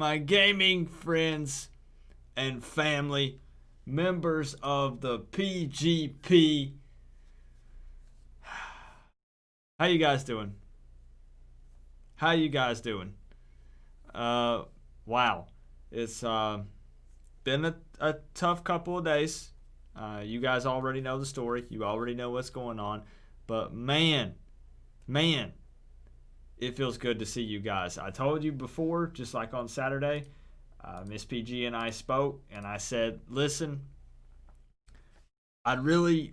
my gaming friends and family, members of the PGP. How you guys doing? How you guys doing? Wow. It's been a tough couple of days. You guys already know the story. You already know what's going on. But man, it feels good to see you guys. I told you before, just like on Saturday, Miss PG and I spoke, and I said, listen, I'd really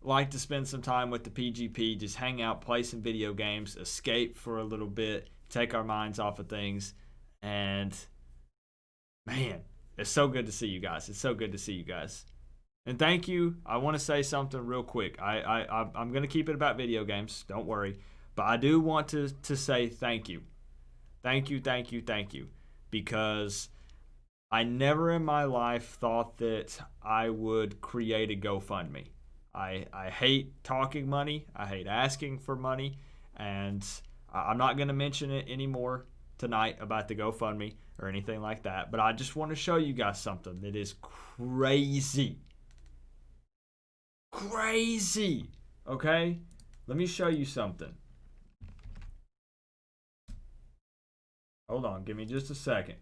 like to spend some time with the PGP, just hang out, play some video games, escape for a little bit, take our minds off of things. And man, it's so good to see you guys. It's so good to see you guys. And thank you. I want to say something real quick. I'm going to keep it about video games. Don't worry. But I do want to say thank you. Thank you. Because I never in my life thought that I would create a GoFundMe. I hate talking money. I hate asking for money. And I'm not going to mention it anymore tonight about the GoFundMe or anything like that. But I just want to show you guys something that is crazy. Okay? Let me show you something. Hold on, give me just a second.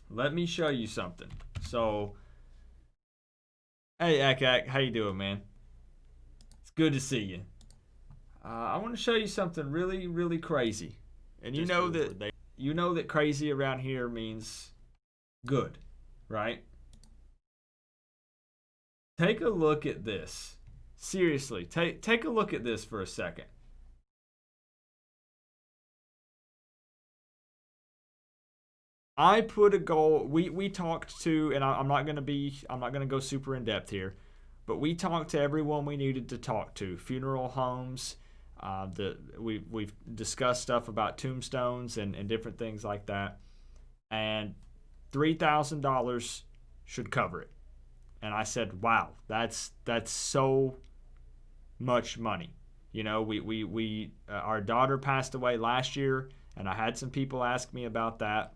Let me show you something. So, hey 𝐂𝐋𝐈𝐂𝐂, how you doing, man? It's good to see you. I want to show you something really crazy. And you know that crazy around here means good, right? Take a look at this. Seriously, take a look at this for a second. I put a goal. We talked to, and I'm not gonna go super in depth here, but we talked to everyone we needed to talk to. Funeral homes. We've discussed stuff about tombstones and different things like that, and $3,000 should cover it. And I said, wow, that's so much money. You know, we our daughter passed away last year, and I had some people ask me about that.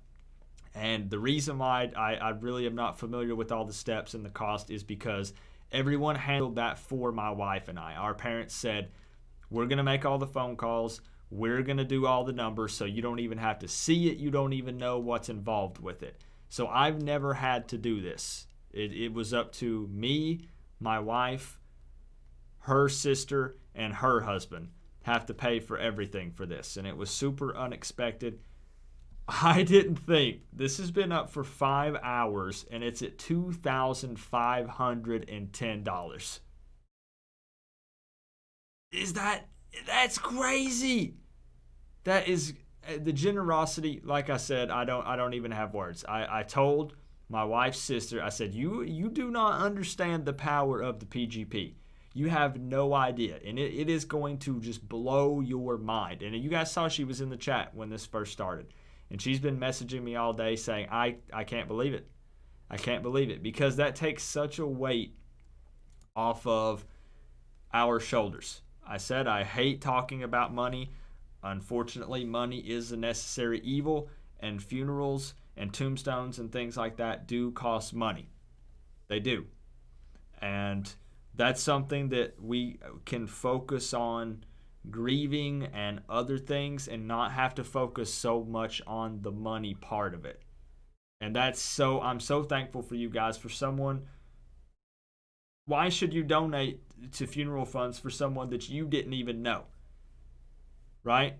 And the reason why I really am not familiar with all the steps and the cost is because everyone handled that for my wife and I. Our parents said, we're going to make all the phone calls. We're going to do all the numbers so you don't even have to see it. You don't even know what's involved with it. So I've never had to do this. It was up to me, my wife, her sister, and her husband have to pay for everything for this. And it was super unexpected. I didn't think. This has been up for 5 hours, and it's at $2,510. That's crazy. That is the generosity. Like I said, I don't even have words. I told my wife's sister, I said, you do not understand the power of the PGP. You have no idea. And it is going to just blow your mind. And you guys saw she was in the chat when this first started. And she's been messaging me all day saying, I can't believe it. I can't believe it. Because that takes such a weight off of our shoulders. I said I hate talking about money. Unfortunately, money is a necessary evil. And funerals and tombstones and things like that do cost money. They do. And that's something that we can focus on grieving and other things and not have to focus so much on the money part of it. And I'm so thankful for you guys. For someone, why should you donate to funeral funds for someone that you didn't even know? Right?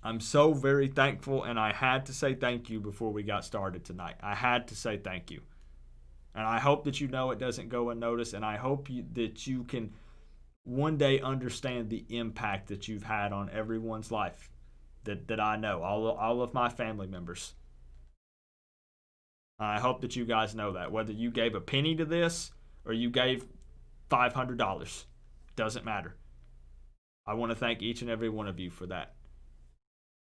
I'm so very thankful, and I had to say thank you before we got started tonight. I had to say thank you. And I hope that you know it doesn't go unnoticed, and I hope that you can one day understand the impact that you've had on everyone's life that I know, all of my family members. I hope that you guys know that. Whether you gave a penny to this or you gave $500, doesn't matter. I want to thank each and every one of you for that.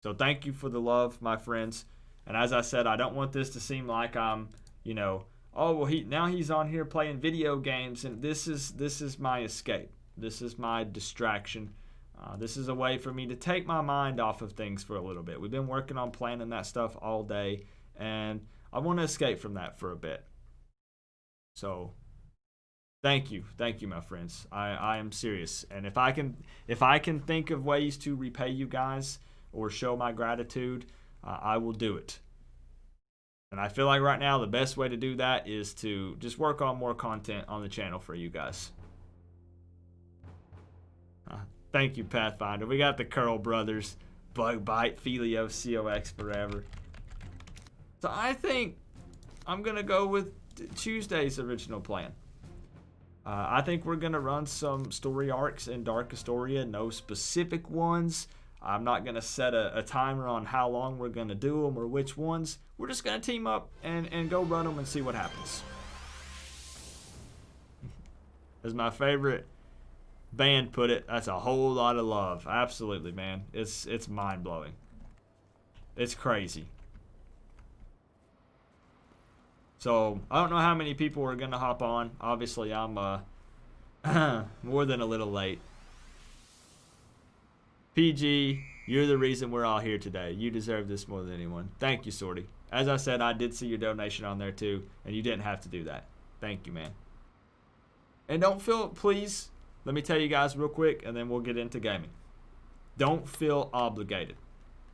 So thank you for the love, my friends. And as I said, I don't want this to seem like I'm, oh, well, now he's on here playing video games, and this is my escape. This is my distraction This is a way for me to take my mind off of things for a little bit. We've been working on planning that stuff all day, and I want to escape from that for a bit. So thank you, my friends. I am serious, and if I can think of ways to repay you guys or show my gratitude, I will do it. And I feel like right now the best way to do that is to just work on more content on the channel for you guys. Thank you, Pathfinder. We got the Curl Brothers, Bug Bite, Filio, 𝐂𝐂𝐋𝐈𝐂𝐊 forever. So I think I'm going to go with Tuesday's original plan. I think we're going to run some story arcs in Dark Astoria, no specific ones. I'm not going to set a timer on how long we're going to do them or which ones. We're just going to team up and go run them and see what happens. As my favorite band put it, that's a whole lot of love. Absolutely, man. It's mind-blowing. It's crazy. So I don't know how many people are gonna hop on. Obviously, I'm more than a little late. PG, you're the reason we're all here today. You deserve this more than anyone. Thank you, Sorty. As I said, I did see your donation on there too, and you didn't have to do that. Thank you, man. And don't feel, please, let me tell you guys real quick, and then we'll get into gaming. Don't feel obligated.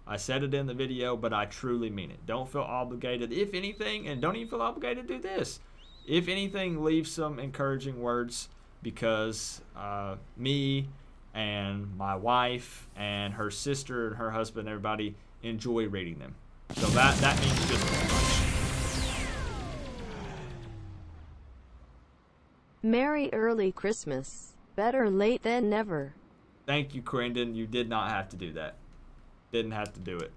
I said it in the video, but I truly mean it. Don't feel obligated. If anything, and don't even feel obligated to do this. If anything, leave some encouraging words, because me and my wife and her sister and her husband, everybody enjoy reading them. So that means just as much. Merry early Christmas. Better late than never. Thank you, Crendon. You did not have to do that. Didn't have to do it.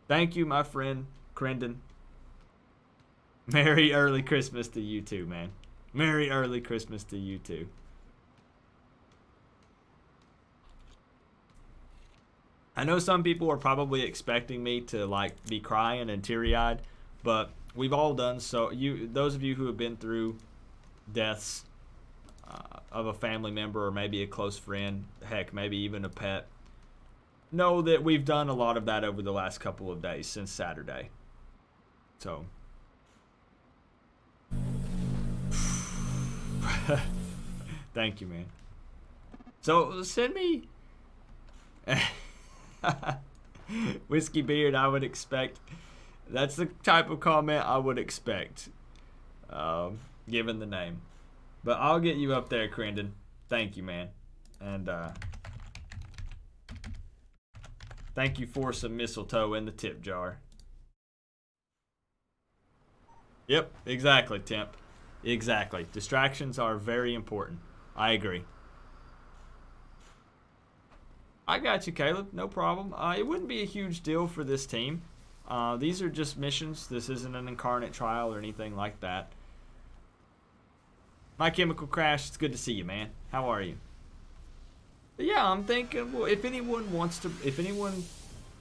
Thank you, my friend, Crendon. Merry early Christmas to you too, man. Merry early Christmas to you too. I know some people are probably expecting me to like be crying and teary-eyed, but we've all done so. Those of you who have been through deaths of a family member or maybe a close friend, heck, maybe even a pet, know that we've done a lot of that over the last couple of days since Saturday. So thank you, man. So send me Whiskey Beard. I would expect that's the type of comment I would expect, given the name. But I'll get you up there, Crendon. Thank you, man. And thank you for some mistletoe in the tip jar. Yep, exactly, Temp. Exactly. Distractions are very important. I agree. I got you, Caleb. No problem. It wouldn't be a huge deal for this team. These are just missions. This isn't an Incarnate trial or anything like that. My Chemical Crash, it's good to see you, man. How are you? But yeah, I'm thinking, well, if anyone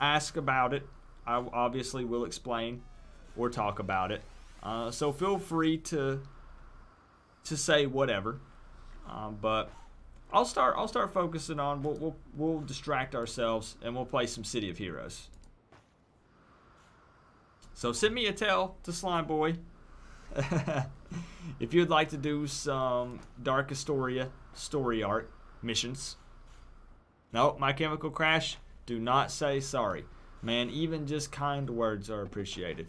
asks about it, I obviously will explain or talk about it. So feel free to say whatever. But I'll start focusing on. We'll distract ourselves and we'll play some City of Heroes. So send me a tell to Slime Boy. If you'd like to do some Dark Astoria story arc missions. Nope, My Chemical Crash, do not say sorry. Man, even just kind words are appreciated.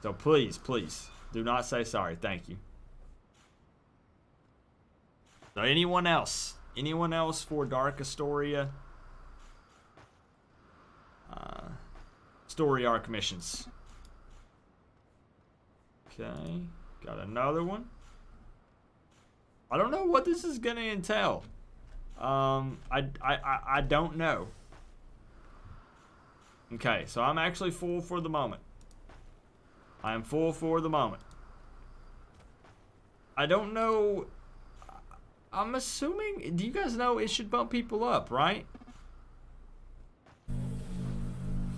So please, please, do not say sorry. Thank you. So anyone else? Anyone else for Dark Astoria? Story arc missions. Okay, got another one. I don't know what this is gonna entail. I don't know. Okay, so I'm actually full for the moment. I am full for the moment. I don't know. I'm assuming. Do you guys know it should bump people up, right?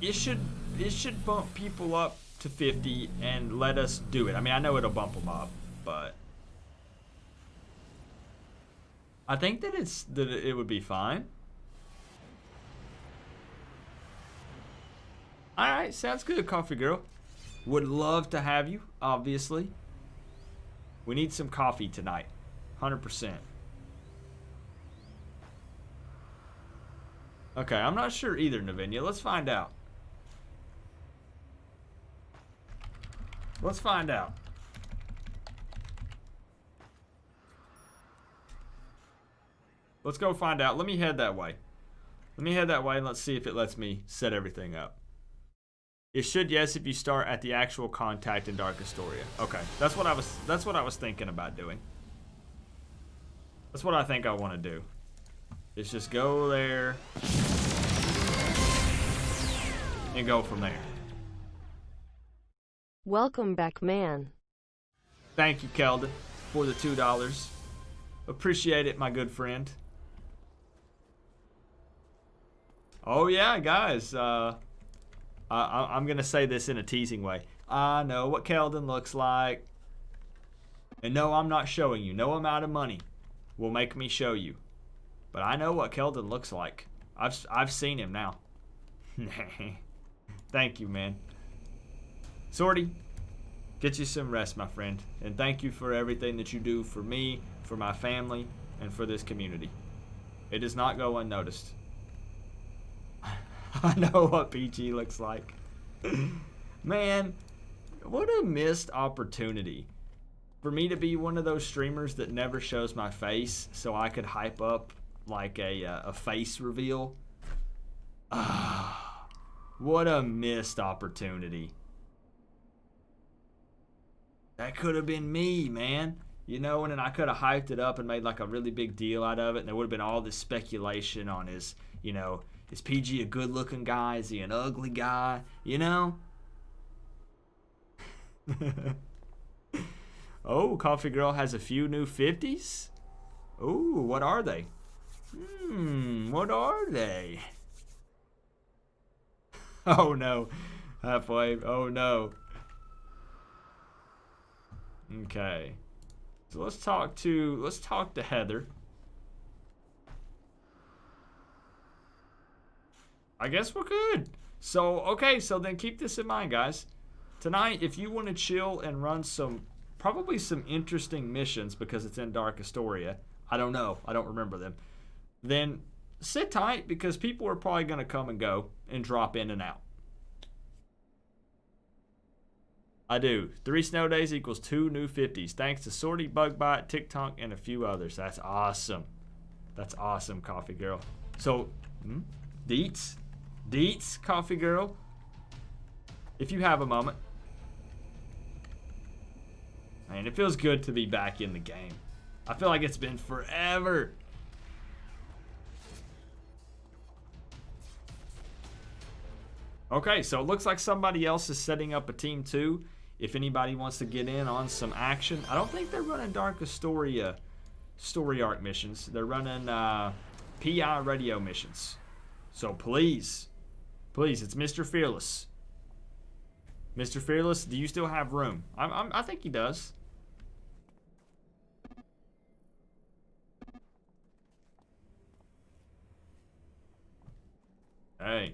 It should bump people up to 50 and let us do it. I mean, I know it'll bump them up, but I think that it would be fine. All right, sounds good, Coffee Girl. Would love to have you, obviously. We need some coffee tonight, 100%. Okay, I'm not sure either, Navinia. Let's find out. Let's find out. Let's go find out. Let me head that way. Let me head that way and let's see if it lets me set everything up. It should, yes, if you start at the actual contact in Dark Astoria. Okay, that's what I was thinking about doing. That's what I think I want to do. Is just go there and go from there. Welcome back, man. Thank you, Keldon, for the $2. Appreciate it, my good friend. Oh yeah, guys. I'm gonna say this in a teasing way. I know what Keldon looks like. And no, I'm not showing you. No amount of money will make me show you. But I know what Keldon looks like. I've seen him now. Thank you, man. Sorty, get you some rest, my friend. And thank you for everything that you do for me, for my family, and for this community. It does not go unnoticed. I know what PG looks like. Man, what a missed opportunity for me to be one of those streamers that never shows my face so I could hype up like a face reveal. What a missed opportunity. That could have been me, man. You know, and then I could have hyped it up and made like a really big deal out of it, and there would have been all this speculation on his, you know, is PG a good looking guy? Is he an ugly guy? You know? Oh, Coffee Girl has a few new 50s? Ooh, what are they? What are they? Oh no. Halfway. Oh no. Okay. So let's talk to Heather. I guess we're good. So, okay, so then keep this in mind, guys. Tonight, if you want to chill and run probably some interesting missions because it's in Dark Astoria, I don't know, I don't remember them, then sit tight because people are probably going to come and go and drop in and out. I do. 3 snow days equals 2 new 50s. Thanks to Sorty, Bugbite, TikTok, and a few others. That's awesome. That's awesome, Coffee Girl. So, Deets, Coffee Girl, if you have a moment. Man, it feels good to be back in the game. I feel like it's been forever. Okay, so it looks like somebody else is setting up a team too. If anybody wants to get in on some action. I don't think they're running Dark Astoria story arc missions. They're running PI radio missions. So please, it's Mr. Fearless. Mr. Fearless, do you still have room? I think he does. Hey.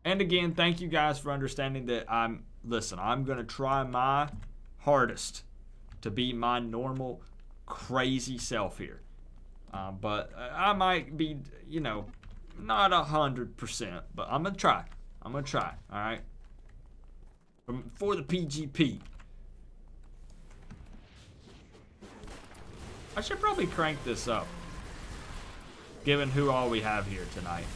And again, thank you guys for understanding that I'm going to try my hardest to be my normal crazy self here. But I might be, you know, not 100%, but I'm going to try. All right? For the PGP. I should probably crank this up, given who all we have here tonight.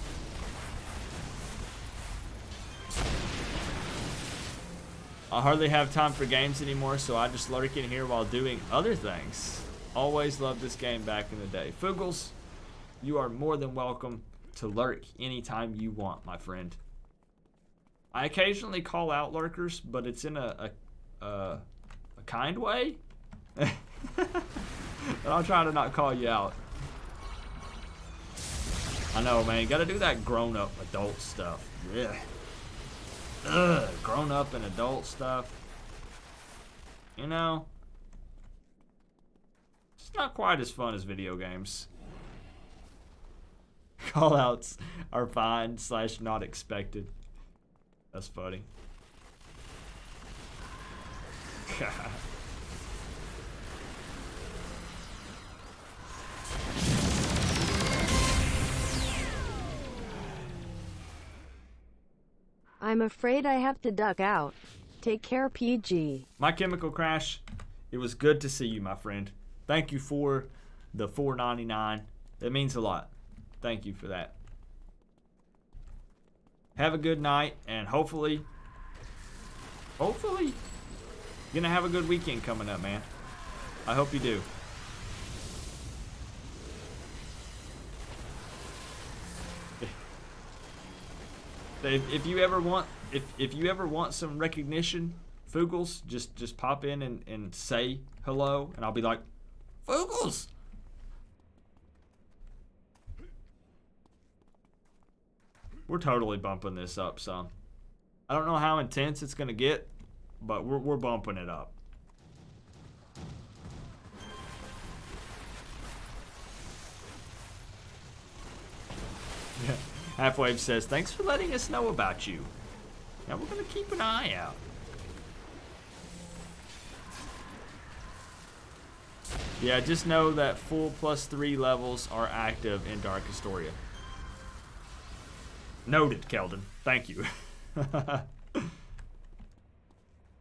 I hardly have time for games anymore, so I just lurk in here while doing other things. Always loved this game back in the day. Fuggles, you are more than welcome to lurk anytime you want, my friend. I occasionally call out lurkers, but it's in a kind way. But I'll try to not call you out. I know, man. You gotta do that grown-up adult stuff. Yeah. Grown-up and adult stuff. You know? It's not quite as fun as video games. Callouts are fine / not expected. That's funny. I'm afraid I have to duck out. Take care, PG. My Chemical Crash, it was good to see you, my friend. Thank you for the $4.99. It means a lot. Thank you for that. Have a good night, and hopefully, you're gonna have a good weekend coming up, man. I hope you do. If you ever want some recognition, Foogles, just pop in and say hello, and I'll be like, Foogles. We're totally bumping this up some. I don't know how intense it's gonna get, but we're bumping it up. Yeah. Halfwave says, thanks for letting us know about you. Now we're gonna keep an eye out. Yeah, just know that full +3 levels are active in Dark Astoria. Noted, Keldon. Thank you.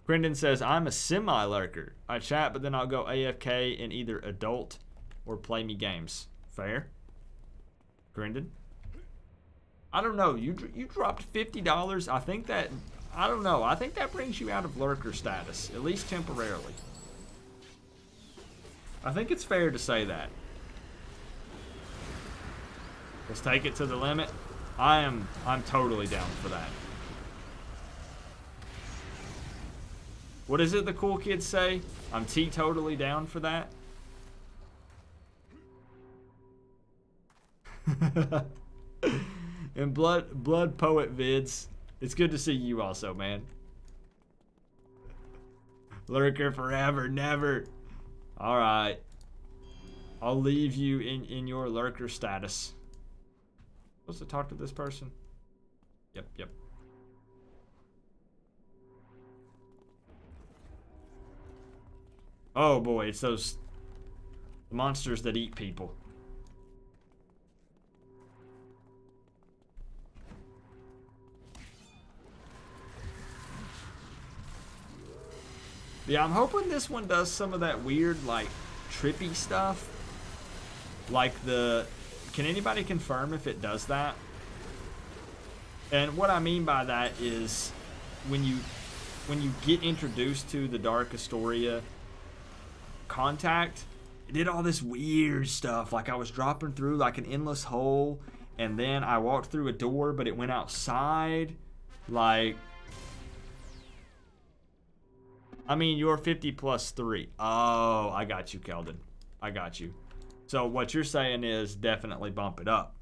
Brendan says, I'm a semi-lurker. I chat, but then I'll go AFK in either adult or play me games. Fair? Brendan? I don't know. You dropped $50. I think that, I don't know. I think that brings you out of lurker status, at least temporarily. I think it's fair to say that. Let's take it to the limit. I'm totally down for that. What is it the cool kids say? I'm totally down for that. And blood poet vids. It's good to see you also, man. Lurker forever, never. All right. I'll leave you in your lurker status. Supposed to talk to this person? Yep. Oh boy, it's those monsters that eat people. Yeah, I'm hoping this one does some of that weird, like, trippy stuff. Like the... Can anybody confirm if it does that? And what I mean by that is when you get introduced to the Dark Astoria contact, it did all this weird stuff. Like I was dropping through like an endless hole, and then I walked through a door, but it went outside. Like... I mean, you're 50 plus 3. Oh, I got you, Keldon. I got you. So what you're saying is definitely bump it up.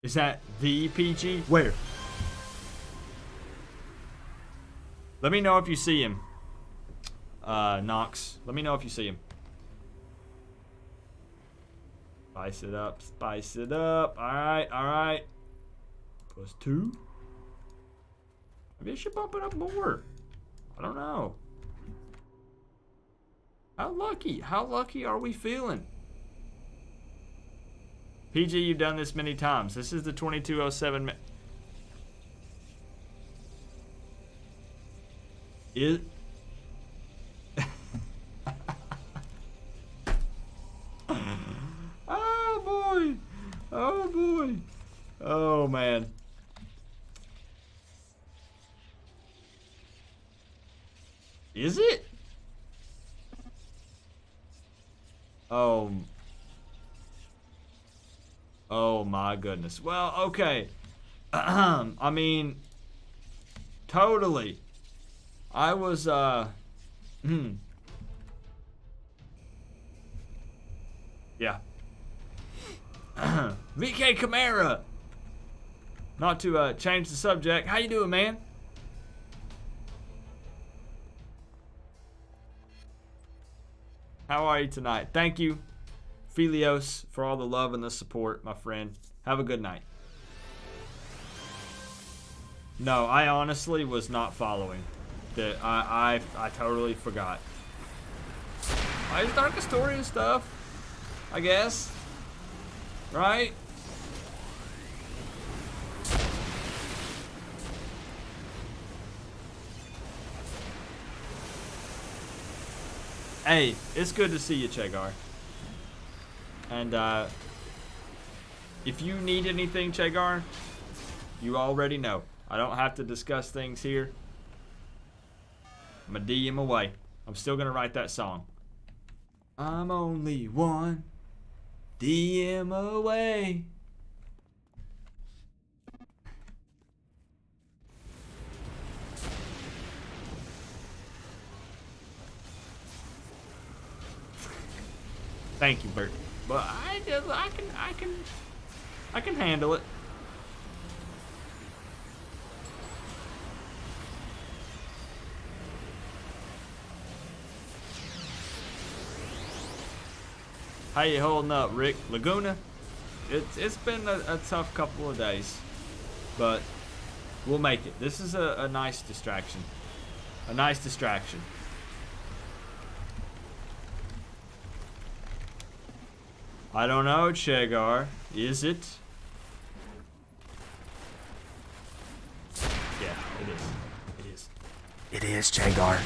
Is that the PG? Where? Let me know if you see him. Knox. Let me know if you see him. Spice it up. Spice it up. Alright. +2. Maybe I should bump it up more. I don't know. How lucky are we feeling? PG, you've done this many times. This is the 2207. Oh boy. Oh boy. Oh man. Is it? Oh my goodness. Well, okay. I mean, totally. I was, yeah. 𝐃𝐄𝐑𝐄. Not to change the subject. How you doing, man? How are you tonight? Thank you, Philios, for all the love and the support, my friend. Have a good night. No, I honestly was not following. I totally forgot. It's Dark Astoria stuff, I guess. Right? Hey, it's good to see you, 𝐂𝐋𝐈𝐂𝐊. And if you need anything, 𝐂𝐋𝐈𝐂𝐊, you already know. I don't have to discuss things here. I'm a DM away. I'm still gonna write that song. I'm only one DM away. Thank you, Bert. But I can handle it. How you holding up, Rick? Laguna? It's been a tough couple of days, but we'll make it. This is a nice distraction. A nice distraction. I don't know, 𝐂𝐋𝐈𝐂𝐊. Is it? Yeah, it is. It is. It is, 𝐂𝐋𝐈𝐂𝐊.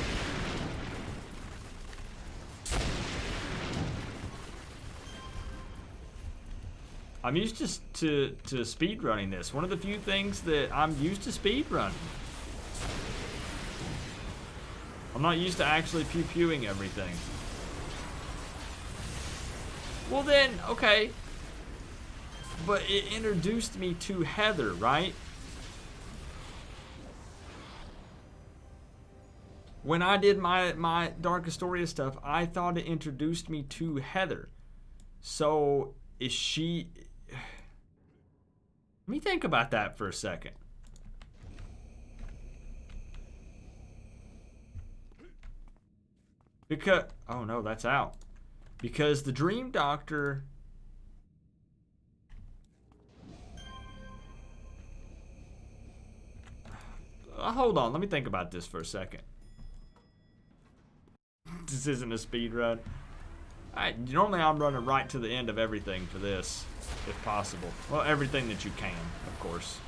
I'm used to speed running this. One of the few things that I'm used to speed running. I'm not used to actually pew-pewing everything. Well then, okay. But it introduced me to Heather, right? When I did my Dark Astoria stuff, I thought it introduced me to Heather. So, is she... Let me think about that for a second. Because... Oh no, that's out. Because the Dream Doctor... hold on, let me think about this for a second. This isn't a speed run. Normally I'm running right to the end of everything for this, if possible. Well, everything that you can, of course.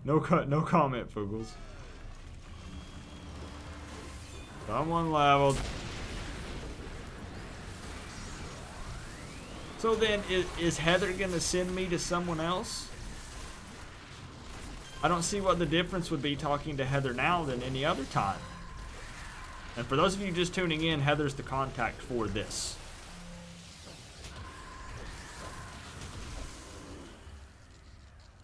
No comment, Fugels. Someone leveled. So then, is Heather gonna send me to someone else? I don't see what the difference would be talking to Heather now than any other time. And for those of you just tuning in, Heather's the contact for this.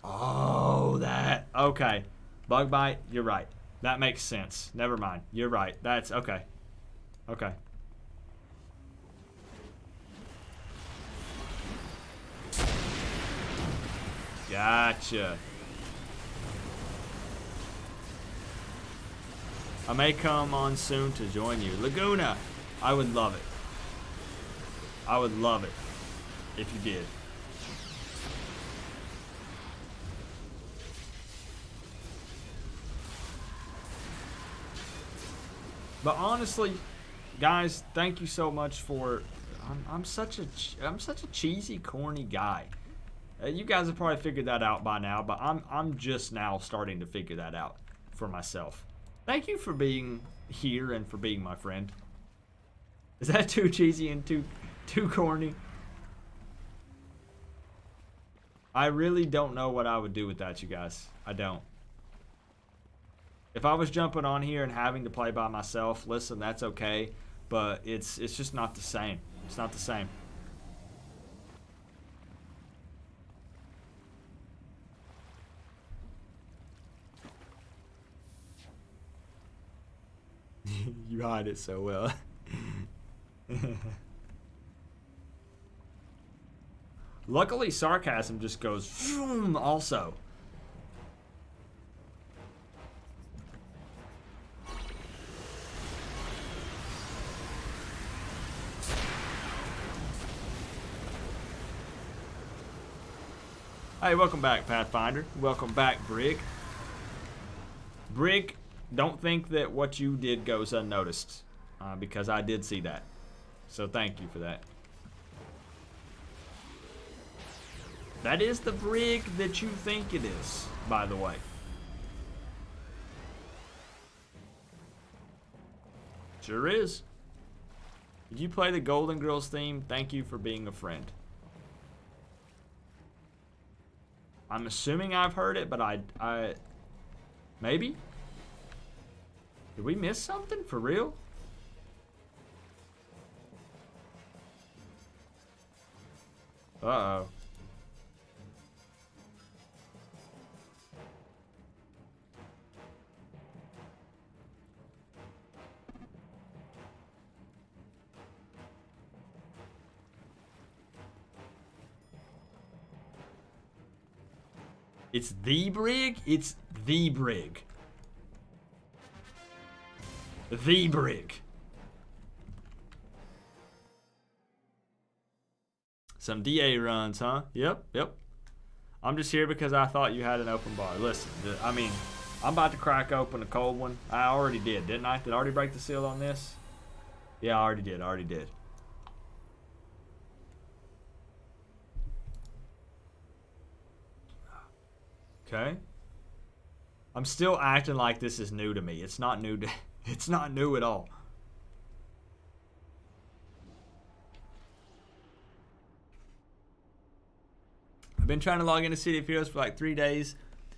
Oh, that. Okay. Bug bite, you're right. That makes sense. Never mind. You're right. That's okay. Okay. Gotcha. I may come on soon to join you. Laguna, I would love it. I would love it if you did. But honestly, guys, thank you so much for. I'm such a cheesy, corny guy. You guys have probably figured that out by now, but I'm just now starting to figure that out for myself. Thank you for being here and for being my friend. Is that too cheesy and too corny? I really don't know what I would do without you guys. I don't. If I was jumping on here and having to play by myself, listen, that's okay, but it's just not the same. It's not the same. You hide it so well. Luckily, sarcasm just goes vroom also. Hey, welcome back, Pathfinder. Welcome back, Brig. Brig, don't think that what you did goes unnoticed, because I did see that. So thank you for that. That is the Brig that you think it is, by the way. Sure is. Did you play the Golden Girls theme? Thank you for being a friend. I'm assuming I've heard it, but I maybe? Did we miss something? For real? Uh-oh. It's the Brig? It's the Brig. The Brig. Some DA runs, huh? Yep, yep. I'm just here because I thought you had an open bar. Listen, I mean, I'm about to crack open a cold one. I already did, didn't I? Did I already break the seal on this? Yeah, I already did. I already did. Okay. I'm still acting like this is new to me. It's not new to, it's not new at all. I've been trying to log into City of Heroes for like 3 days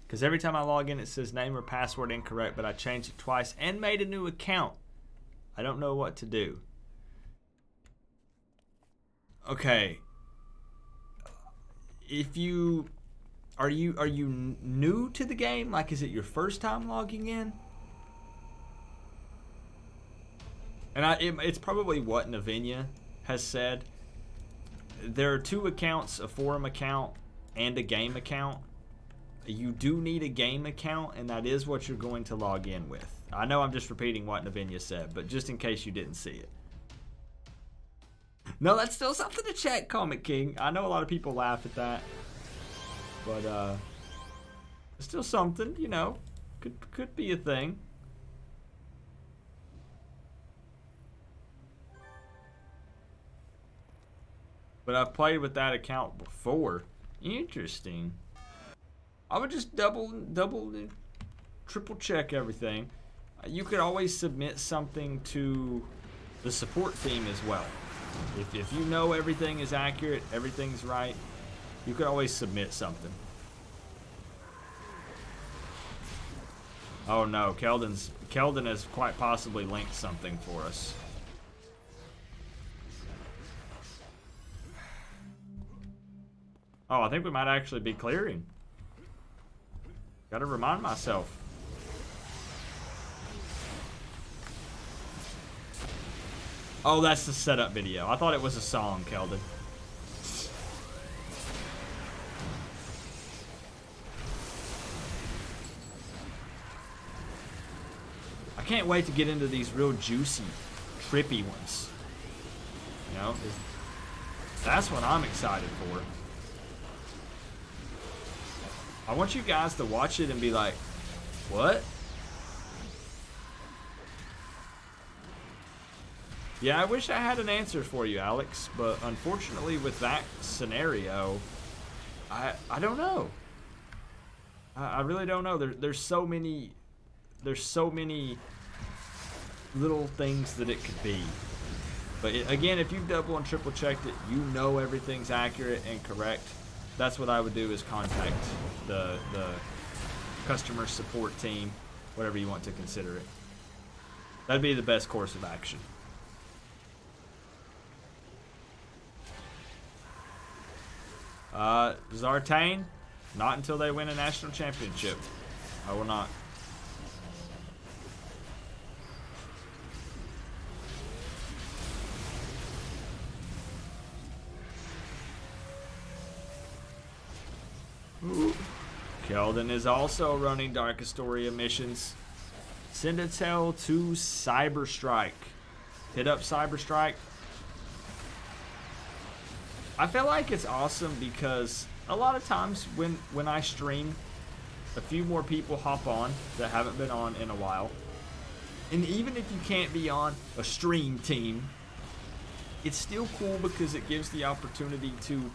because every time I log in it says name or password incorrect, but I changed it twice and made a new account. I don't know what to do. Okay. If you Are you new to the game? Like, is it your first time logging in? And it's probably what 𝐿𝐿 has said. There are 2 accounts, a forum account and a game account. You do need a game account, and that is what you're going to log in with. I know I'm just repeating what 𝐿𝐿 said, but just in case you didn't see it. No, that's still something to check, Comic King. I know a lot of people laugh at that. But it's still something, you know, could be a thing. But I've played with that account before. Interesting. I would just double, triple check everything. You could always submit something to the support team as well. If you know everything is accurate, everything's right, you could always submit something. Oh no, Keldon has quite possibly linked something for us. Oh, I think we might actually be clearing. Gotta remind myself. Oh, that's the setup video. I thought it was a song, Keldon. I can't wait to get into these real juicy, trippy ones. You know, that's what I'm excited for. I want you guys to watch it and be like, what? Yeah, I wish I had an answer for you, Alex, but unfortunately with that scenario, I don't know. I really don't know. There's so many little things that it could be. But again, if you've double and triple checked it, you know everything's accurate and correct. That's what I would do, is contact the customer support team, whatever you want to consider it. That'd be the best course of action. Zartane, not until they win a national championship. I will not. Sheldon is also running Dark Astoria missions. Send a tell to Cyberstrike. Hit up Cyberstrike. I feel like it's awesome because a lot of times when I stream, a few more people hop on that haven't been on in a while. And even if you can't be on a stream team, it's still cool because it gives the opportunity to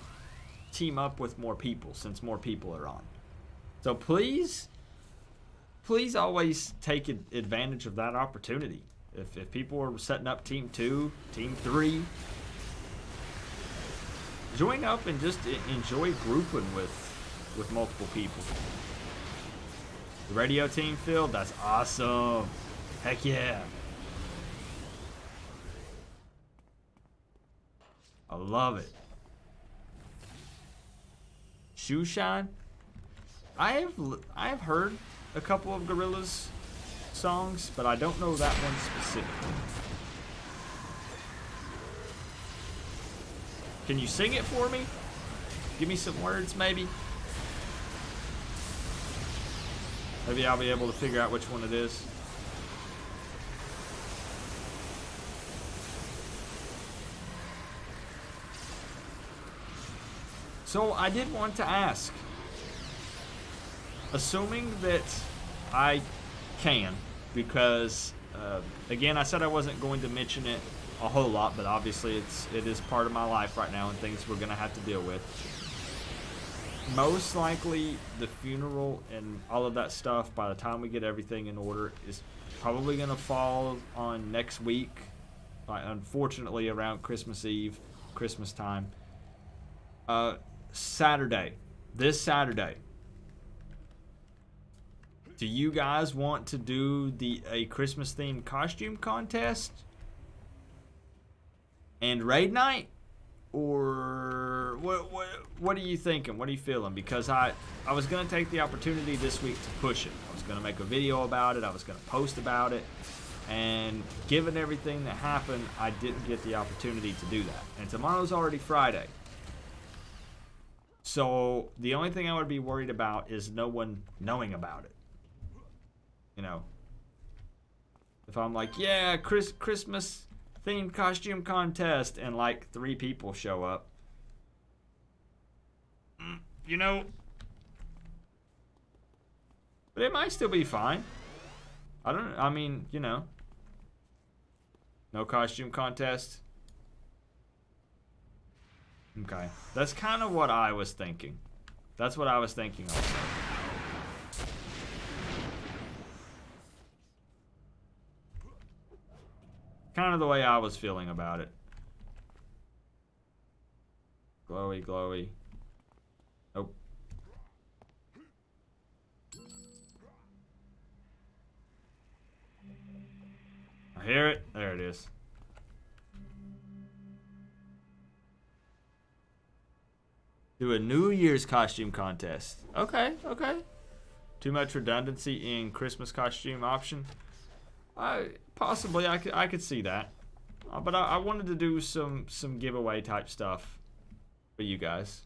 team up with more people since more people are on. So please always take advantage of that opportunity. If people are setting up team 2, team 3, join up and just enjoy grouping with multiple people. The radio team field, that's awesome. Heck yeah. I love it. Shoe Shine. I have heard a couple of Gorillaz songs, but I don't know that one specifically. Can you sing it for me? Give me some words, maybe? Maybe I'll be able to figure out which one it is. So I did want to ask, assuming that I can, because again, I said I wasn't going to mention it a whole lot, but obviously it is part of my life right now and things we're gonna have to deal with. Most likely the funeral and all of that stuff, by the time we get everything in order, is probably gonna fall on next week, unfortunately around Christmas Eve, Christmas time. Saturday, this Saturday, do you guys want to do a Christmas themed costume contest and raid night, or what are you thinking? What are you feeling? Because I was gonna take the opportunity this week to push it. I was gonna make a video about it. I was gonna post about it, and given everything that happened, I didn't get the opportunity to do that. And tomorrow's already Friday. So the only thing I would be worried about is no one knowing about it. You know, if I'm like, yeah, Christmas themed costume contest, and like 3 people show up, you know, but it might still be fine. I mean, you know, no costume contest. Okay, that's kind of what I was thinking. That's what I was thinking also. Kind of the way I was feeling about it. Glowy, glowy. Nope. I hear it. There it is. Do a New Year's costume contest. Okay, okay. Too much redundancy in Christmas costume option. Possibly I could see that. But I wanted to do some giveaway type stuff for you guys.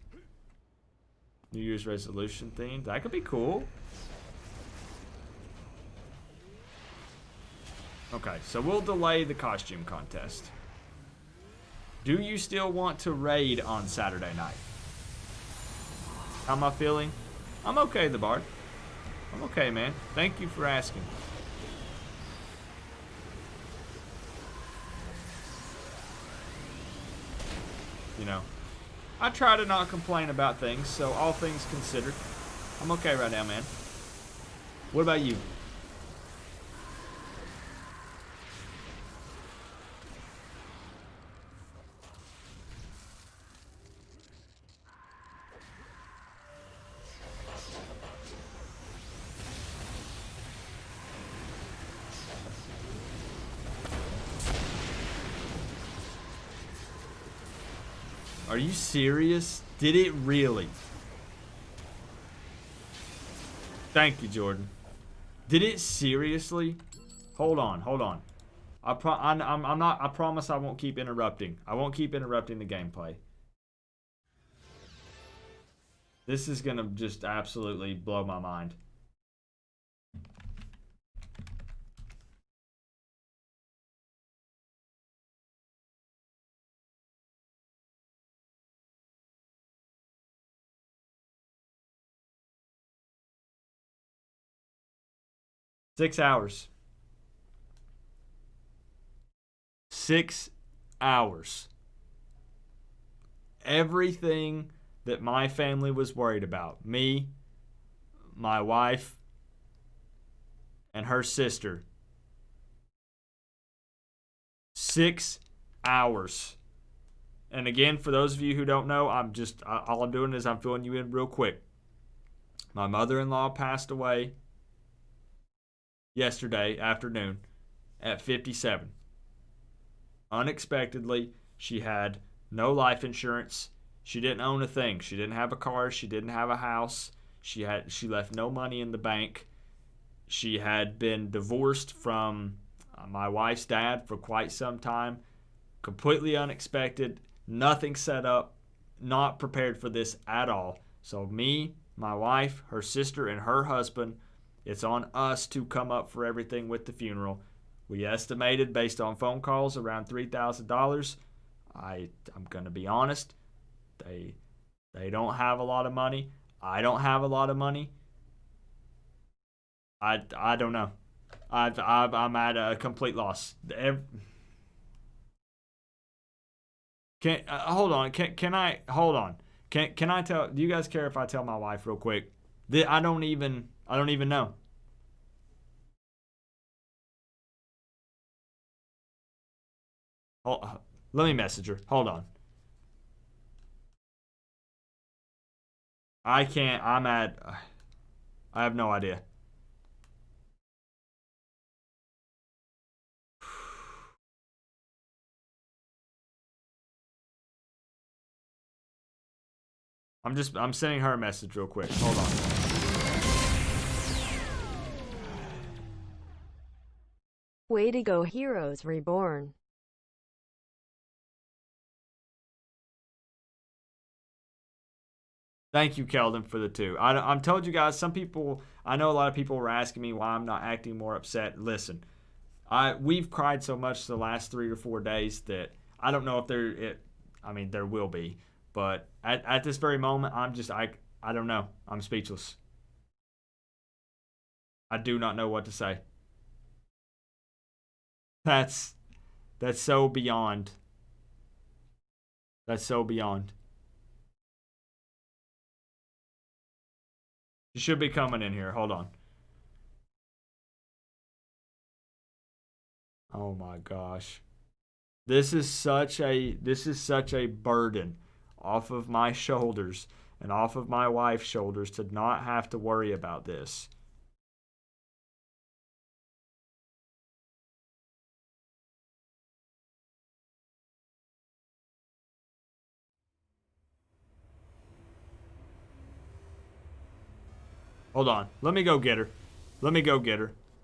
New Year's resolution themed. That could be cool. Okay, so we'll delay the costume contest. Do you still want to raid on Saturday night? How am I feeling? I'm okay, the Bard. I'm okay, man. Thank you for asking. You know, I try to not complain about things, so all things considered, I'm okay right now, man. What about you? Are you serious? Did it really? Thank you, Jordan. Did it seriously? Hold on, hold on. I'm not. I promise I won't keep interrupting. I won't keep interrupting the gameplay. This is going to just absolutely blow my mind. Six hours. 6 hours. Everything that my family was worried about, me, my wife, and her sister. 6 hours. And again, for those of you who don't know, all I'm doing is I'm filling you in real quick. My mother-in-law passed away yesterday afternoon at 57. Unexpectedly, she had no life insurance. She didn't own a thing. She didn't have a car. She didn't have a house. She left no money in the bank. She had been divorced from my wife's dad for quite some time. Completely unexpected. Nothing set up. Not prepared for this at all. So me, my wife, her sister, and her husband, it's on us to come up for everything with the funeral. We estimated, based on phone calls, around $3,000. I'm going to be honest. They don't have a lot of money. I don't have a lot of money. I don't know. I'm at a complete loss. Hold on. Can I hold on? Can I tell? Do you guys care if I tell my wife real quick? I don't even know. Let me message her. Hold on. I can't. I have no idea. I'm sending her a message real quick. Hold on. Way to go, Heroes Reborn. Thank you, Keldon, for the 2. I'm told you guys, I know a lot of people were asking me why I'm not acting more upset. Listen, we've cried so much the last 3 or 4 days that I don't know if there will be. But at this very moment, I don't know. I'm speechless. I do not know what to say. That's so beyond. That's so beyond. You should be coming in here. Hold on. Oh my gosh. This is such a burden off of my shoulders and off of my wife's shoulders to not have to worry about this. Hold on. Let me go get her.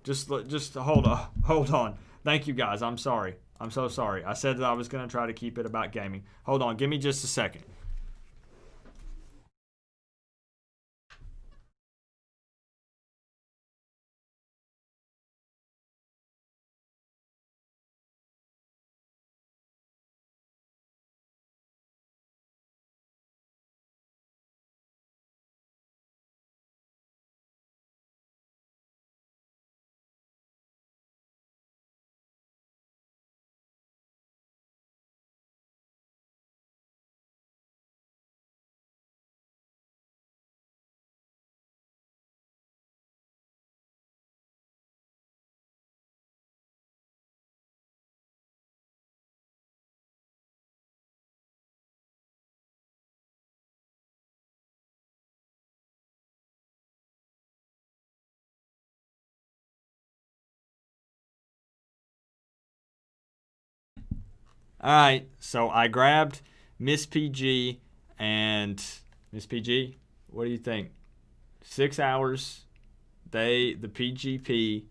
Just hold on. Hold on. Thank you guys. I'm sorry. I'm so sorry. I said that I was going to try to keep it about gaming. Hold on. Give me just a second. All right, so I grabbed Miss PG and Miss PG. What do you think? 6 hours. The PGP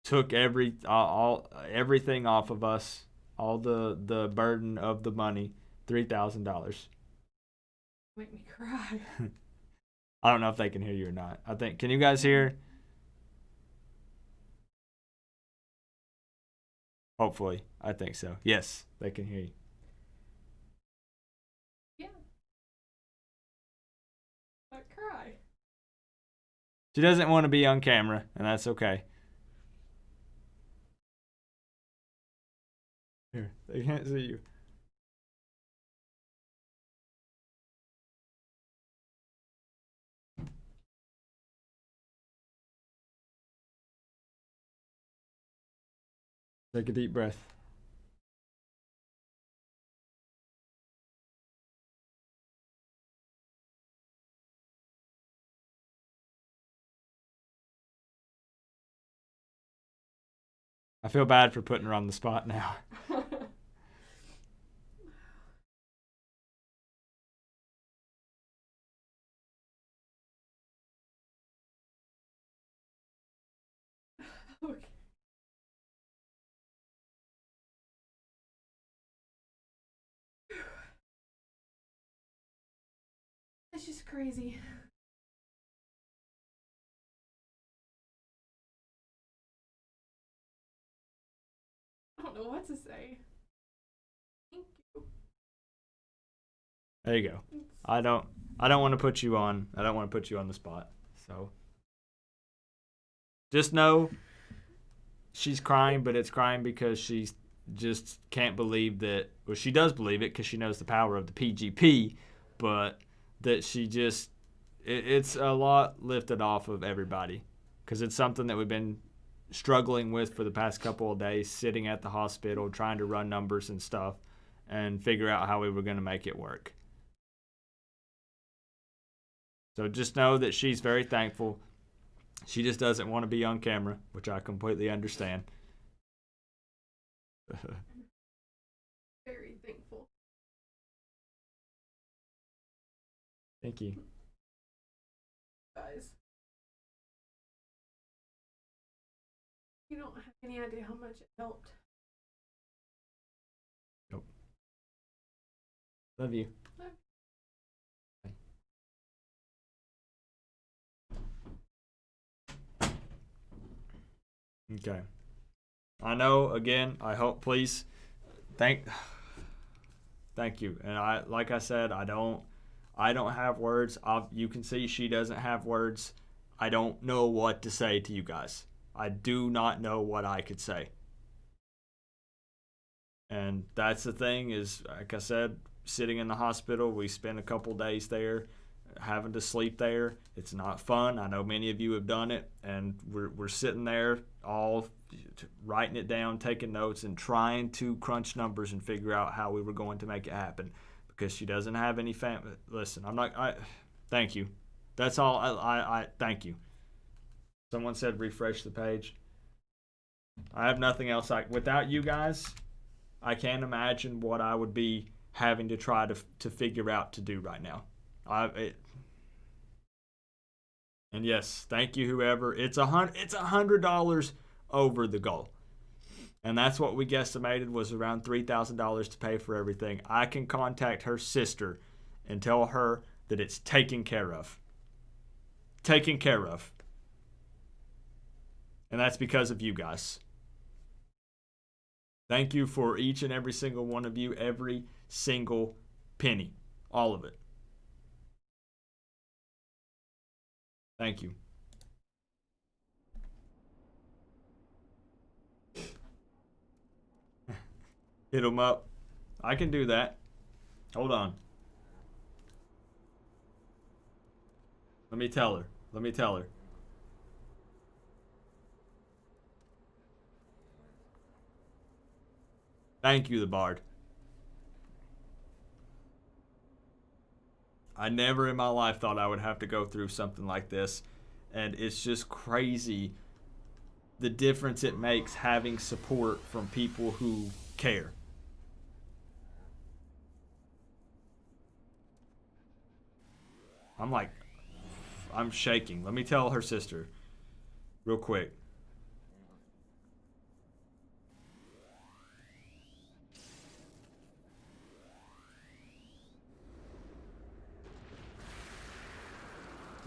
took everything off of us, all the burden of the money, $3,000. Make me cry. I don't know if they can hear you or not. I think, can you guys hear? Hopefully. I think so. Yes, they can hear you. Yeah. I cry. She doesn't want to be on camera, and that's okay. Here, they can't see you. Take a deep breath. I feel bad for putting her on the spot now. Okay. It's just crazy. I don't know what to say. Thank you. There you go. I don't want to put you on. I don't want to put you on the spot. So just know she's crying, but it's crying because she just can't believe that. Well, she does believe it because she knows the power of the PGP, but that she just it's a lot lifted off of everybody because it's something that we've been struggling with for the past couple of days, sitting at the hospital trying to run numbers and stuff and figure out how we were going to make it work. So just know that she's very thankful. She just doesn't want to be on camera, which I completely understand. Very thankful. Thank you. Guys. You don't have any idea how much it helped. Nope. Love you. Love Okay. I know, again, I hope, please, thank you. And like I said, I don't have words. You can see she doesn't have words. I don't know what to say to you guys. I do not know what I could say. And that's the thing is, like I said, sitting in the hospital, we spent a couple days there, having to sleep there. It's not fun. I know many of you have done it, and we're sitting there all writing it down, taking notes, and trying to crunch numbers and figure out how we were going to make it happen because she doesn't have any family. Listen, thank you. That's all. I thank you. Someone said refresh the page. I have nothing else. Without you guys, I can't imagine what I would be having to try to figure out to do right now. And yes, thank you, whoever. It's $100 over the goal, and that's what we guesstimated was around $3,000 to pay for everything. I can contact her sister and tell her that it's taken care of. Taken care of. And that's because of you guys. Thank you for each and every single one of you, every single penny, all of it. Thank you. Hit them up. I can do that. Hold on. Let me tell her. Thank you, the Bard. I never in my life thought I would have to go through something like this. And it's just crazy the difference it makes having support from people who care. I'm shaking. Let me tell her sister real quick.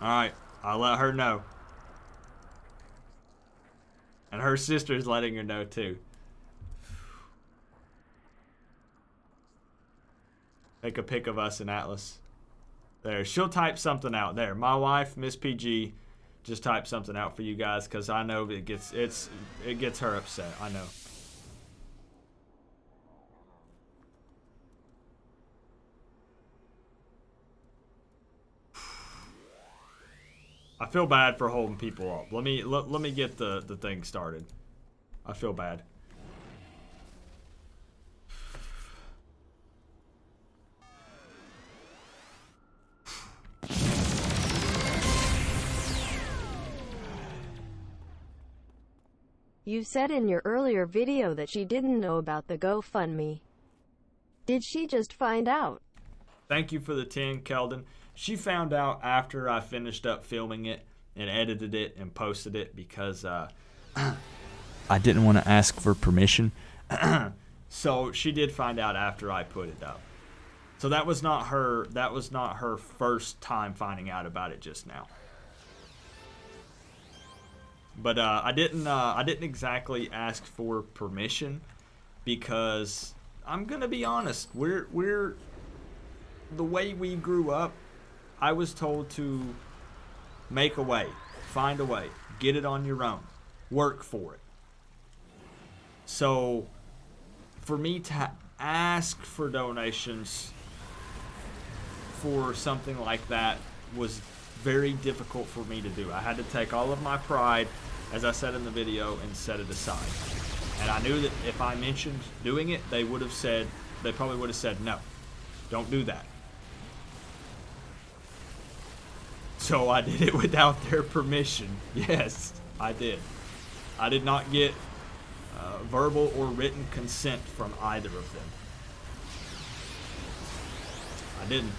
Alright, I'll let her know. And her sister's letting her know too. Take a pic of us in Atlas. There, she'll type something out. There, my wife, Miss PG, just type something out for you guys because I know it gets her upset. I know. I feel bad for holding people up. Let me get the thing started. I feel bad. You said in your earlier video that she didn't know about the GoFundMe. Did she just find out? Thank you for the 10, Keldon. She found out after I finished up filming it and edited it and posted it because I didn't want to ask for permission. So she did find out after I put it up. So that was not her first time finding out about it just now. But I didn't exactly ask for permission because I'm gonna be honest. We're the way we grew up. I was told to make a way, find a way, get it on your own, work for it. So for me to ask for donations for something like that was very difficult for me to do. I had to take all of my pride, as I said in the video, and set it aside. And I knew that if I mentioned doing it, they probably would have said, no, don't do that. So I did it without their permission. Yes, I did. I did not get verbal or written consent from either of them. I didn't.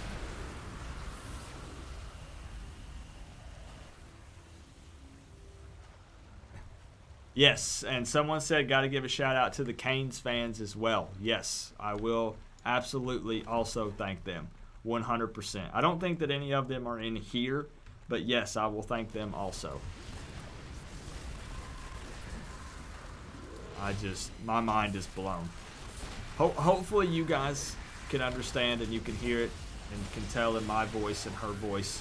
Yes, and someone said got to give a shout out to the Canes fans as well. Yes, I will absolutely also thank them. 100%. I don't think that any of them are in here, but yes, I will thank them also. My mind is blown. Hopefully you guys can understand and you can hear it and can tell in my voice and her voice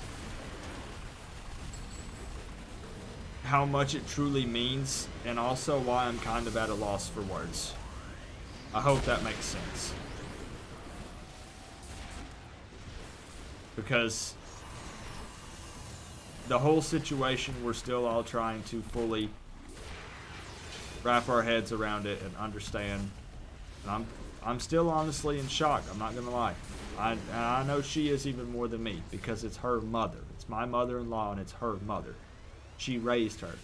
how much it truly means and also why I'm kind of at a loss for words. I hope that makes sense. Because the whole situation, we're still all trying to fully wrap our heads around it and understand. And I'm still honestly in shock. I'm not gonna lie. I know she is even more than me because it's her mother. It's my mother-in-law and it's her mother. She raised her.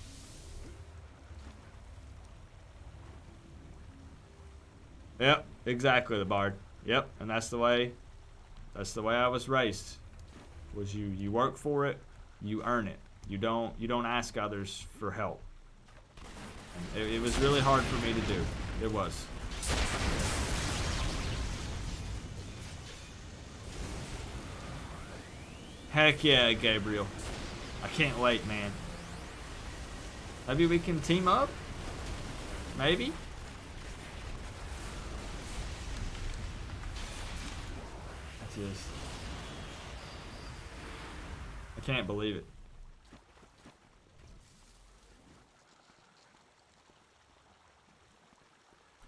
Yep, exactly, the Bard. Yep, and that's the way I was raised. Was you work for it, you earn it. You don't ask others for help. And it was really hard for me to do. It was. Heck yeah, Gabriel. I can't wait, man. Maybe we can team up? Maybe? I can't believe it.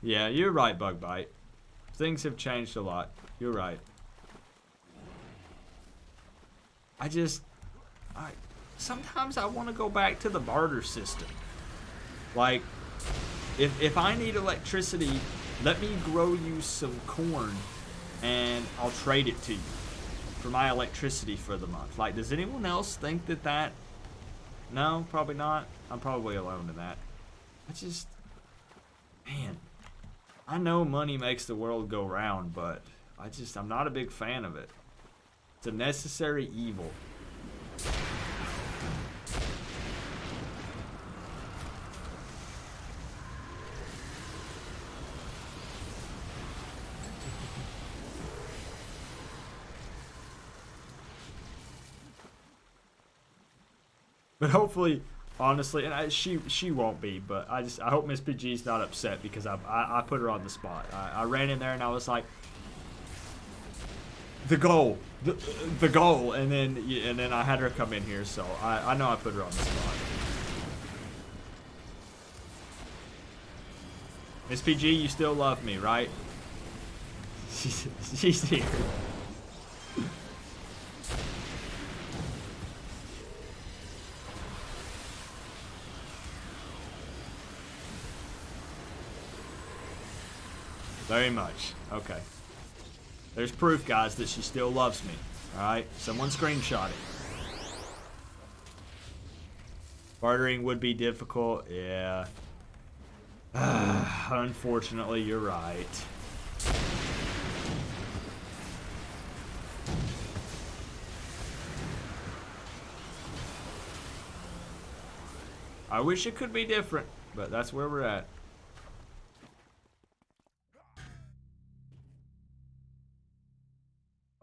Yeah, you're right, Bug Bite. Things have changed a lot. You're right. Sometimes I want to go back to the barter system. Like, if I need electricity, let me grow you some corn and I'll trade it to you for my electricity for the month. Like, does anyone else think that? No, probably not. I'm probably alone in that. Man, I know money makes the world go round, but I'm not a big fan of it. It's a necessary evil. But hopefully, honestly, and she won't be, but I hope Miss PG's not upset because I put her on the spot. I ran in there and I was like, the goal, the goal, and then I had her come in here, so I know I put her on the spot. Miss PG, you still love me, right? She's here. Very much. Okay. There's proof, guys, that she still loves me. Alright? Someone screenshot it. Bartering would be difficult. Yeah. Unfortunately, you're right. I wish it could be different, but that's where we're at.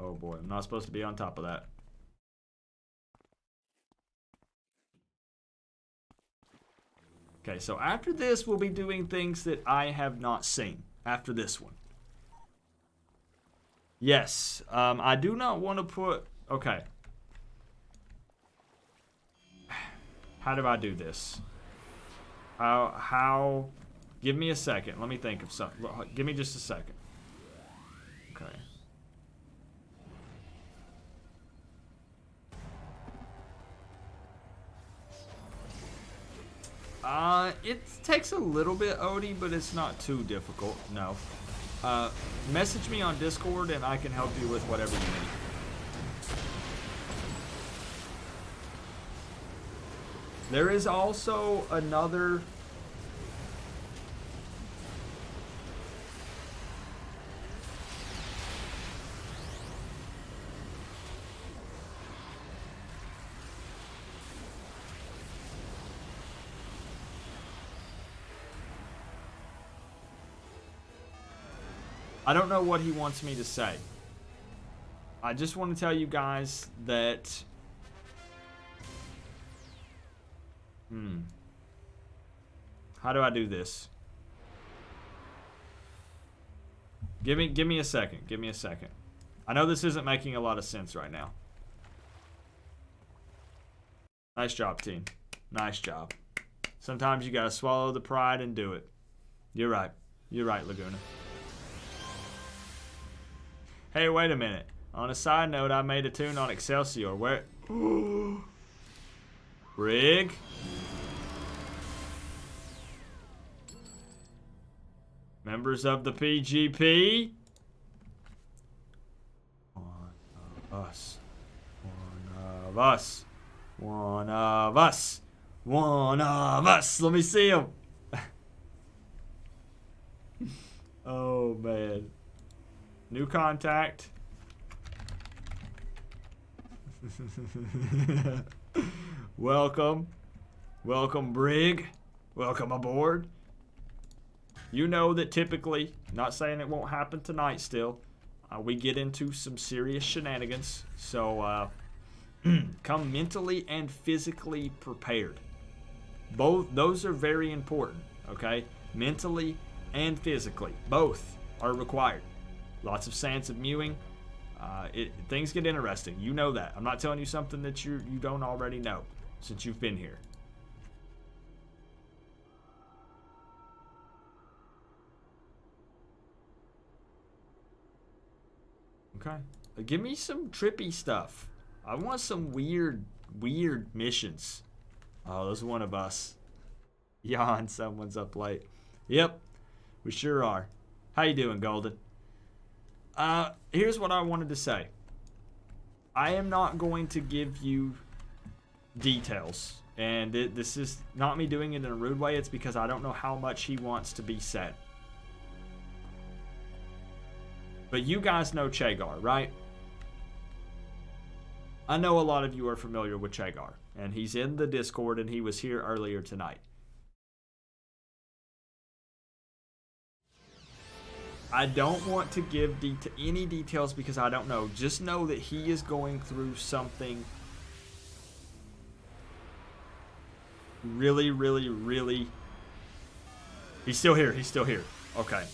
Oh boy, I'm not supposed to be on top of that. Okay, so after this, we'll be doing things that I have not seen after this one. Yes, I do not want to put... Okay. How do I do this? How... Give me a second. Let me think of something. Give me just a second. Okay. It takes a little bit, Odie, but it's not too difficult. No. Message me on Discord and I can help you with whatever you need. There is also another... I don't know what he wants me to say. I just want to tell you guys that... How do I do this? Give me a second. Give me a second. I know this isn't making a lot of sense right now. Nice job, team. Nice job. Sometimes you gotta swallow the pride and do it. You're right. You're right, Laguna. Hey, wait a minute. On a side note, I made a tune on Excelsior. Where... Rig? Members of the PGP? One of us. One of us. One of us. One of us. Let me see him. Oh, man. New contact. Welcome. Welcome, Brig. Welcome aboard. You know that typically, not saying it won't happen tonight still, we get into some serious shenanigans. So, come mentally and physically prepared. Both, those are very important, okay? Mentally and physically. Both are required. Lots of sands of mewing. Things get interesting. You know that. I'm not telling you something that you don't already know since you've been here. Okay. Give me some trippy stuff. I want some weird missions. Oh, there's one of us. Yawn, someone's up late. Yep, we sure are. How you doing, Golden? Here's what I wanted to say. I am not going to give you details. And this is not me doing it in a rude way. It's because I don't know how much he wants to be said. But you guys know 𝐂𝐋𝐈𝐂𝐂𝐊, right? I know a lot of you are familiar with 𝐂𝐋𝐈𝐂𝐂𝐊. And he's in the Discord and he was here earlier tonight. I don't want to give any details because I don't know. Just know that he is going through something really, really, really... He's still here. He's still here. Okay.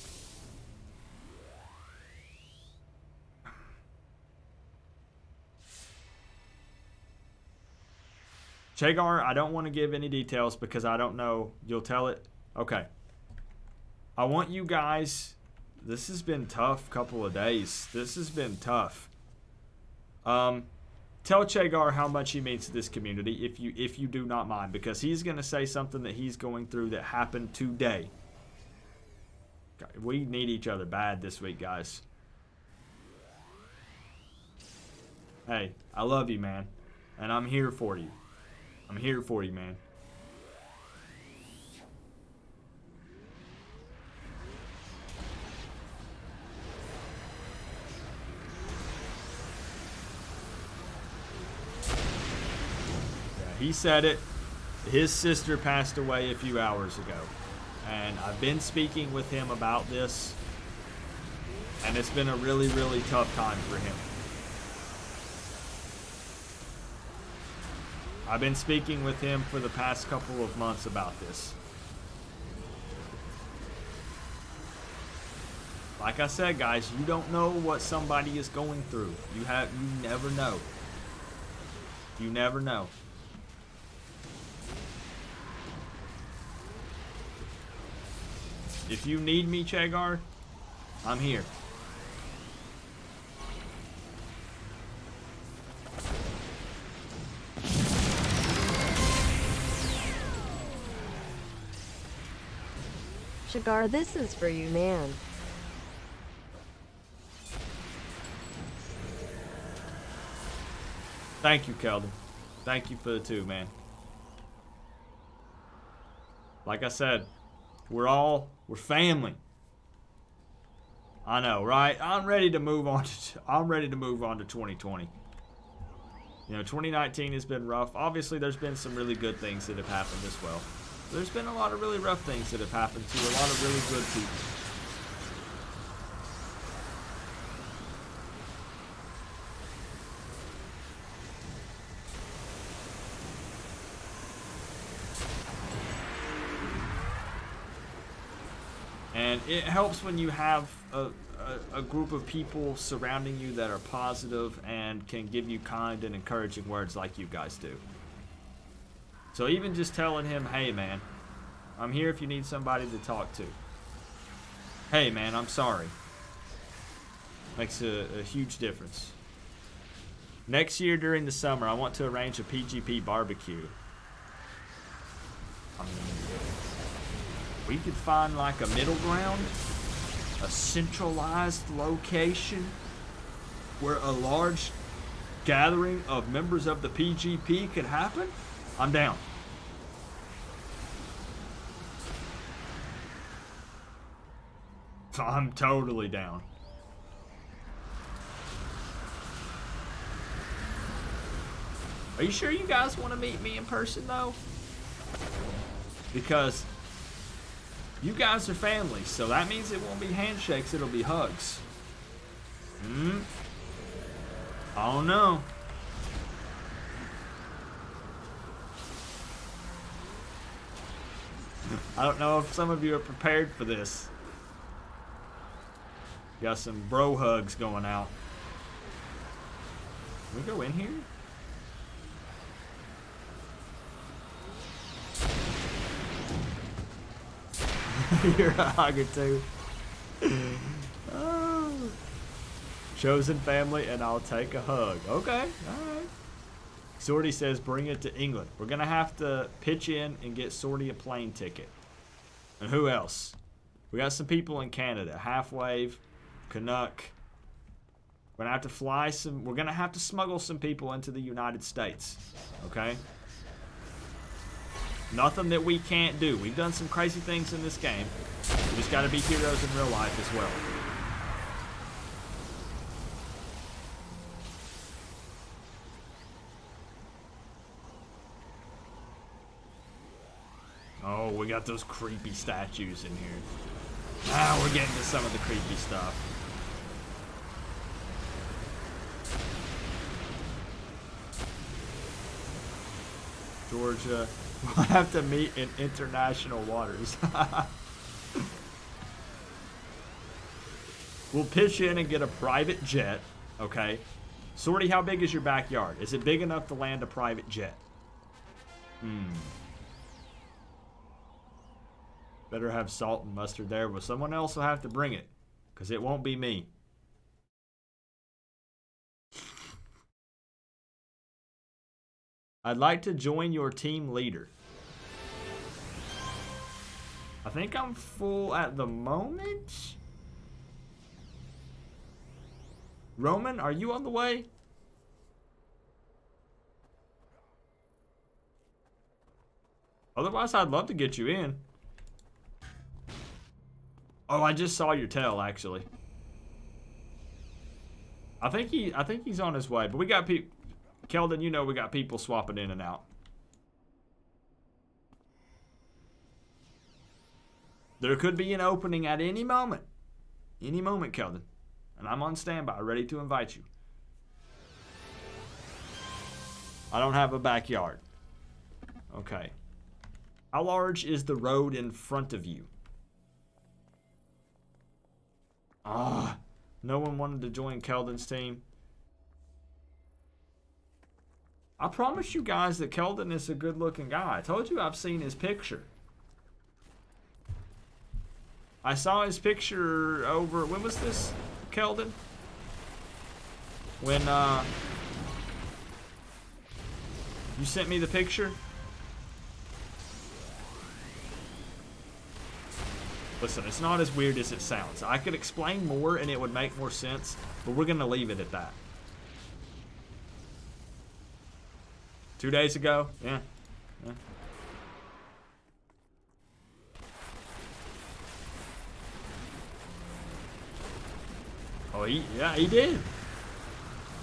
𝐂𝐑, I don't want to give any details because I don't know. You'll tell it? Okay. I want you guys... This has been tough couple of days. This has been tough. Tell 𝐂𝐑 how much he means to this community if you do not mind, because he's going to say something that he's going through that happened today. We need each other bad this week, guys. Hey, I love you, man. And I'm here for you. I'm here for you, man. He said it. His sister passed away a few hours ago. And I've been speaking with him about this. And it's been a really, really tough time for him. I've been speaking with him for the past couple of months about this. Like I said, guys, you don't know what somebody is going through. You never know. You never know. If you need me, 𝐂𝐑, I'm here. 𝐂𝐑, this is for you, man. Thank you, Keldon. Thank you for the 2, man. Like I said, we're family. I know, right? I'm ready to move on to 2020. You know, 2019 has been rough. Obviously, there's been some really good things that have happened as well. There's been a lot of really rough things that have happened to a lot of really good people. And it helps when you have a group of people surrounding you that are positive and can give you kind and encouraging words like you guys do. So even just telling him, hey man, I'm here if you need somebody to talk to. Hey man, I'm sorry. Makes a huge difference. Next year during the summer, I want to arrange a PGP barbecue. We could find like a middle ground, a centralized location where a large gathering of members of the PGP could happen. I'm down. I'm totally down. Are you sure you guys want to meet me in person though? Because you guys are family, so that means it won't be handshakes, it'll be hugs. I don't know. I don't know if some of you are prepared for this. Got some bro hugs going out. Can we go in here? You're a hugger too. Oh. Chosen family and I'll take a hug. Okay, alright. Sorty says bring it to England. We're gonna have to pitch in and get Sorty a plane ticket. And who else? We got some people in Canada. Halfwave, 𝐂𝐑𝐄. We're gonna have to fly some. We're gonna have to smuggle some people into the United States. Okay? Nothing that we can't do. We've done some crazy things in this game. We just gotta be heroes in real life as well. Oh, we got those creepy statues in here. Now we're getting to some of the creepy stuff. Georgia. We'll have to meet in international waters. We'll pitch in and get a private jet, okay? Sorty, how big is your backyard? Is it big enough to land a private jet? Better have salt and mustard there, but someone else will have to bring it, because it won't be me. I'd like to join your team leader. I think I'm full at the moment. Roman, are you on the way? Otherwise, I'd love to get you in. Oh, I just saw your tail, actually. I think he's on his way, but we got people. Keldon, you know we got people swapping in and out. There could be an opening at any moment. Any moment, Keldon. And I'm on standby, ready to invite you. I don't have a backyard. Okay. How large is the road in front of you? No one wanted to join Keldon's team. I promise you guys that Keldon is a good-looking guy. I told you I've seen his picture. I saw his picture over... When was this, Keldon? When, you sent me the picture? Listen, it's not as weird as it sounds. I could explain more and it would make more sense, but we're going to leave it at that. 2 days ago? Yeah. Oh, he did.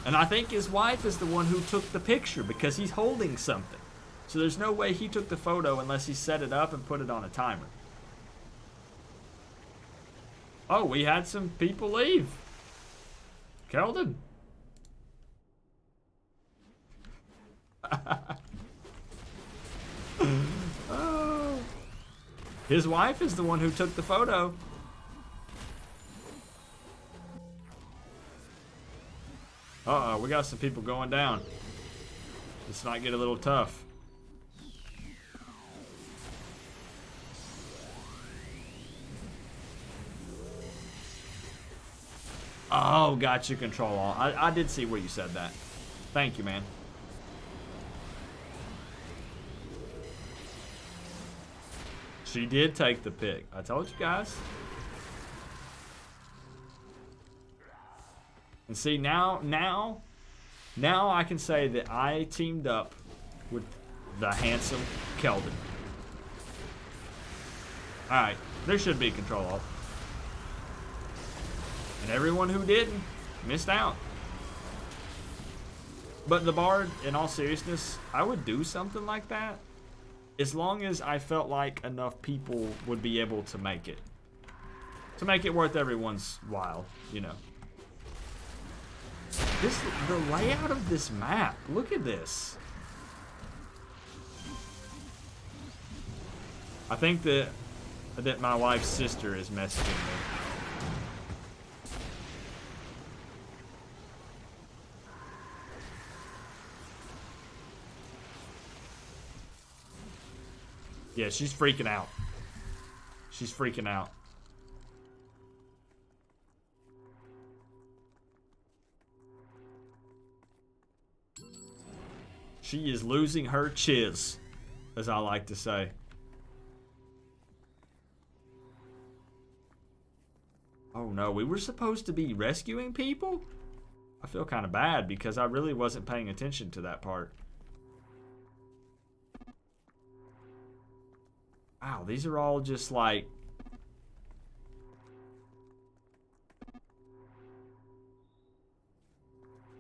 And I think his wife is the one who took the picture because he's holding something. So there's no way he took the photo unless he set it up and put it on a timer. Oh, we had some people leave. Keldon. Oh. His wife is the one who took the photo. Uh-oh, we got some people going down. This might get a little tough. Oh, gotcha, control all. I did see where you said that. Thank you, man. She did take the pick. I told you guys. And see, now I can say that I teamed up with the handsome Keldon. Alright, there should be control alt. And everyone who didn't missed out. But the Bard, in all seriousness, I would do something like that as long as I felt like enough people would be able to make it. To make it worth everyone's while, you know. The layout of this map, look at this. I think that my wife's sister is messaging me. Yeah, she's freaking out. She's freaking out. She is losing her chiz, as I like to say. Oh no, we were supposed to be rescuing people? I feel kind of bad because I really wasn't paying attention to that part. Wow, these are all just like...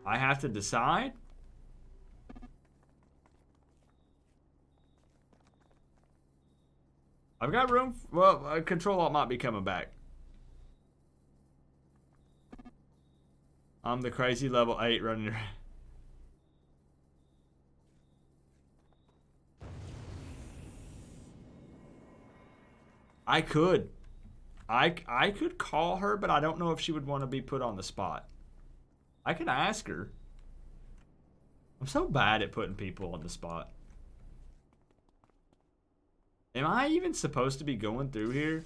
I have to decide? I've got room... Well, Control Alt might be coming back. I'm the crazy level 8 running around. I could. I could call her, but I don't know if she would want to be put on the spot. I could ask her. I'm so bad at putting people on the spot. Am I even supposed to be going through here?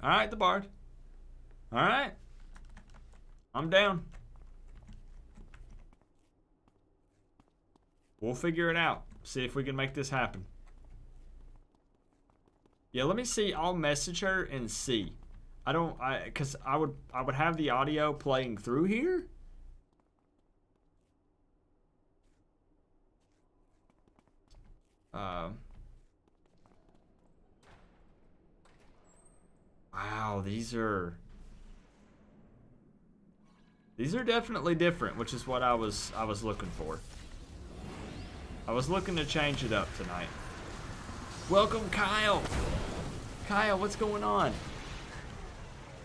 All right, the bard. All right, I'm down. We'll figure it out. See if we can make this happen. Yeah, let me see. I'll message her and see. Cause I would have the audio playing through here. Wow, these are definitely different, which is what I was looking for. I was looking to change it up tonight. Welcome, Kyle. Kyle, what's going on?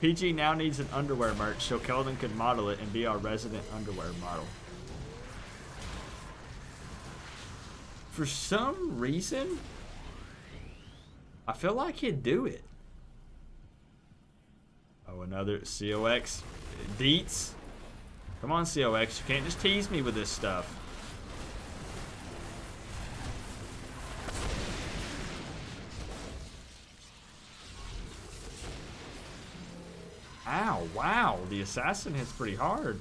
PG now needs an underwear merch so Keldon could model it and be our resident underwear model. For some reason, I feel like he'd do it. Oh, another 𝐂𝐂𝐋𝐈𝐂𝐊. Beatz. Come on, 𝐂𝐂𝐋𝐈𝐂𝐊. You can't just tease me with this stuff. Ow, wow. The assassin hits pretty hard.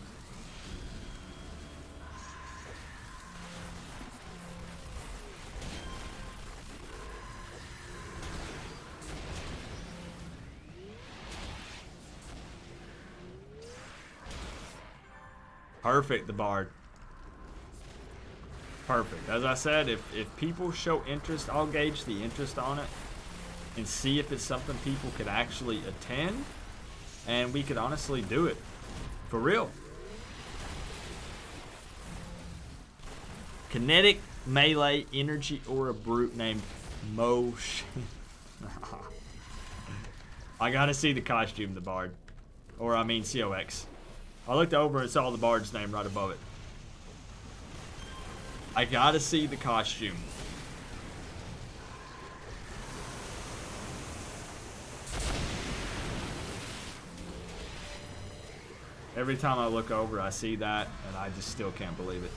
Perfect, the bard. Perfect. As I said, if people show interest, I'll gauge the interest on it and see if it's something people could actually attend, and we could honestly do it. For real. Kinetic melee energy or a brute named Mosh. I gotta see the costume, the bard. Or I mean 𝐂𝐂𝐋. I looked over and saw the bard's name right above it. I gotta see the costume. Every time I look over, I see that, and I just still can't believe it.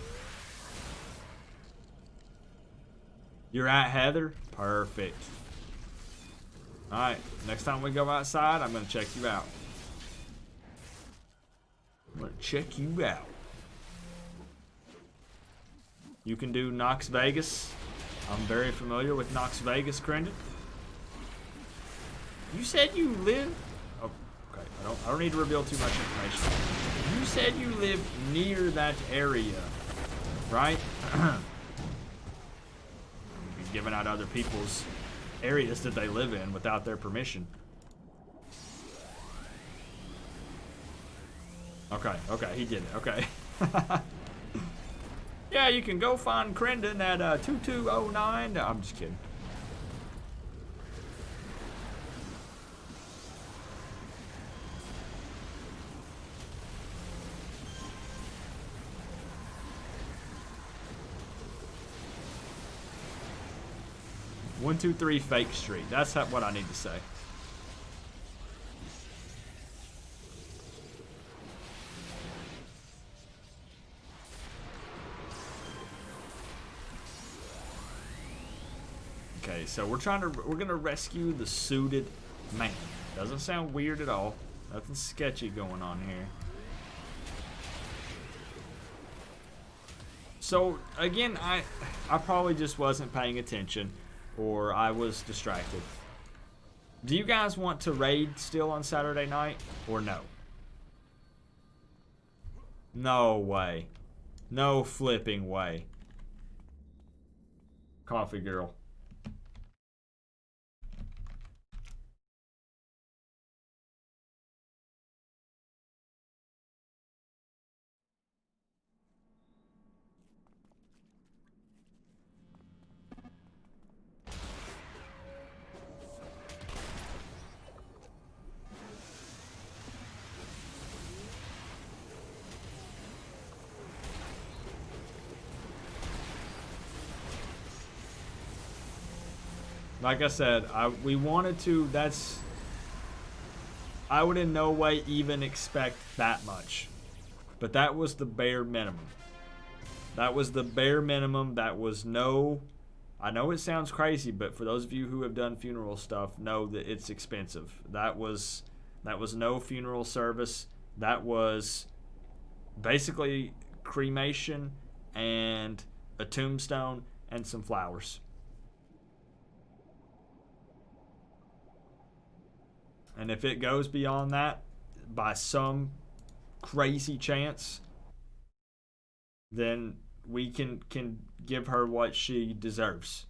You're at Heather? Perfect. Alright, next time we go outside, I'm gonna check you out. I'm gonna check you out. You can do 𝐂𝐋/Vegas. I'm very familiar with 𝐂𝐋/Vegas, Crendon. You said you live... Oh, okay. I don't need to reveal too much information. You said you live near that area, right? You'd be giving out other people's areas that they live in without their permission. Okay, he did it. Okay. Yeah, you can go find Crendon at 2209. No, I'm just kidding. One, 2, 3 Fake Street. That's what I need to say. Okay, so we're gonna rescue the suited man. Doesn't sound weird at all. Nothing sketchy going on here. So again, I probably just wasn't paying attention, or I was distracted. Do you guys want to raid still on Saturday night, or no? No way. No flipping way. Coffee girl. Like I said, we wanted to. I would in no way even expect that much, but that was the bare minimum. That was the bare minimum. That was no. I know it sounds crazy, but for those of you who have done funeral stuff, know that it's expensive. That was no funeral service. That was basically cremation and a tombstone and some flowers. And if it goes beyond that by some crazy chance, then we can give her what she deserves,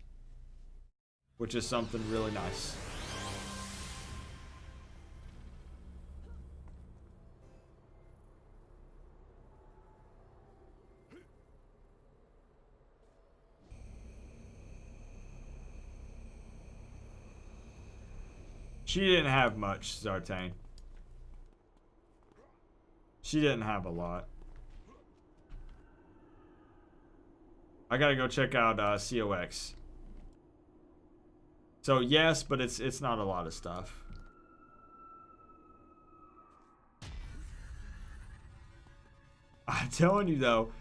which is something really nice. She didn't have much, Zartane. She didn't have a lot. I gotta go check out 𝐂𝐋𝐈𝐂𝐂. So yes, but it's not a lot of stuff. I'm telling you though,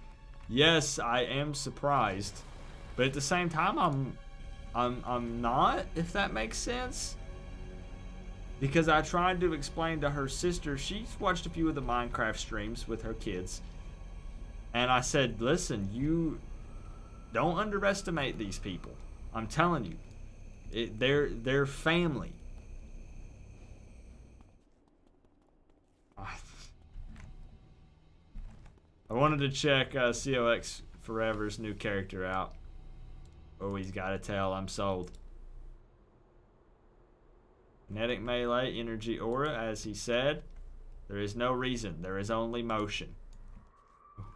yes, I am surprised, but at the same time, I'm not. If that makes sense. Because I tried to explain to her sister, she's watched a few of the Minecraft streams with her kids. And I said, listen, you don't underestimate these people. I'm telling you. They're family. I wanted to check 𝐂𝐋𝐈���𝐂 Forever's new character out. Oh, he's got a tail. I'm sold. Kinetic melee, energy aura, as he said. There is no reason. There is only motion. Oh,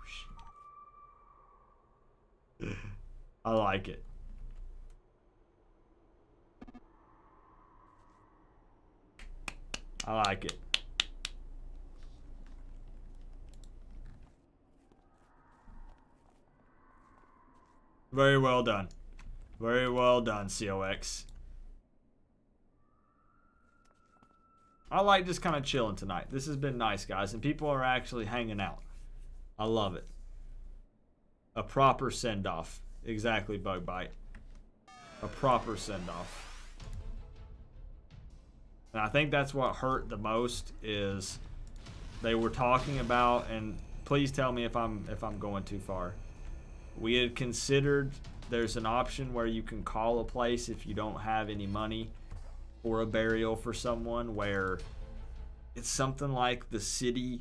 shit. I like it. I like it. Very well done. Very well done, 𝐂𝐋𝐈���𝐂. I like just kind of chilling tonight. This has been nice, guys, and people are actually hanging out. I love it. A proper send-off. Exactly, Bug Bite. A proper send-off. And I think that's what hurt the most is they were talking about, and please tell me if I'm going too far. We had considered there's an option where you can call a place if you don't have any money or a burial for someone, where it's something like the city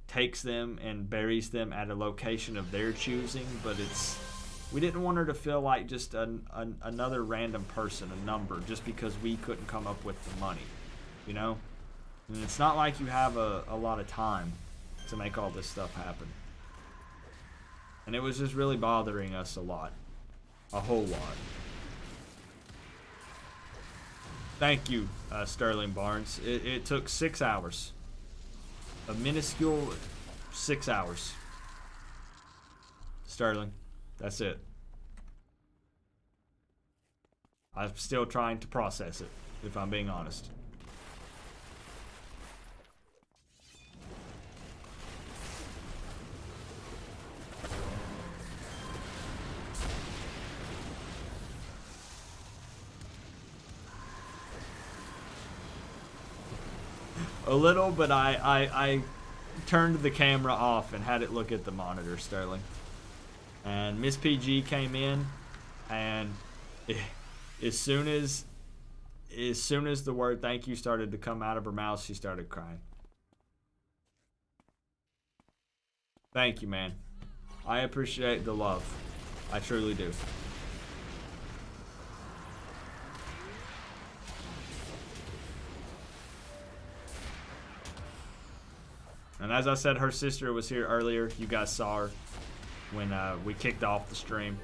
takes them and buries them at a location of their choosing, but we didn't want her to feel like just another random person, a number, just because we couldn't come up with the money, you know? And it's not like you have a lot of time to make all this stuff happen. And it was just really bothering us a lot. A whole lot. Thank you, Sterling Barnes. It took 6 hours. A minuscule 6 hours. Sterling, that's it. I'm still trying to process it, if I'm being honest. A little, but I turned the camera off and had it look at the monitor, Sterling. And Miss PG came in, and as soon as the word thank you started to come out of her mouth, she started crying. Thank you, man. I appreciate the love. I truly do. And as I said, her sister was here earlier. You guys saw her when we kicked off the stream.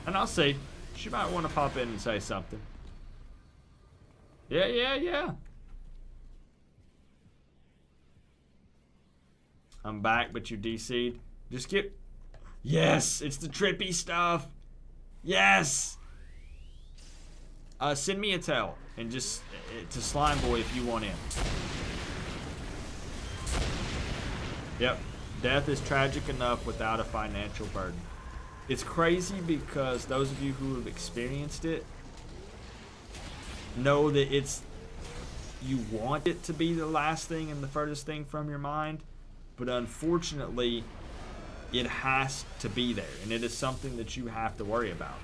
And I'll see. She might want to pop in and say something. Yeah. I'm back, but you DC'd. Just get... Yes! It's the trippy stuff! Yes! Send me a tell and just to Slime Boy if you want in. Yep, death is tragic enough without a financial burden. It's crazy because those of you who have experienced it know that you want it to be the last thing and the furthest thing from your mind, but unfortunately it has to be there, and it is something that you have to worry about.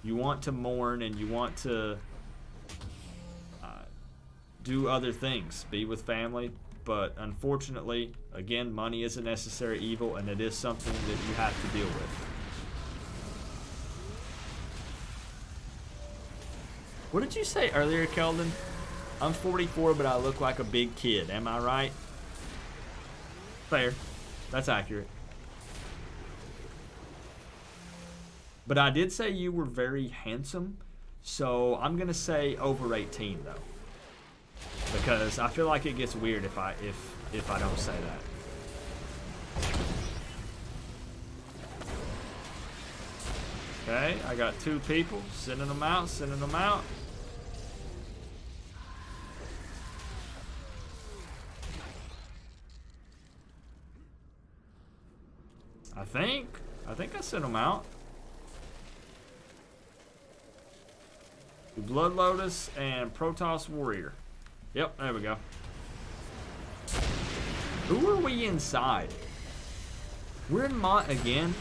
You want to mourn and you want to do other things, be with family, but unfortunately, again, money is a necessary evil, and it is something that you have to deal with. What did you say earlier, Keldon? I'm 44, but I look like a big kid. Am I right? Fair. That's accurate. But I did say you were very handsome, so I'm gonna say over 18 though, because I feel like it gets weird if I don't say that. Okay, I got 2 people. Sending them out. Sending them out. I think I sent them out. Blood Lotus and Protoss Warrior. Yep, there we go. Who are we inside? We're in Mott again.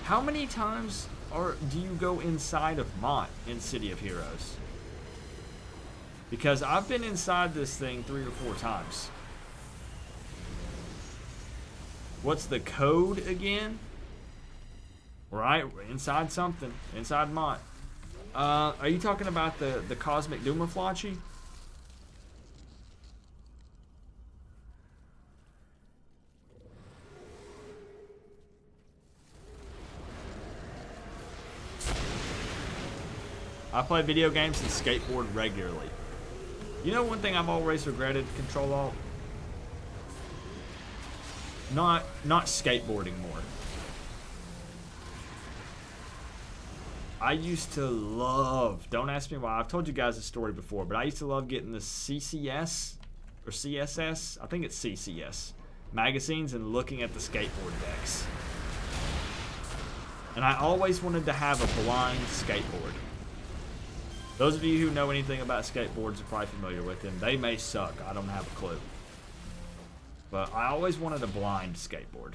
How many times do you go inside of Mott in City of Heroes? Because I've been inside this thing 3 or 4 times. What's the code again? Right, we're inside something. Inside Mott. Are you talking about the 𝐃𝐽𝐑𝐄? I play video games and skateboard regularly. You know one thing I've always regretted, Control Alt? Not skateboarding more. I used to love, don't ask me why, I've told you guys this story before, but I used to love getting the CCS or CSS, I think it's CCS, magazines and looking at the skateboard decks. And I always wanted to have a blind skateboard. Those of you who know anything about skateboards are probably familiar with them. They may suck, I don't have a clue. But I always wanted a blind skateboard.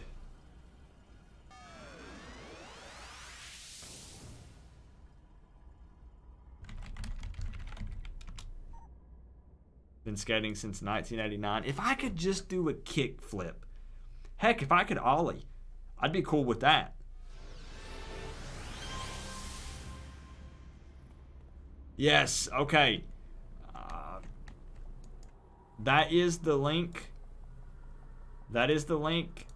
Been skating since 1989. If I could just do a kick flip. Heck, if I could ollie, I'd be cool with that. Yes, okay. That is the link. That is the link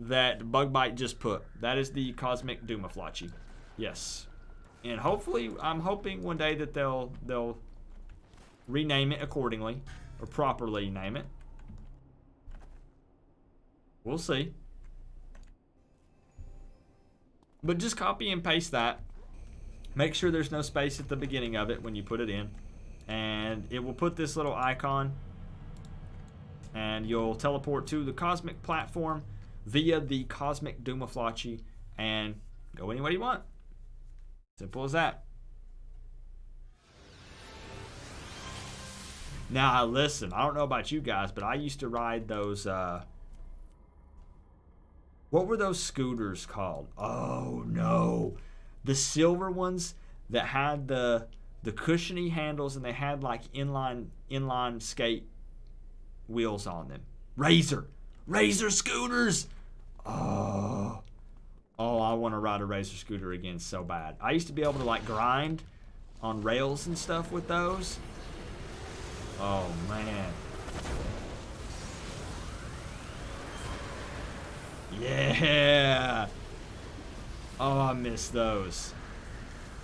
that Bugbite just put. That is the 𝐃𝐽𝐑𝐄. Yes. And hopefully, I'm hoping one day that they'll rename it accordingly, or properly name it. We'll see. But just copy and paste that. Make sure there's no space at the beginning of it when you put it in. And it will put this little icon. And you'll teleport to the cosmic platform via the 𝐃𝐽𝐑𝐄 and go anywhere you want. Simple as that. Now, listen, I don't know about you guys, but I used to ride those, what were those scooters called? Oh, no. The silver ones that had the cushiony handles and they had like inline skate wheels on them. Razor scooters. Oh, I want to ride a Razor scooter again so bad. I used to be able to like grind on rails and stuff with those. Oh man. Yeah. Oh, I miss those.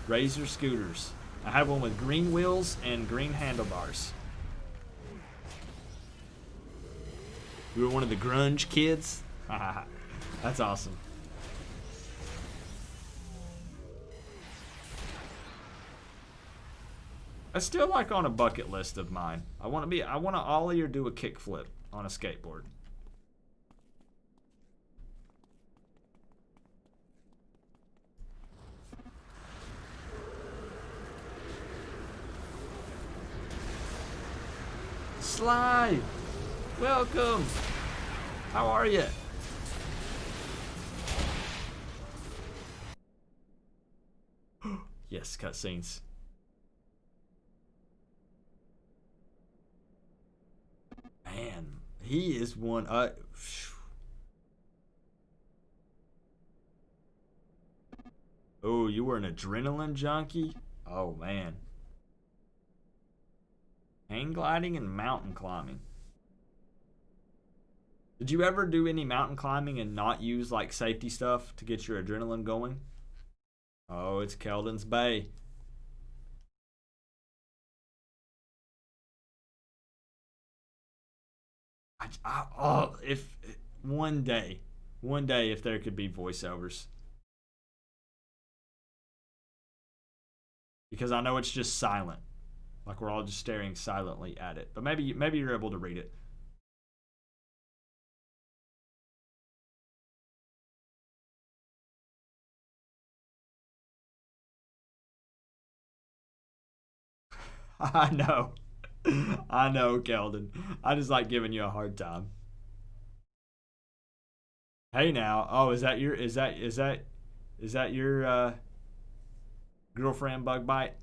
Razor scooters. I had one with green wheels and green handlebars. You were one of the grunge kids? That's awesome. That's still like on a bucket list of mine. I want to ollie or do a kickflip on a skateboard. Sly, welcome. How are you? Yes, cutscenes. Man, he is one. Oh, you were an adrenaline junkie? Oh, man. Hang gliding and mountain climbing. Did you ever do any mountain climbing and not use like safety stuff to get your adrenaline going? Oh, it's Keldon's Bay. If one day if there could be voiceovers. Because I know it's just silent. Like we're all just staring silently at it. But maybe you're able to read it. I know. I know, Keldon. I just like giving you a hard time. Hey now. Oh, is that your girlfriend Bug Bite?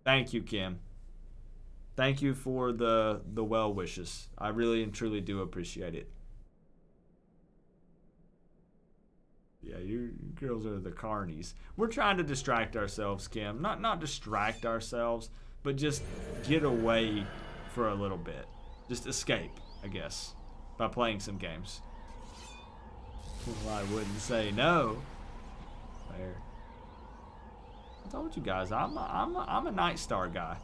Thank you, Kim. Thank you for the well wishes. I really and truly do appreciate it. Yeah, you girls are the carnies. We're trying to distract ourselves, Kim. Not distract ourselves, but just get away for a little bit. Just escape, I guess, by playing some games. Well, I wouldn't say no. There. I told you guys, I'm a Night Star guy.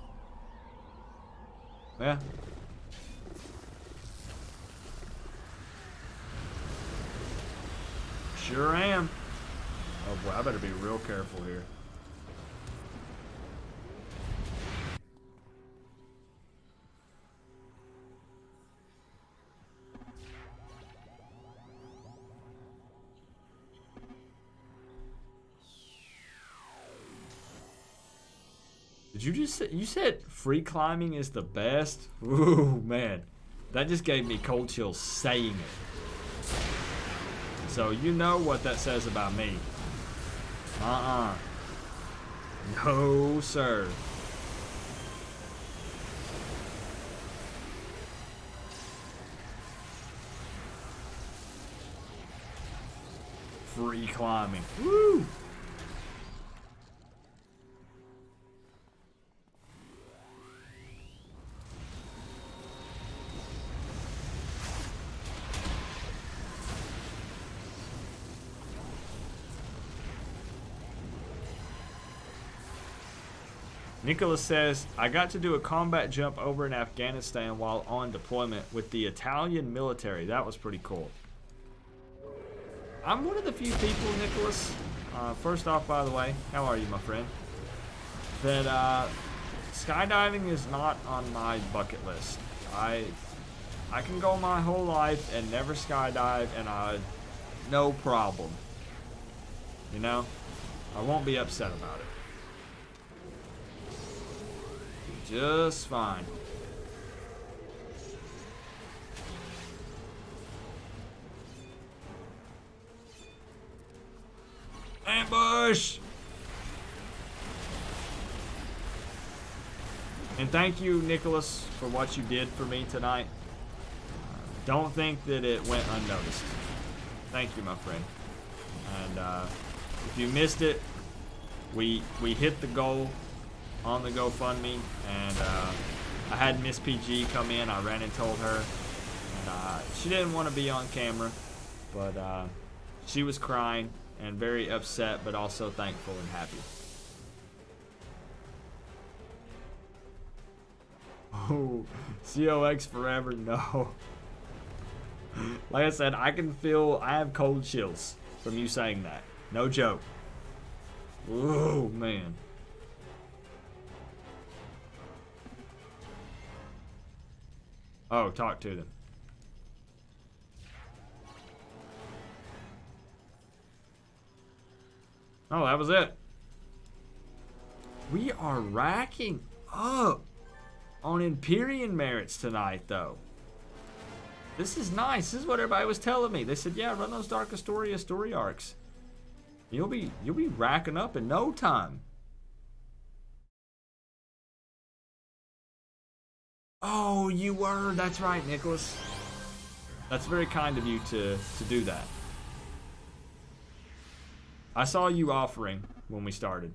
Yeah. Sure am. Oh boy, I better be real careful here. Did you just say, you said free climbing is the best? Ooh, man. That just gave me cold chills saying it. So you know what that says about me. No, sir. Free climbing. Woo! Nicholas says, I got to do a combat jump over in Afghanistan while on deployment with the Italian military. That was pretty cool. I'm one of the few people, Nicholas, first off, by the way, how are you, my friend? That skydiving is not on my bucket list. I can go my whole life and never skydive, and no problem. You know? I won't be upset about it. Just fine. Ambush! And thank you, Nicholas, for what you did for me tonight. Don't think that it went unnoticed. Thank you, my friend. And if you missed it, we hit the goal on the GoFundMe, and I had Miss PG come in. I ran and told her, and she didn't want to be on camera, but she was crying and very upset, but also thankful and happy. Oh, 𝐂𝐋 forever, no. Like I said, I have cold chills from you saying that. No joke. Oh, man. Oh, talk to them. Oh, that was it. We are racking up on Empyrean merits tonight, though. This is nice. This is what everybody was telling me. They said, yeah, run those Dark Astoria story arcs. You'll be racking up in no time. Oh, you were. That's right, Nicholas. That's very kind of you to do that. I saw you offering when we started.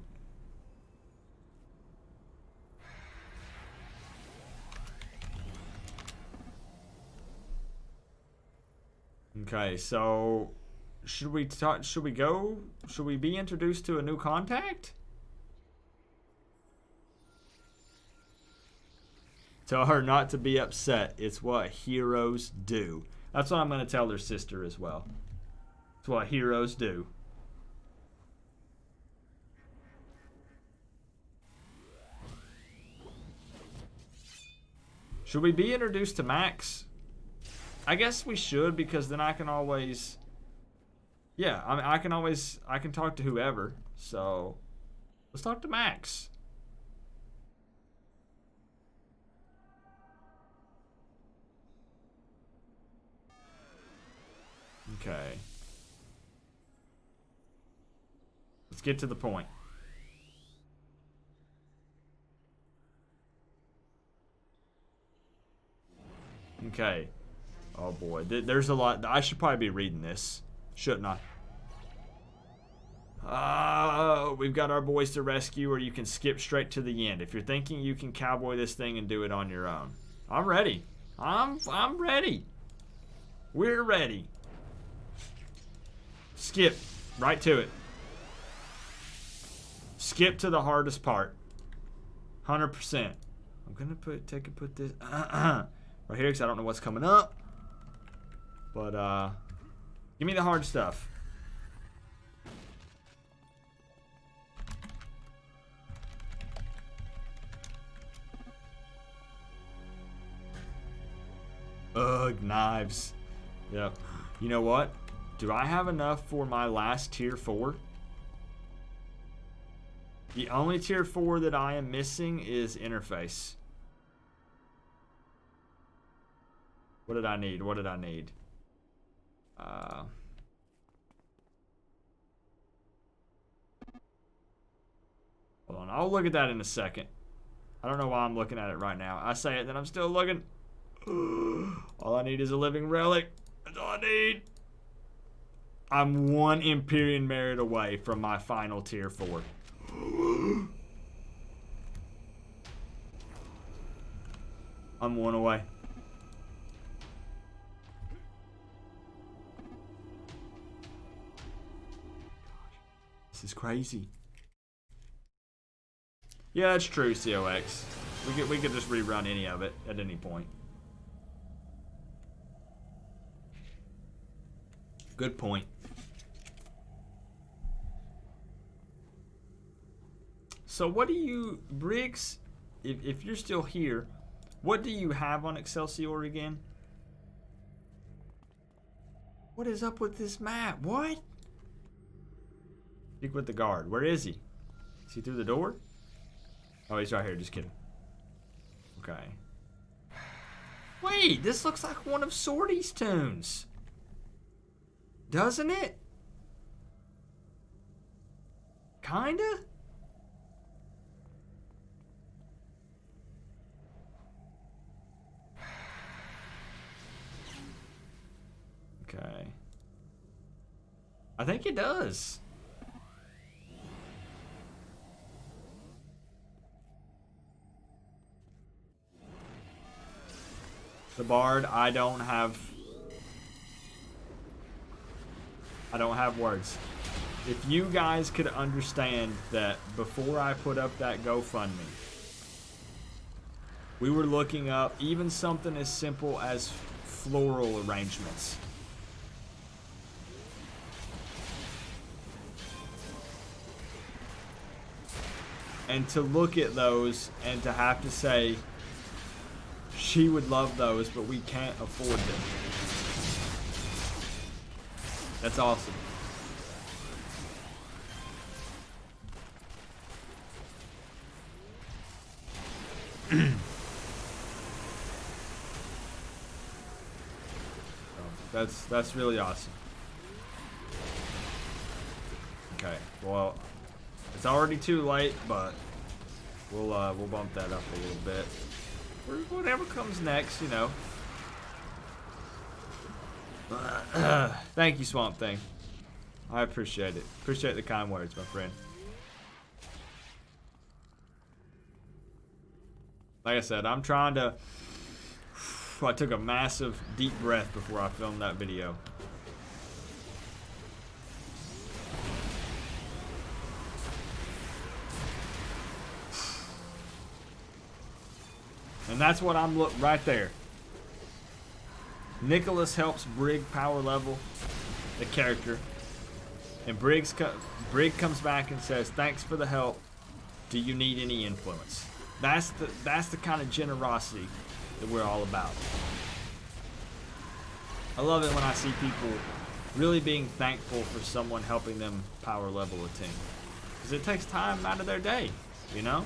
Okay, so should we talk? Should we go? Should we be introduced to a new contact? Tell her not to be upset. It's what heroes do. That's what I'm going to tell her sister as well. It's what heroes do. Should we be introduced to Max? I guess we should, because then I can always... Yeah, I mean, I can talk to whoever. So, let's talk to Max. Okay. Let's get to the point. Okay. Oh boy, there's a lot. I should probably be reading this, shouldn't I? We've got our boys to rescue, or you can skip straight to the end. If you're thinking you can cowboy this thing and do it on your own, I'm ready. I'm ready. We're ready. Skip right to it. Skip to the hardest part. 100%. I'm gonna put this right here because I don't know what's coming up. But give me the hard stuff. Ugh, knives. Yep. You know what? Do I have enough for my last tier 4? The only tier 4 that I am missing is interface. What did I need? What did I need? Hold on. I'll look at that in a second. I don't know why I'm looking at it right now. I say it, then I'm still looking. All I need is a living relic. That's all I need. I'm 1 Empyrean merit away from my final tier 4. I'm 1 away. This is crazy. Yeah, that's true, 𝐂𝐋. We could just rerun any of it at any point. Good point. So what do you, Briggs, if you're still here, what do you have on Excelsior again? What is up with this map? What? Speak with the guard. Where is he? Is he through the door? Oh, he's right here. Just kidding. Okay. Wait, this looks like one of Sorty's tunes. Doesn't it? Kinda? Okay. I think it does. The Bard, I don't have words. If you guys could understand that before I put up that GoFundMe, we were looking up even something as simple as floral arrangements. And to look at those and to have to say, She would love those, but we can't afford them. That's awesome. That's really awesome. Okay, well, it's already too late, but we'll bump that up a little bit. Whatever comes next, you know. Thank you, Swamp Thing. I appreciate it. Appreciate the kind words, my friend. Like I said, I'm trying to... I took a massive deep breath before I filmed that video. And that's what I'm right there. Nicholas helps Brig power level the character. And Brig comes back and says, "Thanks for the help. Do you need any influence?" That's the kind of generosity that we're all about. I love it when I see people really being thankful for someone helping them power level a team. Because it takes time out of their day, you know?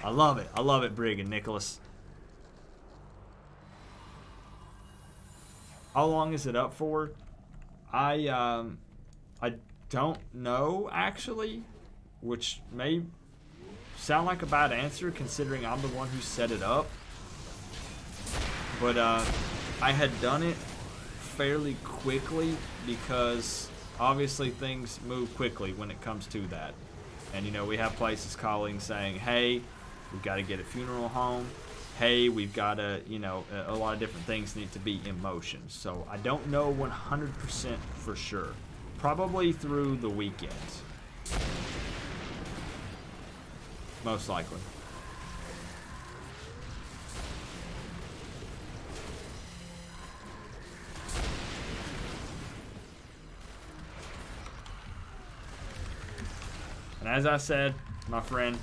I love it. I love it, Brig and Nicholas. How long is it up for? I don't know, actually, which may sound like a bad answer considering I'm the one who set it up. But I had done it fairly quickly because obviously things move quickly when it comes to that. And you know, we have places calling saying, "Hey, we've got to get a funeral home. Hey, we've got to, you know, a lot of different things need to be in motion." So I don't know 100% for sure. Probably through the weekends. Most likely. And as I said, my friend,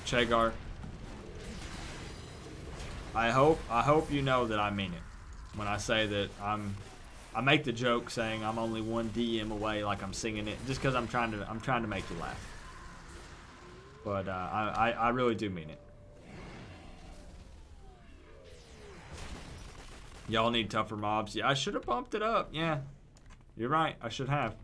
𝐂𝐑𝐄, I hope you know that I mean it when I say that I make the joke saying I'm only one DM away, like I'm singing it, just because I'm trying to make you laugh. But I really do mean it. Y'all need tougher mobs. Yeah, I should have bumped it up. Yeah, you're right. I should have.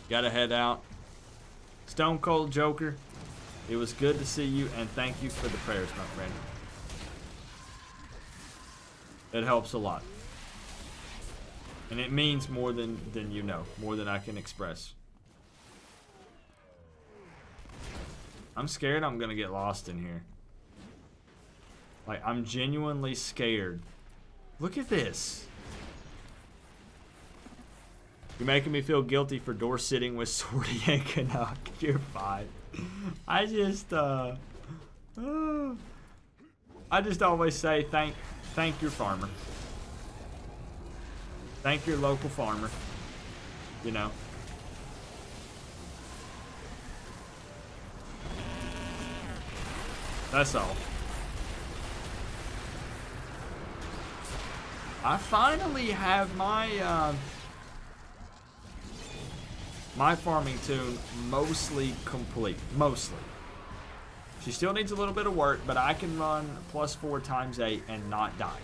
Gotta head out. Stone Cold Joker, it was good to see you, and thank you for the prayers, my friend. It helps a lot. And it means more than you know, more than I can express. I'm scared I'm gonna get lost in here. Like, I'm genuinely scared. Look at this. You're making me feel guilty for door sitting with Swordy and 𝐂𝐋𝐈𝐂𝐊. You're fine. I just always say thank your farmer. Thank your local farmer. You know. That's all. I finally have my my farming toon mostly complete. Mostly. She still needs a little bit of work, but I can run +4 × 8 and not die.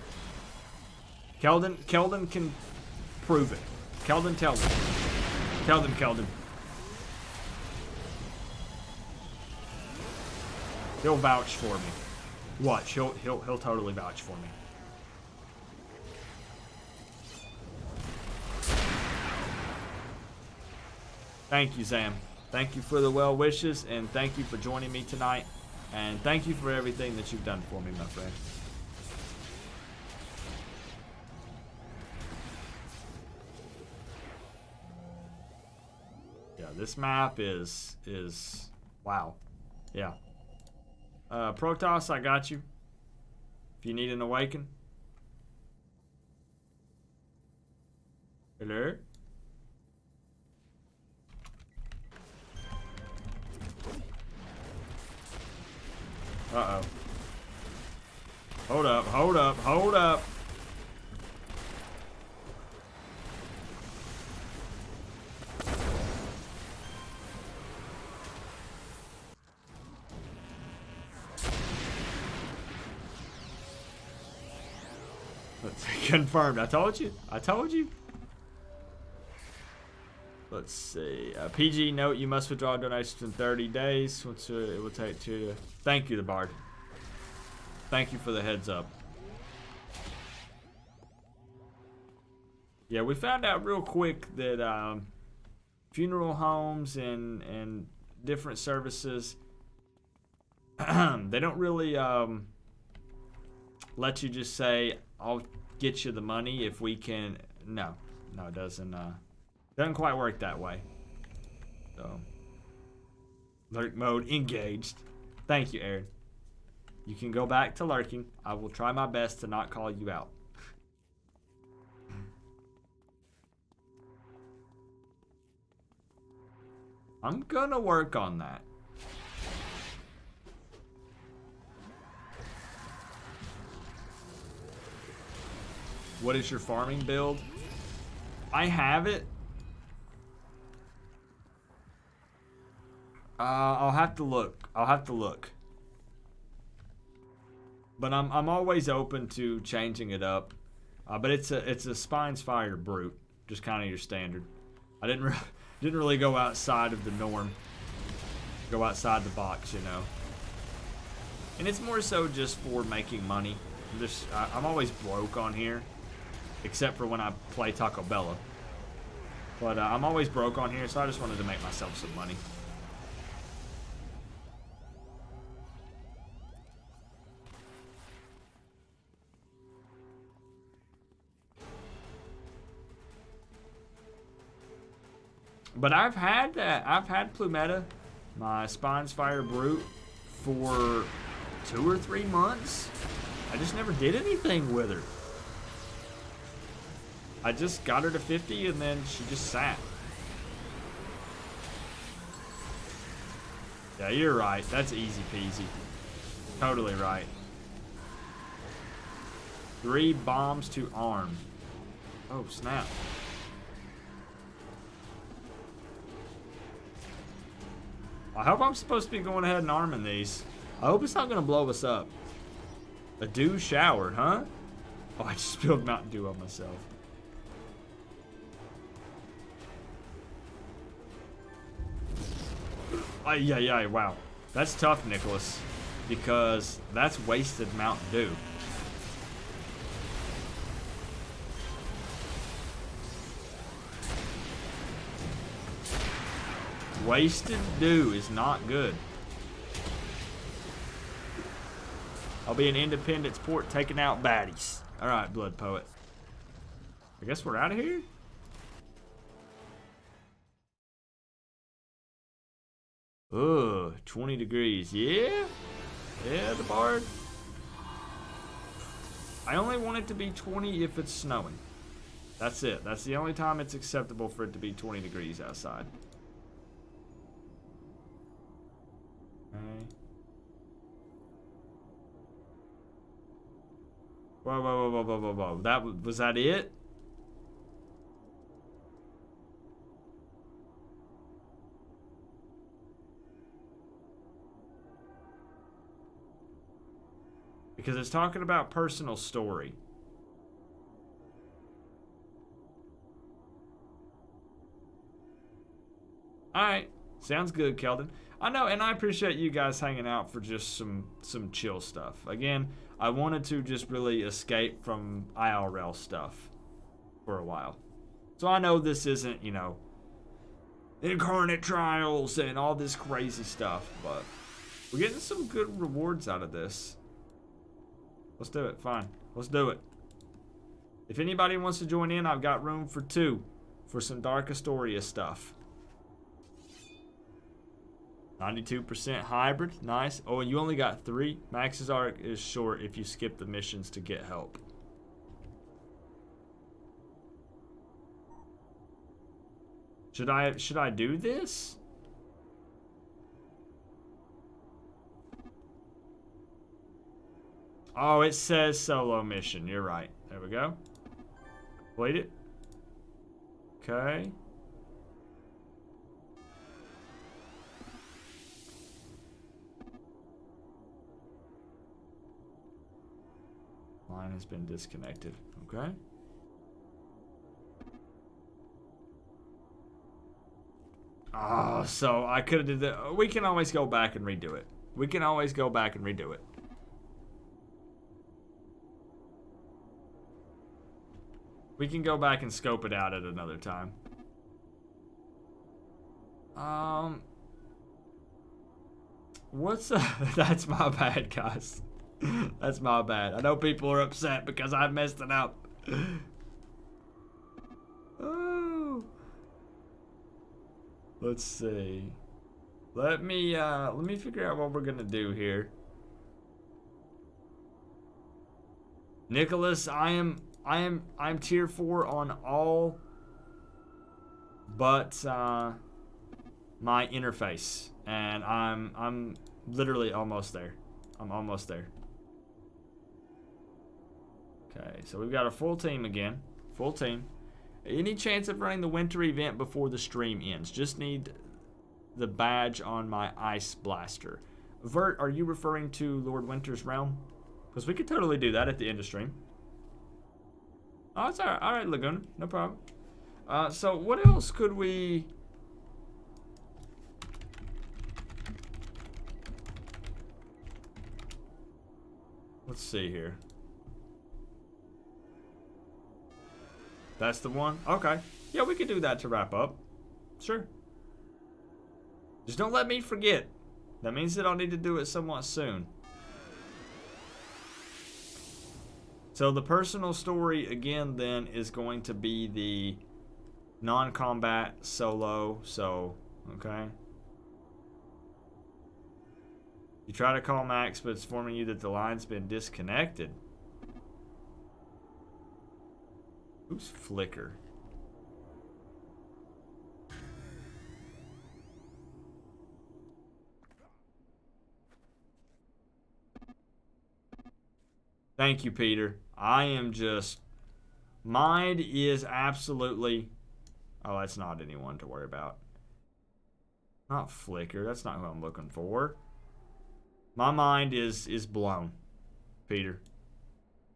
Keldon can prove it. Keldon, tell them. Tell them, Keldon. He'll vouch for me. Watch, he'll totally vouch for me. Thank you, Zam. Thank you for the well wishes, and thank you for joining me tonight. And thank you for everything that you've done for me, my friend. Yeah, this map is wow. Yeah. Protoss, I got you. If you need an awaken. Hello? Uh-oh. Hold up, hold up, hold up. Let's see, confirmed. I told you. I told you. Let's see. PG note, you must withdraw donations in 30 days. It will take to... Thank you, the Bard. Thank you for the heads up. Yeah, we found out real quick that funeral homes and different services, they don't really let you just say, I'll get you the money if we can. No, it doesn't quite work that way. So, lurk mode engaged. Thank you, Aaron. You can go back to lurking. I will try my best to not call you out. I'm gonna work on that. What is your farming build? I have it. I'll have to look. But I'm always open to changing it up. But it's a Spine's Fire Brute, just kind of your standard. I didn't really go outside of the norm. Go outside the box, you know. And it's more so just for making money. I'm always broke on here, except for when I play Taco Bella. But I'm always broke on here, so I just wanted to make myself some money. But I've had Plumetta, my Spine's Fire Brute, for 2 or 3 months. I just never did anything with her. I just got her to 50 and then she just sat. Yeah, you're right. That's easy peasy. Totally right. 3 bombs to arm. Oh, snap. I hope I'm supposed to be going ahead and arming these. I hope it's not going to blow us up. A dew shower, huh? Oh, I just spilled Mountain Dew on myself. Yeah, wow. That's tough, Nicholas. Because that's wasted Mountain Dew. Wasted dew is not good. I'll be in Independence Port taking out baddies. Alright, Blood Poet. I guess we're out of here? Ugh, 20 degrees. Yeah? Yeah, the Bard. I only want it to be 20 if it's snowing. That's it. That's the only time it's acceptable for it to be 20 degrees outside. Okay. Whoa. Was that it? Because it's talking about personal story. Alright. Sounds good, Keldon. I know, and I appreciate you guys hanging out for just some chill stuff. Again, I wanted to just really escape from IRL stuff for a while. So I know this isn't, you know, Incarnate trials and all this crazy stuff, but we're getting some good rewards out of this. Let's do it. Fine. Let's do it. If anybody wants to join in, I've got room for 2 for some Dark Astoria stuff. 92% hybrid. Nice. Oh, and you only got 3. Max's arc is short if you skip the missions to get help. Should I do this? Oh, it says solo mission. You're right. There we go. Wait it. Okay. Line has been disconnected. Okay. Oh, so I could have did that. We can always go back and redo it. We can always go back and redo it. We can go back and scope it out at another time. What's that's my bad, guys. That's my bad. I know people are upset because I messed it up. Oh. Let's see. Let me figure out what we're gonna do here. Nicholas, I'm tier 4 on all but my interface, and I'm literally almost there. I'm almost there. Okay, so we've got a full team again. Full team. Any chance of running the winter event before the stream ends? Just need the badge on my ice blaster. Vert, are you referring to Lord Winter's realm? Because we could totally do that at the end of stream. Oh, it's alright. Alright, Laguna. No problem. So what else could we... Let's see here. That's the one? Okay. Yeah, we could do that to wrap up. Sure. Just don't let me forget. That means that I'll need to do it somewhat soon. So the personal story, again, then, is going to be the non-combat solo. So, okay. You try to call Max, but it's informing you that the line's been disconnected. Who's Flicker? Thank you, Peter. I am just... Mind is absolutely... Oh, that's not anyone to worry about. Not Flicker. That's not who I'm looking for. My mind is blown, Peter.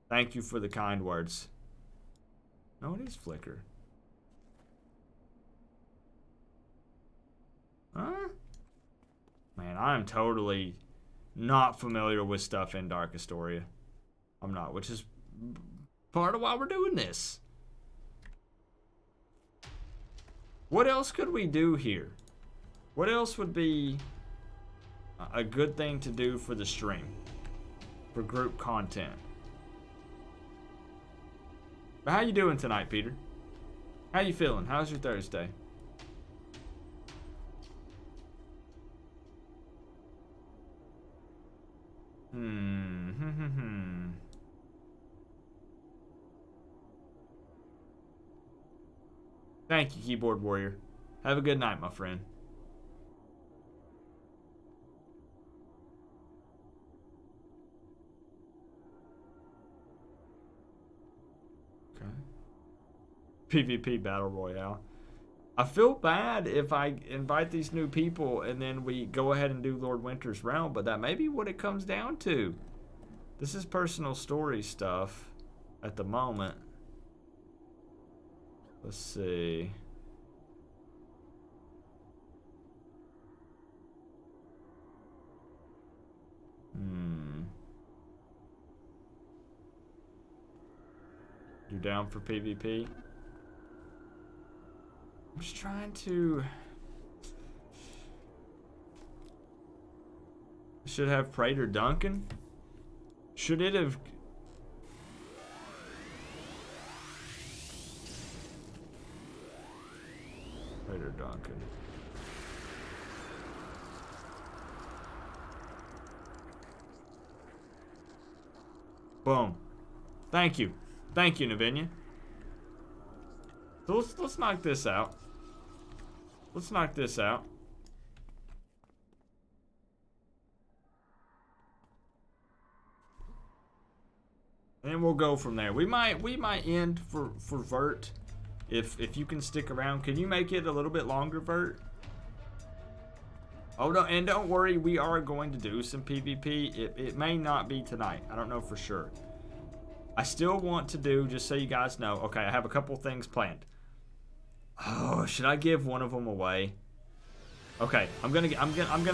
Thank you for the kind words. No, it is Flicker. Huh? Man, I am totally not familiar with stuff in Dark Astoria. I'm not, which is part of why we're doing this. What else could we do here? What else would be a good thing to do for the stream? For group content? But how you doing tonight, Peter? How you feeling? How's your Thursday? Thank you, keyboard warrior. Have a good night, my friend. PvP Battle Royale. I feel bad if I invite these new people and then we go ahead and do Lord Winter's Realm, but that may be what it comes down to. This is personal story stuff at the moment. Let's see. You down for PvP? I'm just trying to... Should have Praetor Duncan? Should it have... Praetor Duncan. Boom. Thank you. Thank you, Navinia. So let's knock this out. Let's knock this out. And we'll go from there. We might end for Vert if you can stick around. Can you make it a little bit longer, Vert? Oh no, and don't worry, we are going to do some PvP. It may not be tonight. I don't know for sure. I still want to do, just so you guys know. Okay, I have a couple things planned. Oh, should I give one of them away? Okay, I'm gonna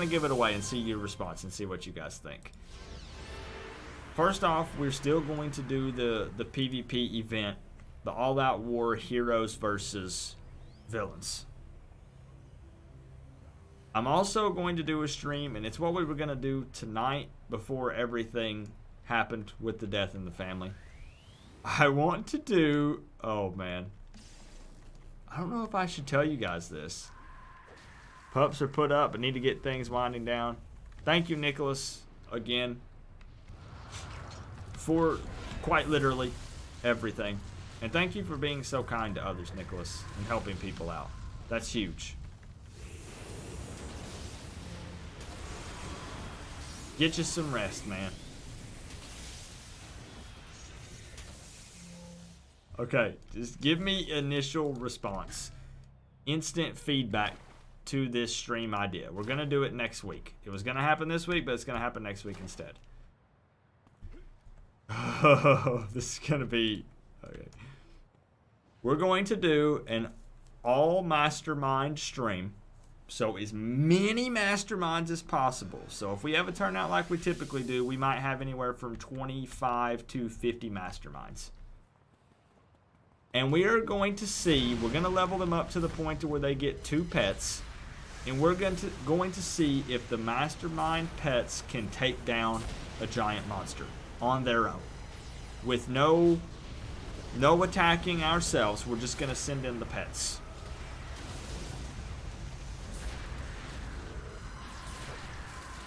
give it away and see your response and see what you guys think. First off, we're still going to do the PvP event, the all-out war heroes versus villains. I'm also going to do a stream, and it's what we were going to do tonight before everything happened with the death in the family. I want to do... Oh, man. I don't know if I should tell you guys this. Pups are put up. I need to get things winding down. Thank you, Nicholas, again, for quite literally everything. And thank you for being so kind to others, Nicholas, and helping people out. That's huge. Get you some rest, man. Okay, just give me initial response. Instant feedback to this stream idea. We're going to do it next week. It was going to happen this week, but it's going to happen next week instead. Oh, this is going to be... Okay. We're going to do an all mastermind stream. So as many masterminds as possible. So if we have a turnout like we typically do, we might have anywhere from 25 to 50 masterminds. And we are going to see, we're going to level them up to the point to where they get 2 pets. And we're going to see if the mastermind pets can take down a giant monster on their own. With no attacking ourselves, we're just going to send in the pets.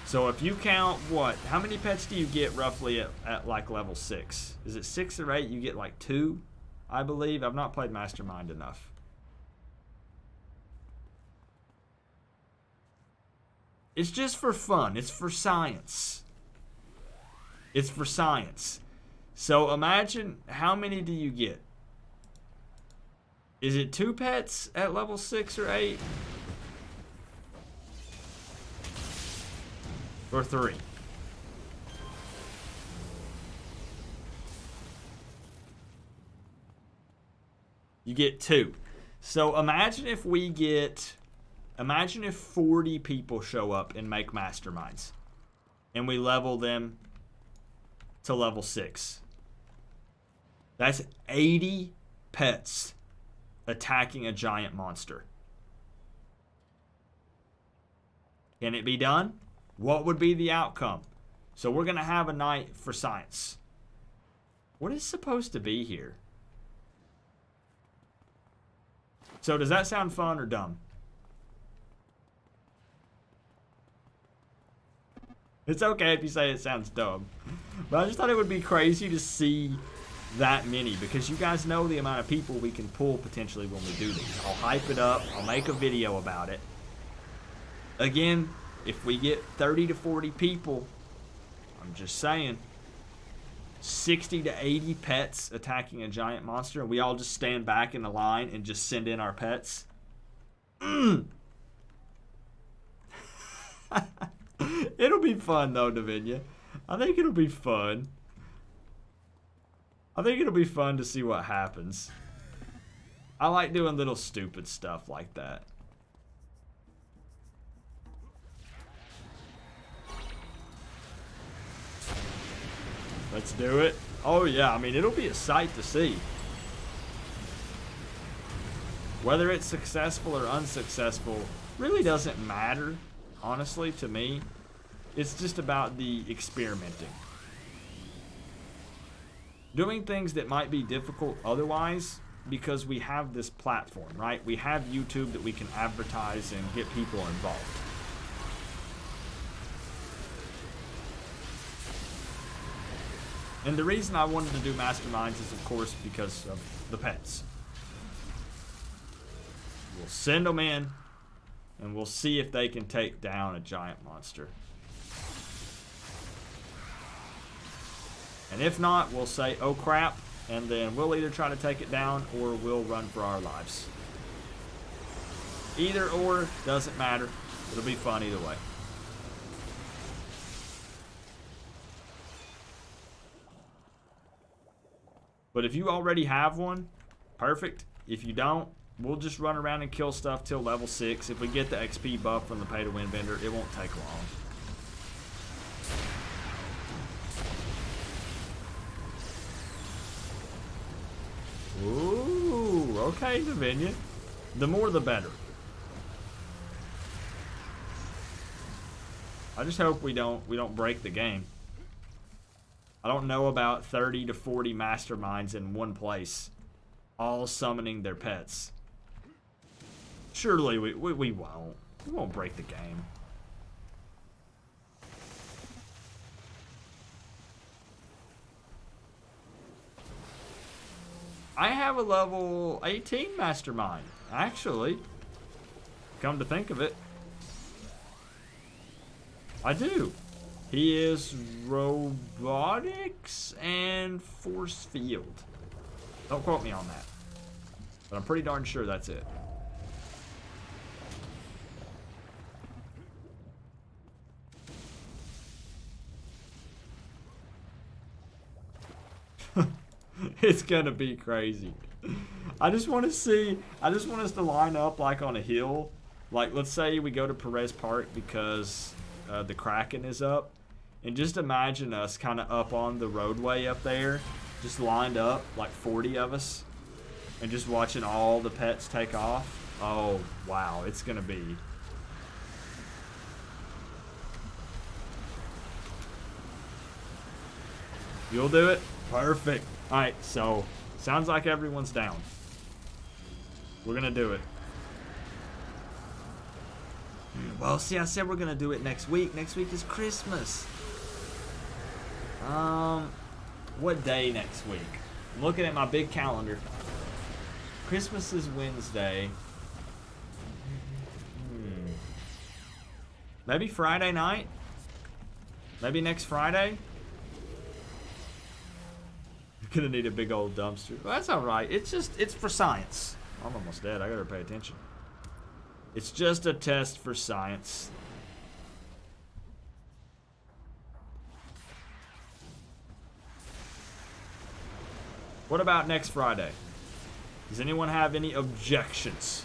So if you count what? How many pets do you get roughly at like level 6? Is it 6 or 8? You get like 2, I believe. I've not played Mastermind enough. It's just for fun. It's for science. It's for science. So imagine, how many do you get? Is it 2 pets at level 6 or 8? Or 3? You get 2. So imagine if 40 people show up and make masterminds. And we level them to level 6. That's 80 pets attacking a giant monster. Can it be done? What would be the outcome? So we're going to have a night for science. What is supposed to be here? So does that sound fun or dumb? It's okay if you say it sounds dumb. But I just thought it would be crazy to see that many, because you guys know the amount of people we can pull potentially when we do these. I'll hype it up. I'll make a video about it. Again, if we get 30 to 40 people, I'm just saying, 60 to 80 pets attacking a giant monster, and we all just stand back in a line and just send in our pets. It'll be fun though, Davinia. I think it'll be fun. I think it'll be fun to see what happens. I like doing little stupid stuff like that. Let's do it. Oh yeah, I mean, it'll be a sight to see. Whether it's successful or unsuccessful really doesn't matter, honestly, to me. It's just about the experimenting. Doing things that might be difficult otherwise, because we have this platform, right? We have YouTube that we can advertise and get people involved. And the reason I wanted to do masterminds is, of course, because of the pets. We'll send them in, and we'll see if they can take down a giant monster. And if not, we'll say, oh crap, and then we'll either try to take it down or we'll run for our lives. Either or, doesn't matter. It'll be fun either way. But if you already have one, perfect. If you don't, we'll just run around and kill stuff till level 6. If we get the XP buff from the pay-to-win vendor, it won't take long. Ooh, okay, Dominion. The more the better. I just hope we don't break the game. I don't know about 30 to 40 masterminds in one place, all summoning their pets. Surely we won't. We won't break the game. I have a level 18 mastermind, actually. Come to think of it. I do. He is robotics and force field. Don't quote me on that. But I'm pretty darn sure that's it. It's gonna be crazy. I just want us to line up like on a hill. Like, let's say we go to Perez Park because the Kraken is up. And just imagine us kind of up on the roadway up there, just lined up, like 40 of us, and just watching all the pets take off. Oh, wow, it's gonna be. You'll do it? Perfect. All right, so sounds like everyone's down. We're gonna do it. Well, see, I said we're gonna do it next week. Next week is Christmas. What day next week? I'm looking at my big calendar. Christmas is Wednesday. Maybe Friday night? Maybe next Friday? You're gonna need a big old dumpster. Well, that's alright. It's for science. I'm almost dead. I gotta pay attention. It's just a test for science. What about next Friday? Does anyone have any objections?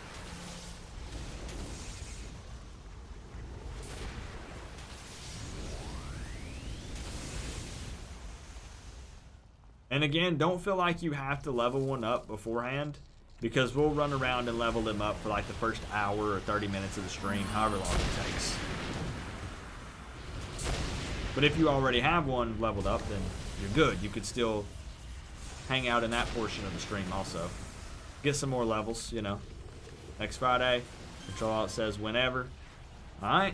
And again, don't feel like you have to level one up beforehand, because we'll run around and level them up for like the first hour or 30 minutes of the stream, however long it takes. But if you already have one leveled up, then you're good. You could still hang out in that portion of the stream also. Get some more levels, you know. Next Friday, Control Alt says whenever. Alright.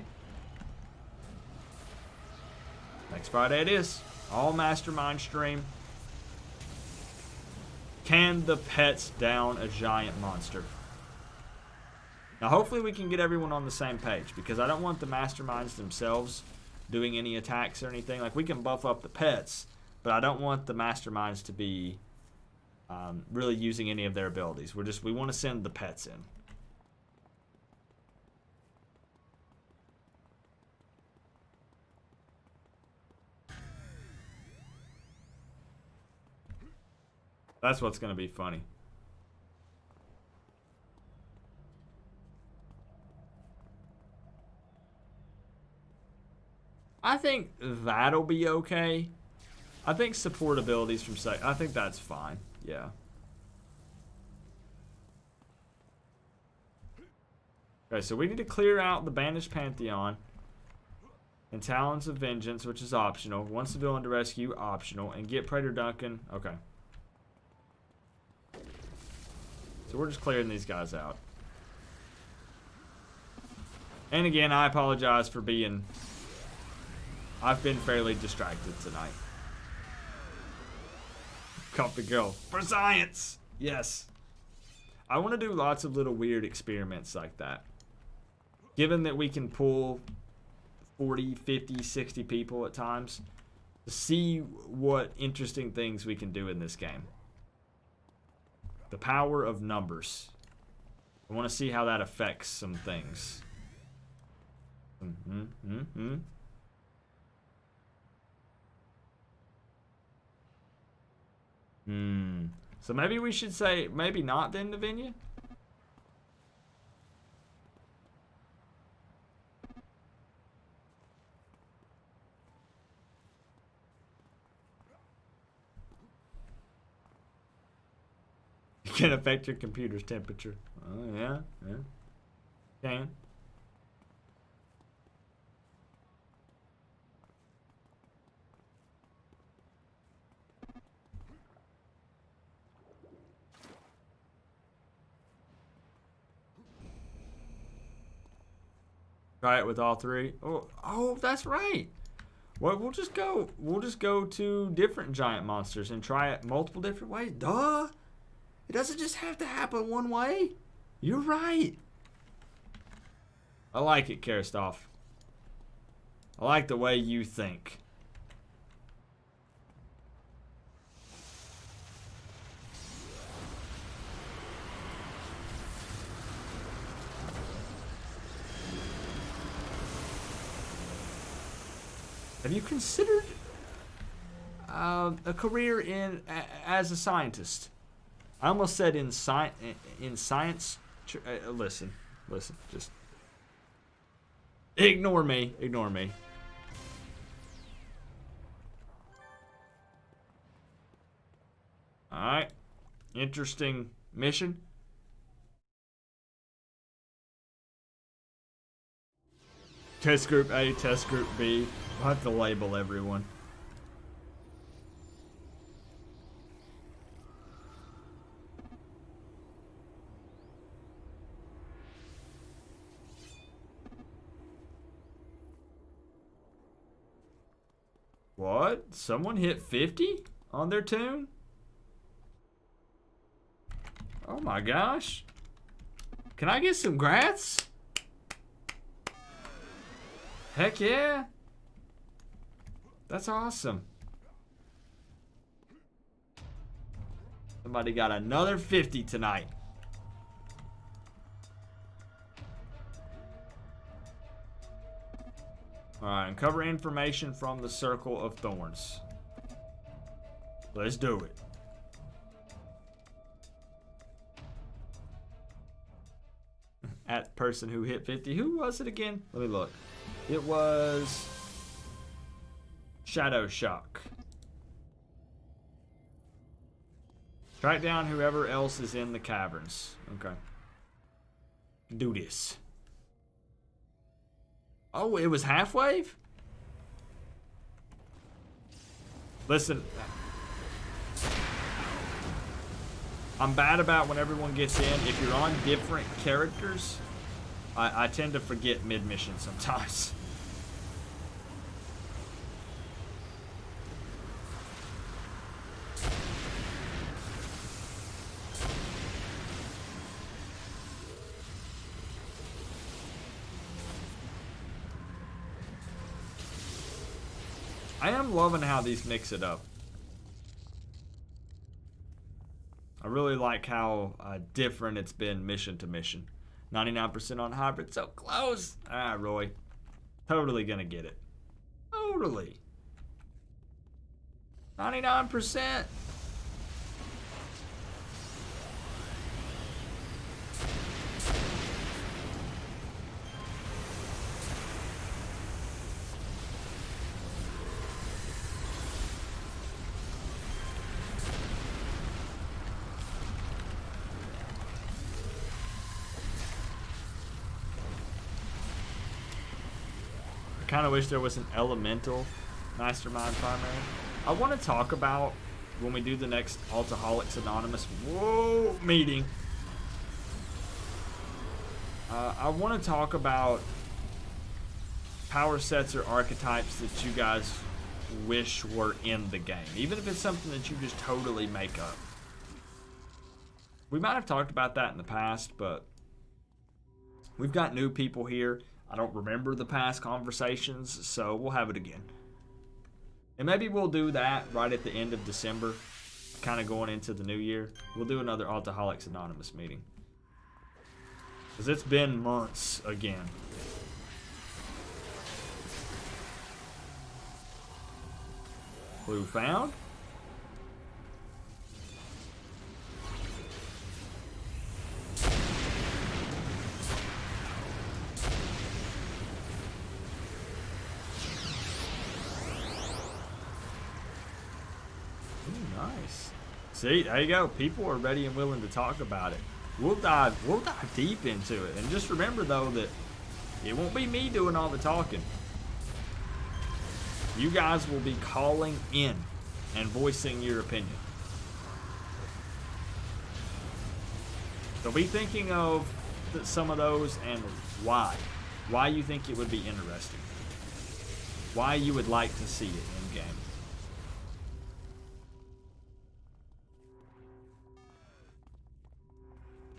Next Friday it is. All Mastermind stream. Can the pets down a giant monster? Now hopefully we can get everyone on the same page, because I don't want the masterminds themselves doing any attacks or anything. Like, we can buff up the pets, but I don't want the masterminds to be really using any of their abilities. We want to send the pets in. That's what's going to be funny. I think that'll be okay. I think support abilities from I think that's fine. Yeah. Okay, so we need to clear out the Banished Pantheon and Talons of Vengeance, which is optional. One civilian to rescue, optional. And get Praetor Duncan. Okay. So we're just clearing these guys out. And again, I apologize for being... I've been fairly distracted tonight. Coffee girl. For science! Yes. I want to do lots of little weird experiments like that. Given that we can pull 40, 50, 60 people at times, to see what interesting things we can do in this game. The power of numbers. I want to see how that affects some things. So maybe we should say, maybe not then, Navinia? It can affect your computer's temperature. Oh, yeah, yeah. Can. Try it with all three. Oh, that's right. Well, we'll just go to different giant monsters and try it multiple different ways. Duh. It doesn't just have to happen one way. You're right. I like it, 𝐂𝐋𝐈𝐂𝐊. I like the way you think. Have you considered a career as a scientist? I almost said in science. Listen, just ignore me. All right, interesting mission. Test group A, test group B. I'll have to label everyone. What? Someone hit 50 on their tune? Oh my gosh. Can I get some grats? Heck yeah. That's awesome. Somebody got another 50 tonight. Alright, uncover information from the Circle of Thorns. Let's do it. At person who hit 50. Who was it again? Let me look. It was Shadow Shock. Track down whoever else is in the caverns. Okay. Do this. Oh, it was half-wave? Listen. I'm bad about when everyone gets in. If you're on different characters, I tend to forget mid-mission sometimes. I am loving how these mix it up. I really like how different it's been mission to mission. 99% on hybrid, so close. Ah, Roy. Totally gonna get it. Totally. 99%. I kind of wish there was an elemental mastermind primary. I want to talk about when we do the next 𝐂𝐿𝐼𝐂𝐋 Anonymous meeting. I want to talk about power sets or archetypes that you guys wish were in the game, even if it's something that you just totally make up. We might have talked about that in the past, but we've got new people here. I don't remember the past conversations, so we'll have it again. And maybe we'll do that right at the end of December, kind of going into the new year. We'll do another Alcoholics Anonymous meeting. Because it's been months again. Clue found. Ooh, nice. See, there you go. People are ready and willing to talk about it. We'll dive deep into it. And just remember though that it won't be me doing all the talking. You guys will be calling in and voicing your opinion. So be thinking of some of those and why. Why you think it would be interesting. Why you would like to see it in game.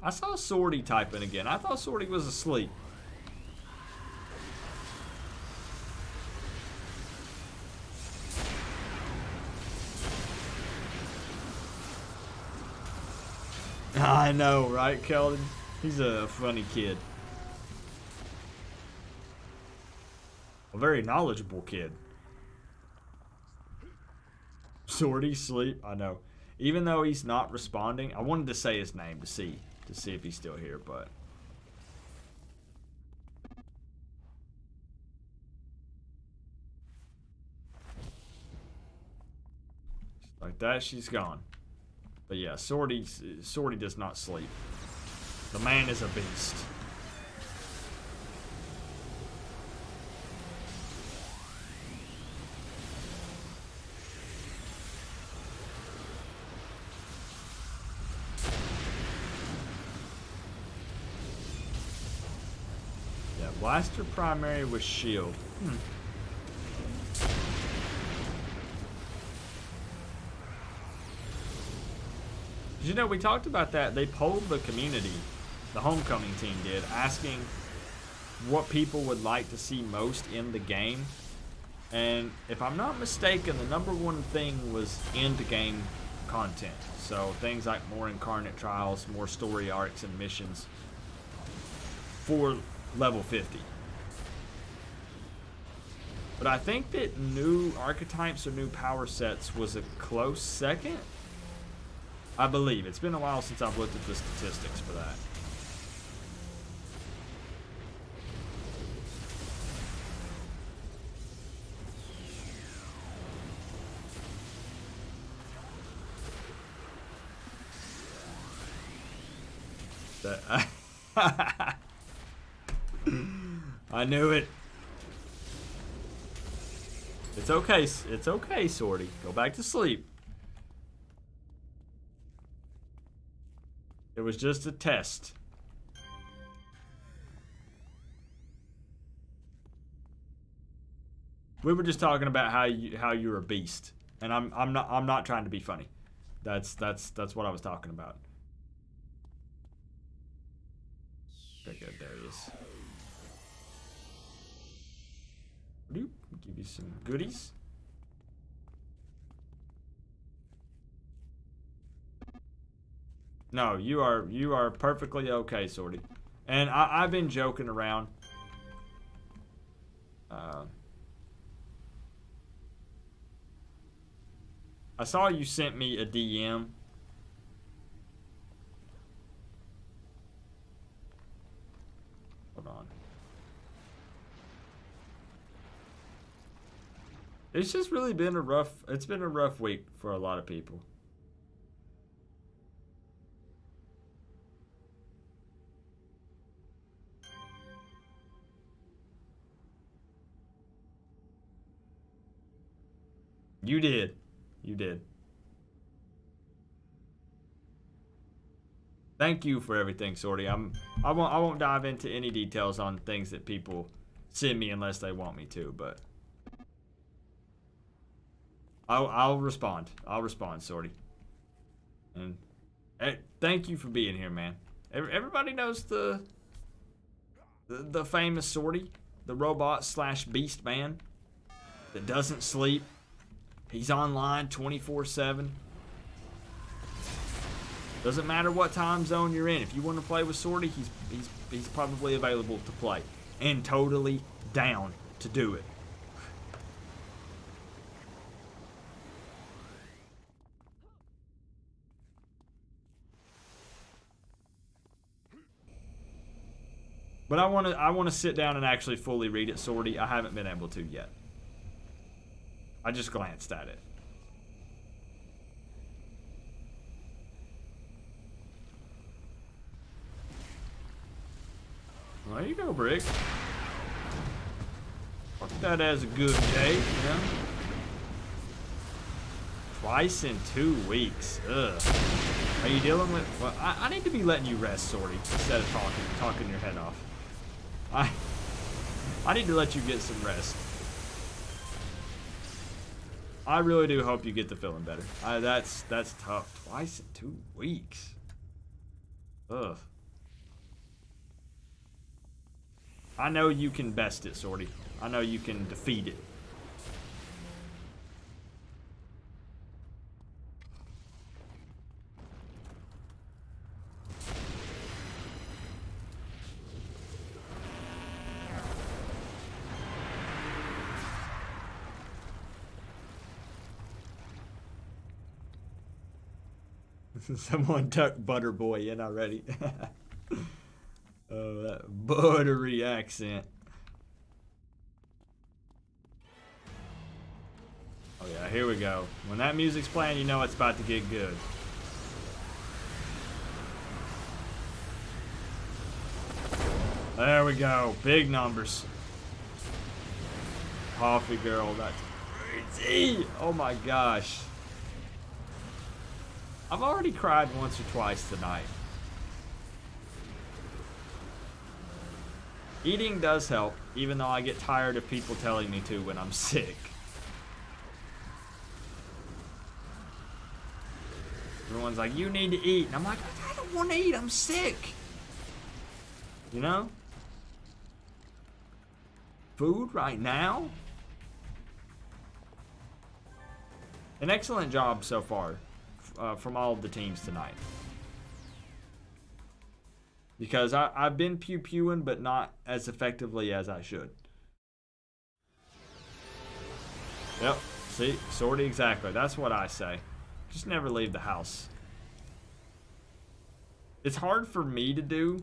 I saw Swordy typing again. I thought Swordy was asleep. I know, right, Keldon? He's a funny kid. A very knowledgeable kid. Swordy sleep? I know. Even though he's not responding, I wanted to say his name to see if he's still here, but like that, she's gone. But yeah, Swordy does not sleep. The man is a beast. Yeah, blaster primary with shield. You know, we talked about that. They polled the community, the homecoming team did, asking what people would like to see most in the game. And if I'm not mistaken, the number one thing was end-game content. So things like more Incarnate trials, more story arcs and missions for level 50. But I think that new archetypes or new power sets was a close second. I believe. It's been a while since I've looked at the statistics for that. I knew it. It's okay. It's okay, Swordy. Go back to sleep. It was just a test. We were just talking about how you're a beast, and I'm not trying to be funny. That's what I was talking about. Okay, good. There he is. Bloop. Give you some goodies. No, you are perfectly okay, Swordy. And I've been joking around. I saw you sent me a DM. Hold on. It's just really been it's been a rough week for a lot of people. You did. You did. Thank you for everything, Swordy. I won't dive into any details on things that people send me unless they want me to, but I'll respond. I'll respond, Sorty. And thank you for being here, man. Everybody knows the famous Sorty, the robot / beast man that doesn't sleep. He's online 24/7. Doesn't matter what time zone you're in. If you want to play with Sorty, he's probably available to play and totally down to do it. But I want to sit down and actually fully read it, Sorty. I haven't been able to yet. I just glanced at it. Well, there you go, Brick. Mark that as a good day, you know? Twice in 2 weeks. Ugh. Are you dealing with... Well, I need to be letting you rest, Sorty, instead of talking your head off. I need to let you get some rest. I really do hope you get to feeling better. That's tough. Twice in 2 weeks. Ugh. I know you can best it, Sorty. I know you can defeat it. Someone tucked Butterboy in already. Oh, that buttery accent. Oh yeah, here we go. When that music's playing, you know it's about to get good. There we go. Big numbers. Coffee girl, that's crazy. Oh my gosh. I've already cried once or twice tonight. Eating does help, even though I get tired of people telling me to when I'm sick. Everyone's like, you need to eat. And I'm like, I don't want to eat, I'm sick. You know? Food right now? An excellent job so far from all of the teams tonight. Because I've been pew-pewing, but not as effectively as I should. Yep, see? Sorty, exactly. That's what I say. Just never leave the house. It's hard for me to do,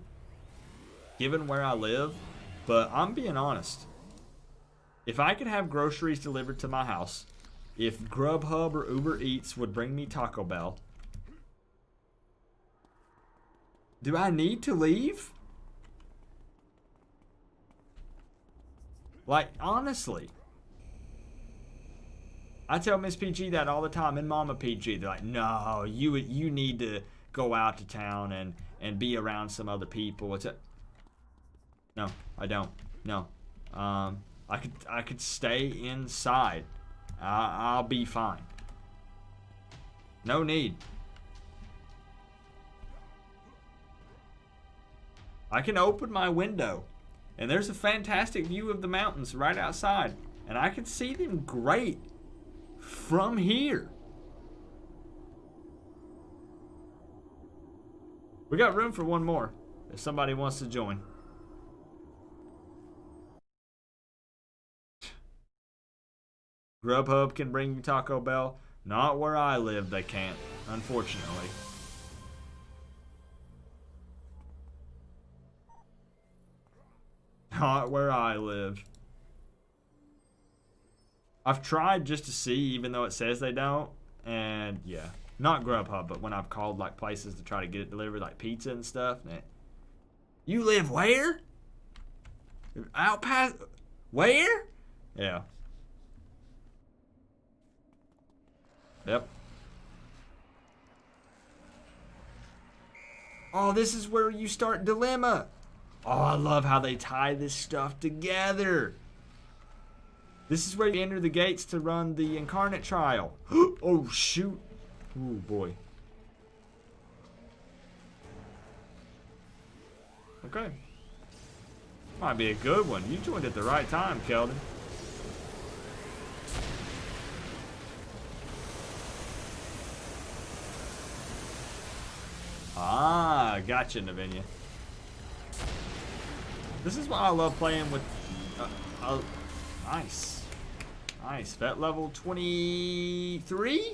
given where I live, but I'm being honest. If I could have groceries delivered to my house, if Grubhub or Uber Eats would bring me Taco Bell, do I need to leave? Like, honestly. I tell Miss PG that all the time, and Mama PG. They're like, no, you need to go out to town and be around some other people. What's it? No, I don't. No. I could stay inside. I'll be fine. No need. I can open my window, and there's a fantastic view of the mountains right outside, and I can see them great from here. We got room for one more if somebody wants to join. Grubhub can bring you Taco Bell. Not where I live, they can't, unfortunately. Not where I live. I've tried just to see, even though it says they don't. And yeah, not Grubhub, but when I've called like places to try to get it delivered, like pizza and stuff. You live where? Out past where? Yeah. Yep. Oh, this is where you start Dilemma. Oh, I love how they tie this stuff together. This is where you enter the gates to run the Incarnate trial. Oh, shoot. Oh, boy. Okay. Might be a good one. You joined at the right time, Keldon. Ah, gotcha, Navinia. This is why I love playing with... nice. Nice. Vet level 23?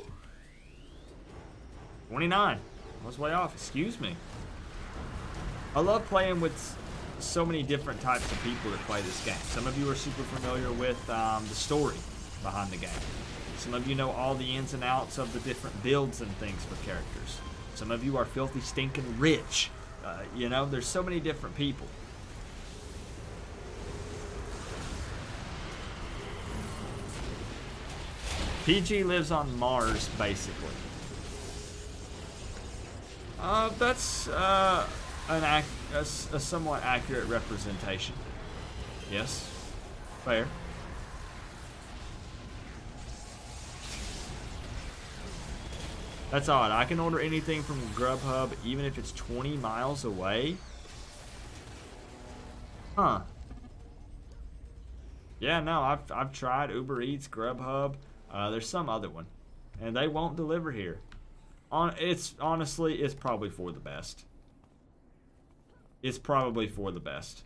29. I was way off. Excuse me. I love playing with so many different types of people that play this game. Some of you are super familiar with the story behind the game. Some of you know all the ins and outs of the different builds and things for characters. Some of you are filthy stinking rich. You know, there's so many different people. PG lives on Mars, basically. That's a somewhat accurate representation. Yes, fair. That's odd. I can order anything from Grubhub, even if it's 20 miles away. Huh. Yeah, no, I've tried Uber Eats, Grubhub. There's some other one, and they won't deliver here. Honestly, it's probably for the best. It's probably for the best.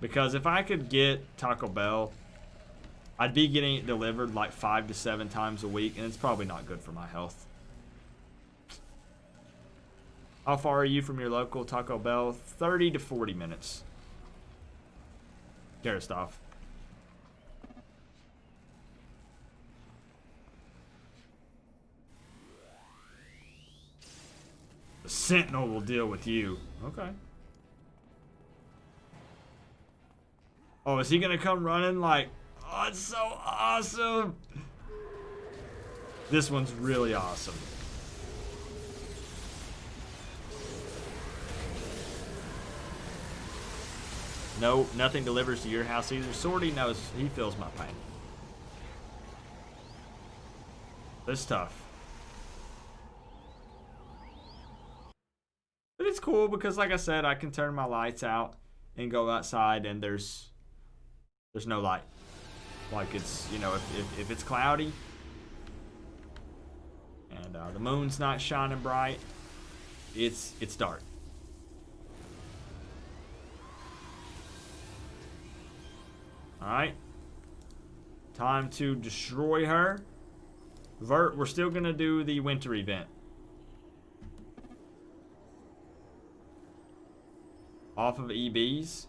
Because if I could get Taco Bell, I'd be getting it delivered like 5 to 7 times a week, and it's probably not good for my health. How far are you from your local Taco Bell? 30 to 40 minutes. Garistov. The Sentinel will deal with you. Okay. Oh, is he gonna come running like... Oh, it's so awesome! This one's really awesome. No, nothing delivers to your house either. Sorty knows, he feels my pain. It's tough. But it's cool because, like I said, I can turn my lights out and go outside and there's no light. Like it's, you know, if it's cloudy and the moon's not shining bright, it's dark. Alright. Time to destroy her. Vert, we're still gonna do the winter event. Off of EBs.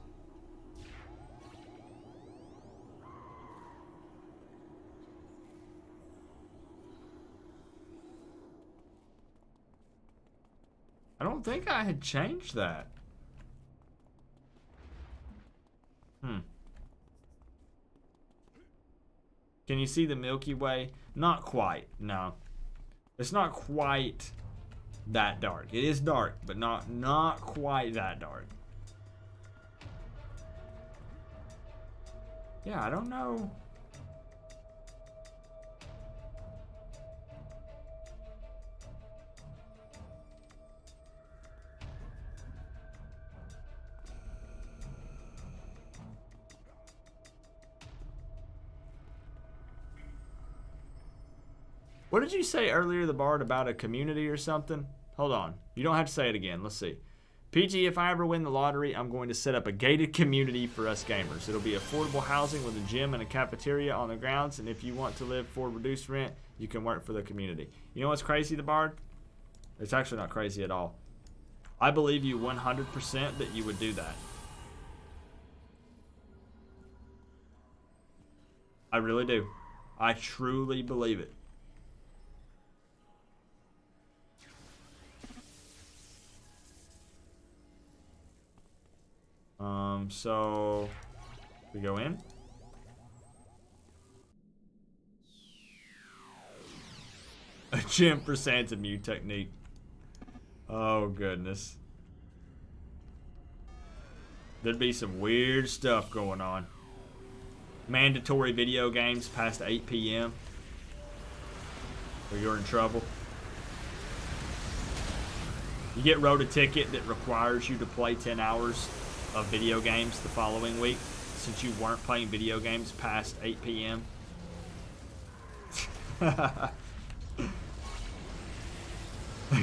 I don't think I had changed that. Can you see the Milky Way? Not quite, no. It's not quite that dark. It is dark, but not quite that dark. Yeah, I don't know. What did you say earlier, the Bard, about a community or something? Hold on. You don't have to say it again. Let's see. PG, if I ever win the lottery, I'm going to set up a gated community for us gamers. It'll be affordable housing with a gym and a cafeteria on the grounds, and if you want to live for reduced rent, you can work for the community. You know what's crazy, the Bard? It's actually not crazy at all. I believe you 100% that you would do that. I really do. I truly believe it. So we go in. A gym for Santa Mew technique. Oh goodness. There'd be some weird stuff going on. Mandatory video games past 8 p.m. or you're in trouble. You get wrote a ticket that requires you to play 10 hours of video games the following week since you weren't playing video games past 8 p.m.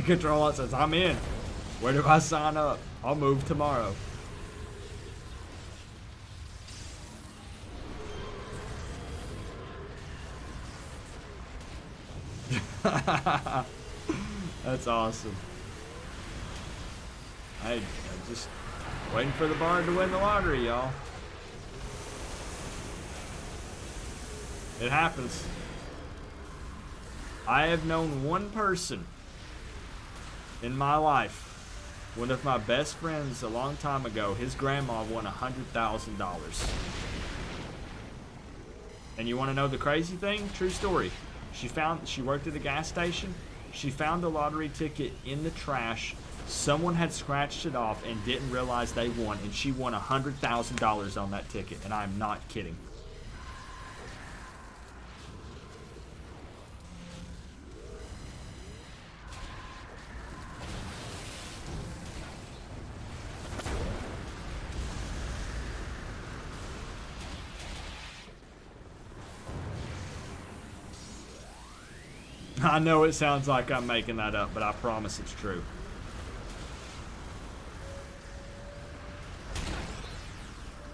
Control says, I'm in. Where do I sign up? I'll move tomorrow. That's awesome. I'm just waiting for the barn to win the lottery, y'all. It happens. I have known one person in my life. One of my best friends a long time ago, his grandma won $100,000. And you want to know the crazy thing? True story. She worked at a gas station. She found the lottery ticket in the trash. Someone had scratched it off and didn't realize they won, and she won $100,000 on that ticket, and I'm not kidding. I know it sounds like I'm making that up, but I promise it's true.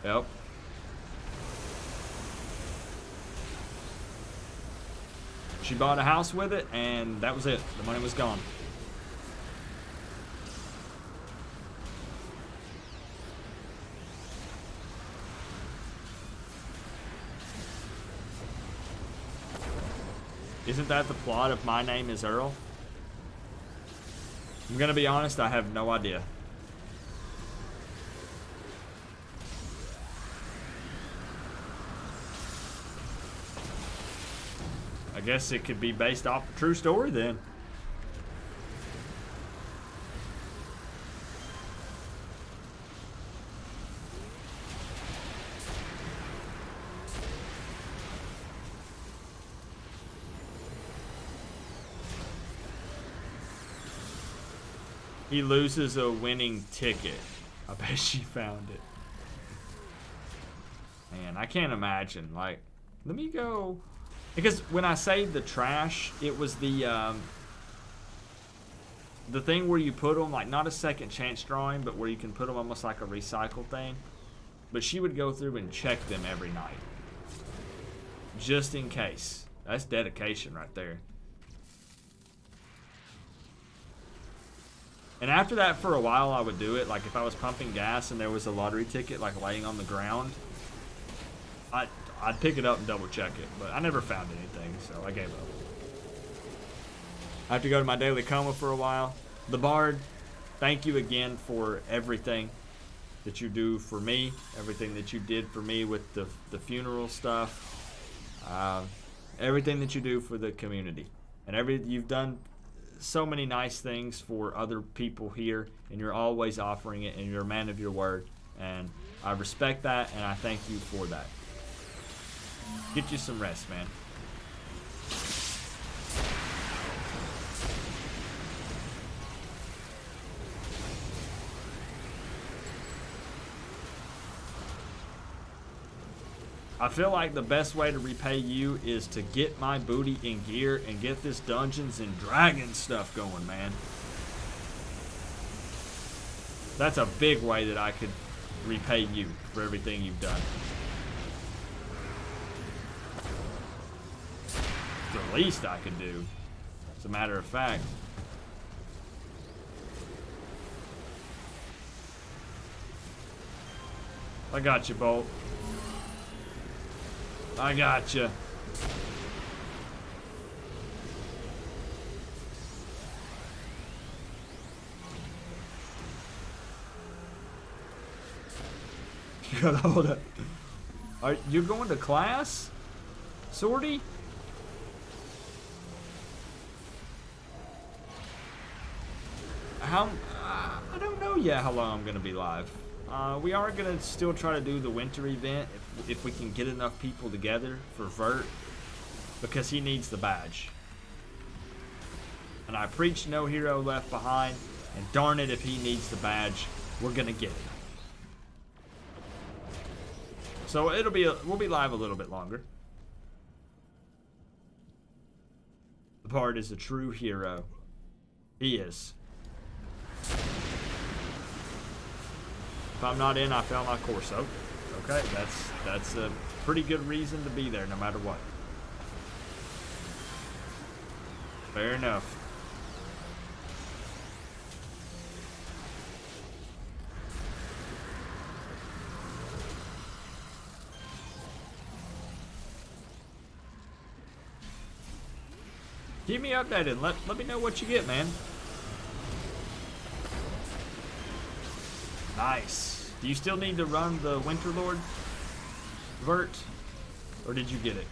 Yep. She bought a house with it, and that was it. The money was gone. Isn't that the plot of My Name is Earl? I'm gonna be honest, I have no idea. I guess it could be based off a true story then. He loses a winning ticket. I bet she found it. Man, I can't imagine. Like, let me go. Because when I saved the trash, it was the thing where you put them, like not a second chance drawing, but where you can put them almost like a recycle thing. But she would go through and check them every night. Just in case. That's dedication right there. And after that, for a while, I would do it. Like, if I was pumping gas and there was a lottery ticket, like, laying on the ground, I'd pick it up and double-check it. But I never found anything, so I gave up. I have to go to my daily coma for a while. The Bard, thank you again for everything that you do for me, everything that you did for me with the funeral stuff, everything that you do for the community. And you've done so many nice things for other people here, and you're always offering it, and you're a man of your word, and I respect that, and I thank you for that. Get you some rest, man. I feel like the best way to repay you is to get my booty in gear and get this Dungeons and Dragons stuff going, man. That's a big way that I could repay you for everything you've done. It's the least I could do, as a matter of fact. I got you, Bolt. I gotcha. You gotta hold up. Are you going to class, Sorty? I don't know yet how long I'm gonna be live. We are going to still try to do the winter event if we can get enough people together for Vert, because he needs the badge. And I preach no hero left behind, and darn it if he needs the badge, we're going to get it. So we'll be live a little bit longer. The Bard is a true hero. He is. If I'm not in, I fail my course. Oh, okay, that's a pretty good reason to be there no matter what. Fair enough. Keep me updated. Let me know what you get, man. Nice. Do you still need to run the Winter Lord Vert? Or did you get it?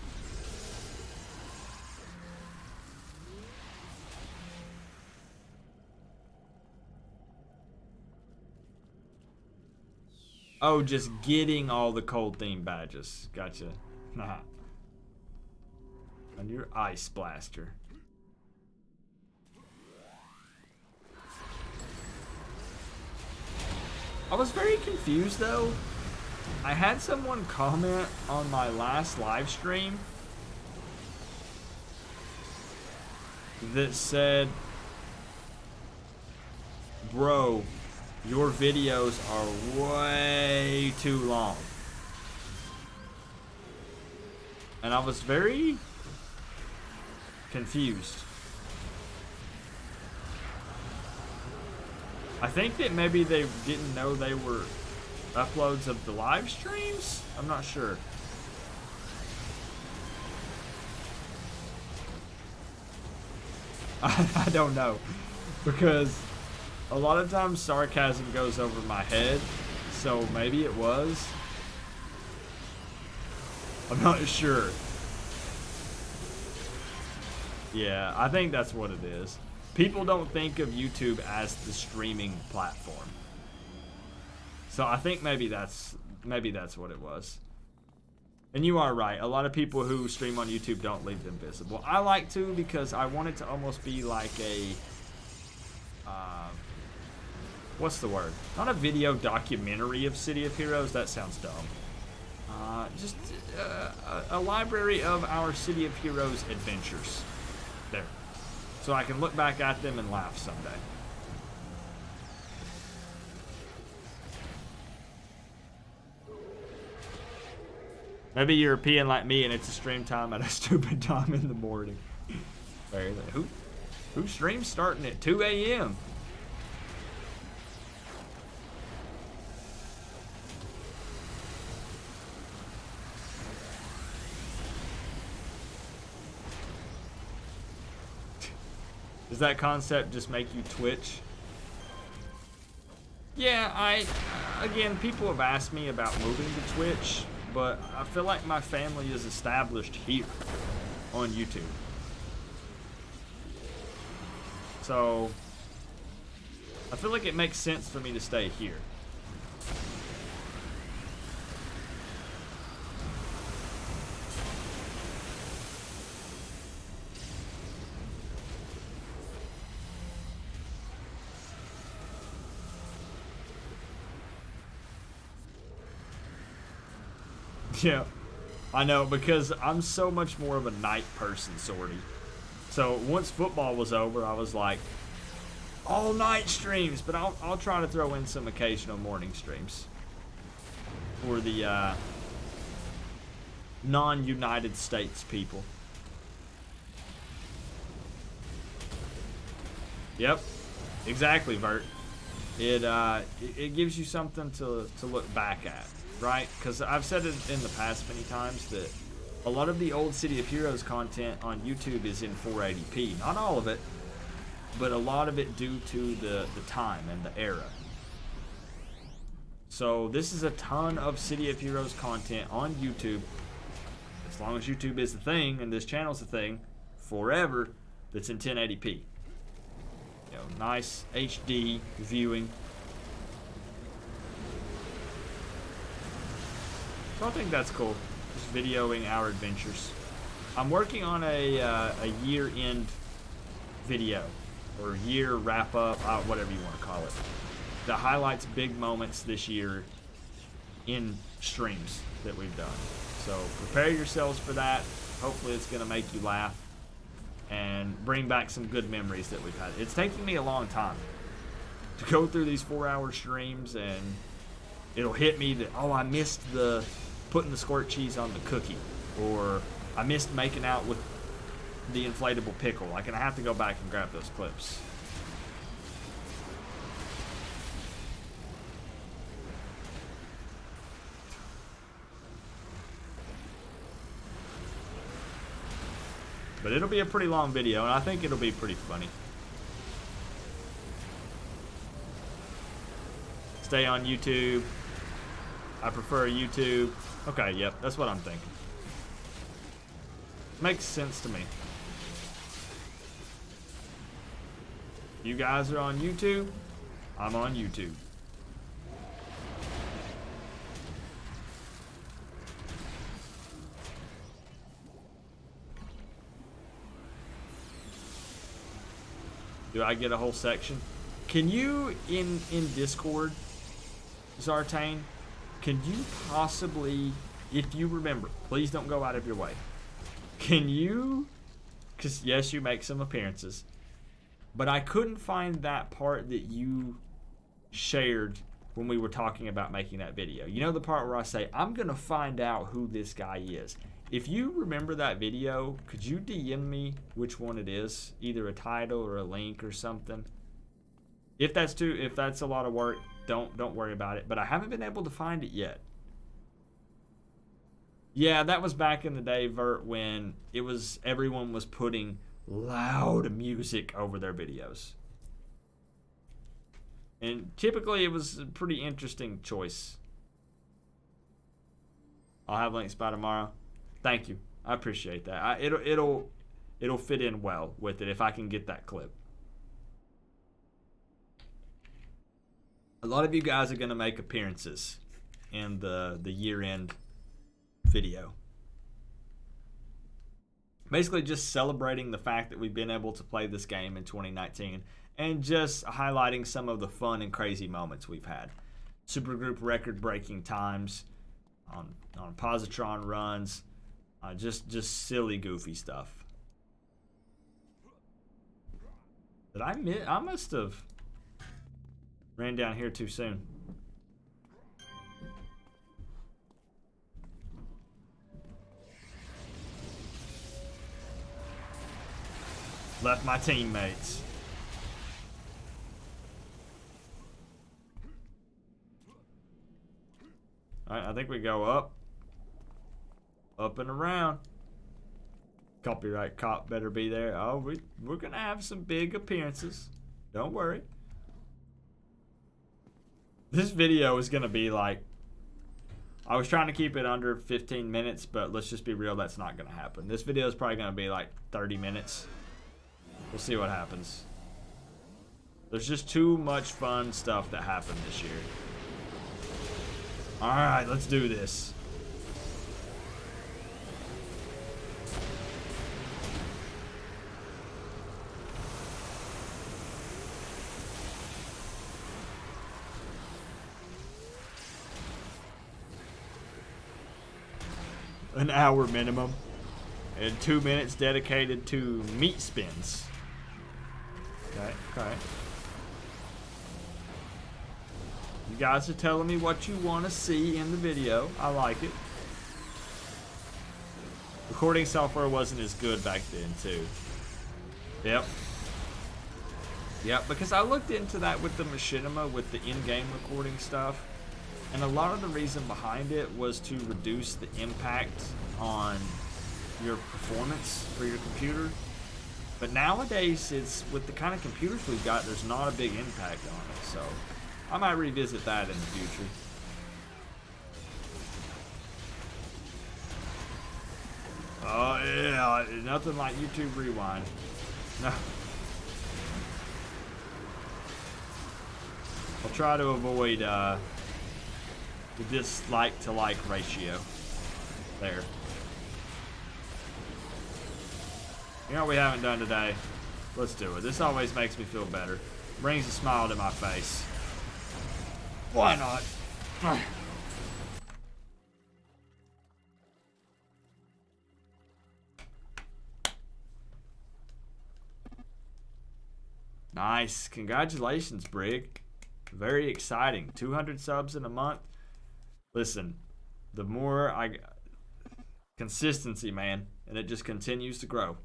Oh, just getting all the cold theme badges. Gotcha. Nah. On your Ice Blaster. I was very confused though. I had someone comment on my last live stream that said, bro, your videos are way too long. And I was very confused. I think that maybe they didn't know they were uploads of the live streams? I'm not sure. I don't know. Because a lot of times sarcasm goes over my head. So maybe it was. I'm not sure. Yeah, I think that's what it is. People don't think of YouTube as the streaming platform. So I think maybe that's what it was. And you are right. A lot of people who stream on YouTube don't leave them visible. I like to because I want it to almost be like a what's the word? Not a video documentary of City of Heroes. That sounds dumb. Just a library of our City of Heroes adventures. There. So I can look back at them and laugh someday. Maybe you're peeing like me and it's a stream time at a stupid time in the morning. Who streams starting at 2 a.m.? Does that concept just make you twitch? Yeah, again, people have asked me about moving to Twitch, but I feel like my family is established here on YouTube. So, I feel like it makes sense for me to stay here. Yeah, I know, because I'm so much more of a night person, sorty. So once football was over, I was like, all night streams, but I'll try to throw in some occasional morning streams for the non-United States people. Yep, exactly, Vert. It gives you something to look back at. Right? Because I've said it in the past many times that a lot of the old City of Heroes content on YouTube is in 480p. Not all of it, but a lot of it due to the time and the era. So this is a ton of City of Heroes content on YouTube. As long as YouTube is the thing and this channel's the thing, forever, that's in 1080p. You know, nice HD viewing. So I think that's cool. Just videoing our adventures. I'm working on a year-end video or year wrap-up, whatever you want to call it. That highlights big moments this year in streams that we've done. So prepare yourselves for that. Hopefully it's going to make you laugh and bring back some good memories that we've had. It's taking me a long time to go through these 4-hour streams, and it'll hit me that, oh, I missed putting the squirt cheese on the cookie, or I missed making out with the inflatable pickle. Like, and I have to go back and grab those clips. But it'll be a pretty long video, and I think it'll be pretty funny. Stay on YouTube. I prefer YouTube. Okay, yep, that's what I'm thinking. Makes sense to me. You guys are on YouTube. I'm on YouTube. Do I get a whole section? Can you, in Discord, Zartane, can you possibly, if you remember, please don't go out of your way. Can you, because yes, you make some appearances, but I couldn't find that part that you shared when we were talking about making that video. You know the part where I say, I'm going to find out who this guy is. If you remember that video, could you DM me which one it is? Either a title or a link or something. If that's a lot of work, don't worry about it. But I haven't been able to find it yet. Yeah, that was back in the day, Vert, when everyone was putting loud music over their videos. And typically it was a pretty interesting choice. I'll have links by tomorrow. Thank you. I appreciate that. It'll fit in well with it if I can get that clip. A lot of you guys are going to make appearances in the year-end video. Basically just celebrating the fact that we've been able to play this game in 2019 and just highlighting some of the fun and crazy moments we've had. Supergroup record-breaking times on positron runs. Just silly, goofy stuff. Did I miss? I must have ran down here too soon. Left my teammates. All right, I think we go up. Up and around. Copyright cop better be there. Oh, we're gonna have some big appearances. Don't worry. This video is gonna be like, I was trying to keep it under 15 minutes, but let's just be real, that's not gonna happen. This video is probably gonna be like 30 minutes. We'll see what happens. There's just too much fun stuff that happened this year. All right, let's do this. An hour minimum and 2 minutes dedicated to meat spins. Okay. You guys are telling me what you want to see in the video. I like it. Recording software wasn't as good back then too. Yep, because I looked into that with the machinima, with the in-game recording stuff. And a lot of the reason behind it was to reduce the impact on your performance for your computer. But nowadays, it's with the kind of computers we've got, there's not a big impact on it. So I might revisit that in the future. Oh yeah, nothing like YouTube Rewind. No. I'll try to avoid the dislike to like ratio. There. You know what we haven't done today? Let's do it. This always makes me feel better. Brings a smile to my face. Why not? Nice. Congratulations, Brig. Very exciting. 200 subs in a month. Listen, the more I... Consistency, man. And it just continues to grow.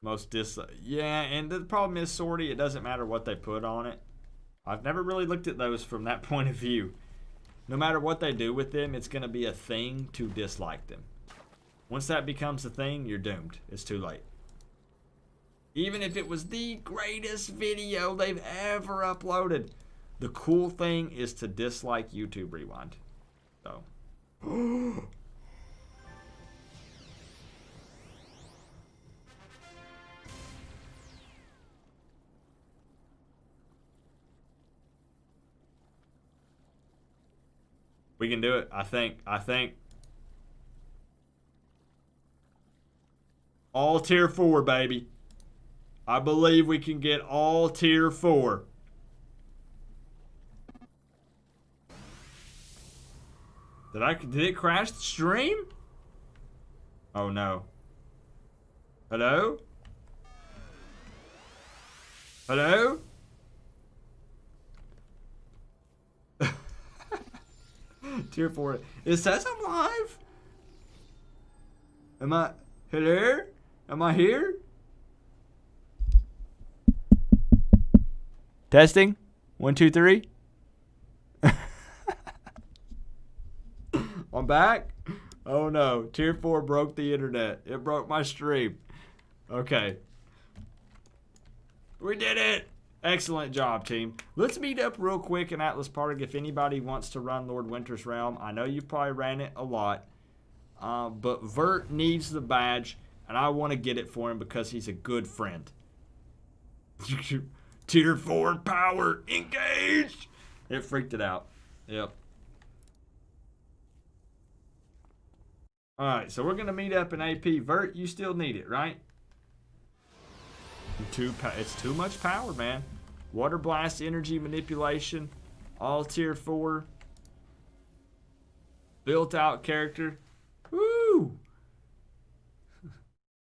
Most yeah, and the problem is, Sorty, it doesn't matter what they put on it. I've never really looked at those from that point of view. No matter what they do with them, it's going to be a thing to dislike them. Once that becomes a thing, you're doomed. It's too late. Even if it was the greatest video they've ever uploaded, the cool thing is to dislike YouTube Rewind. So. We can do it. I think. All tier 4, baby. I believe we can get all tier 4. Did it crash the stream? Oh no. Hello? Hello? Tier 4. It says I'm live. Am I? Hello? Am I here? Testing. 1, 2, 3. I'm back. Oh no. Tier 4 broke the internet. It broke my stream. Okay. We did it. Excellent job, team. Let's meet up real quick in Atlas Park if anybody wants to run Lord Winter's Realm. I know you probably ran it a lot. But Vert needs the badge, and I want to get it for him because he's a good friend. Tier 4 power. Engage. It freaked it out. Yep. Alright, so we're going to meet up in AP. Vert, you still need it, right? It's too much power, man. Water Blast, Energy Manipulation, all tier 4. Built out character. Woo!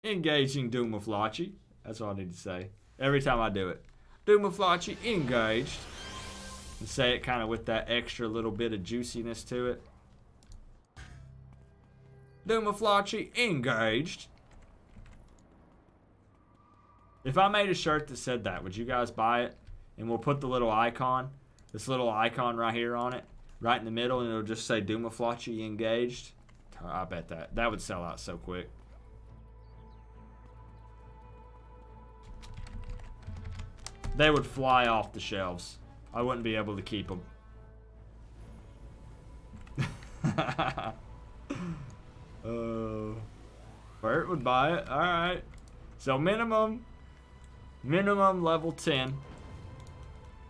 Engaging Doomaflachi. That's all I need to say. Every time I do it. Doomaflachi engaged. And say it kind of with that extra little bit of juiciness to it. Doomaflachi engaged. If I made a shirt that said that, would you guys buy it? And we'll put the little icon, this little icon right here on it, right in the middle, and it'll just say Doomaflachi engaged. I bet that would sell out so quick. They would fly off the shelves. I wouldn't be able to keep them. Bert would buy it. All right. So minimum level 10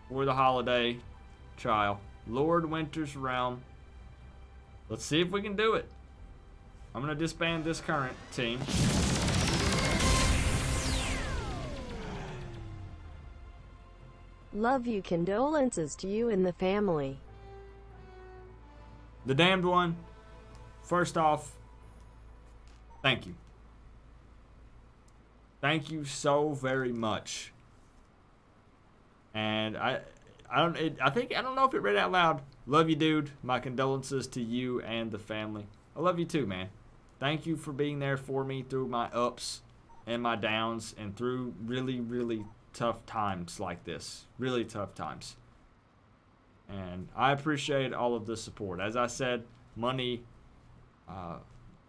for the holiday trial. Lord Winter's Realm. Let's see if we can do it. I'm going to disband this current team. Love you. Condolences to you and the family. The Damned One, first off, thank you. Thank you so very much. And I don't know if it read out loud. Love you, dude. My condolences to you and the family. I love you too, man. Thank you for being there for me through my ups and my downs and through really, really tough times like this. Really tough times. And I appreciate all of the support. As I said, money,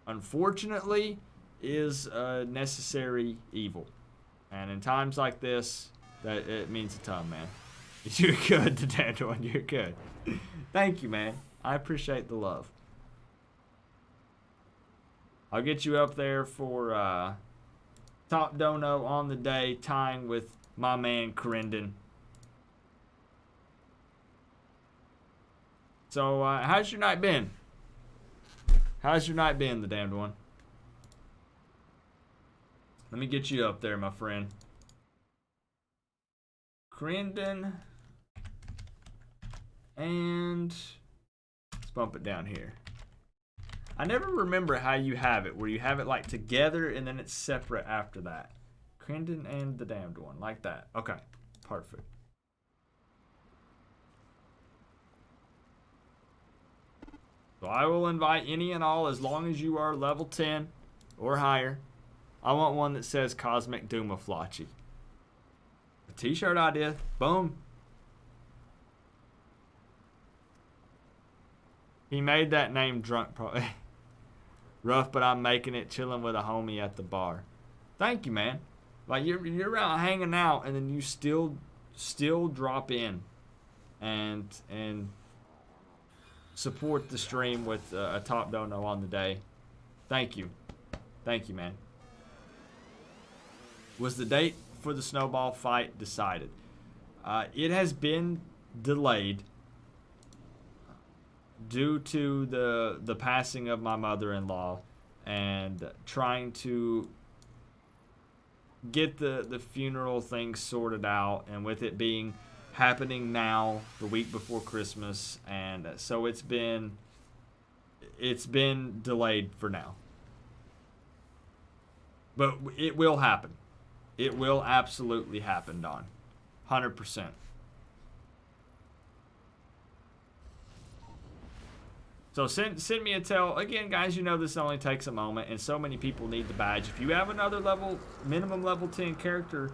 unfortunately, is a necessary evil. And in times like this, that it means a ton, man. You're good, the Damned One. You're good. Thank you, man. I appreciate the love. I'll get you up there for Top dono on the day, tying with my man Corindon. So, how's your night been? How's your night been, the damned one? Let me get you up there, my friend. Corindon. And let's bump it down here. I never remember how you have it, where you have it like together and then it's separate after that. Corindon and the damned one, like that. Okay, perfect. So I will invite any and all as long as you are level 10 or higher. I want one that says 𝐂𝐿𝐄𝐑𝐄. A t-shirt idea. Boom. He made that name drunk probably. Rough, but I'm making it chilling with a homie at the bar. Thank you, man. Like you're out hanging out and then you still drop in and support the stream with a top dono on the day. Thank you. Thank you, man. Was the date for the snowball fight decided? It has been delayed due to the passing of my mother-in-law and trying to get the funeral thing sorted out, and with it being happening now the week before Christmas, and so it's been delayed for now. But it will happen. It will absolutely happen, Don. 100%. So send me a tell. Again, guys, you know this only takes a moment, and so many people need the badge. If you have another minimum level 10 character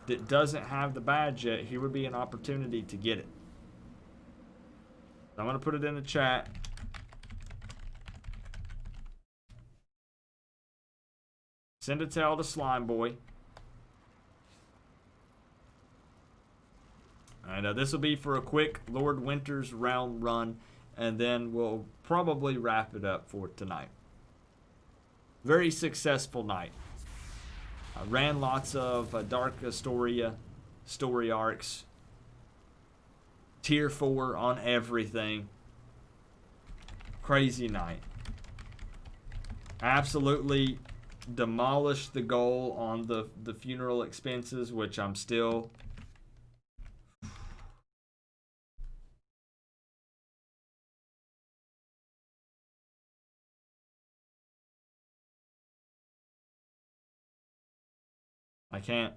that doesn't have the badge yet, here would be an opportunity to get it. I'm going to put it in the chat. Send a tell to Slime Boy. And this will be for a quick Lord Winter's round run, and then we'll probably wrap it up for tonight. Very successful night. I ran lots of Dark Astoria story arcs. Tier 4 on everything. Crazy night. Absolutely demolished the goal on the funeral expenses, which I'm still... I can't.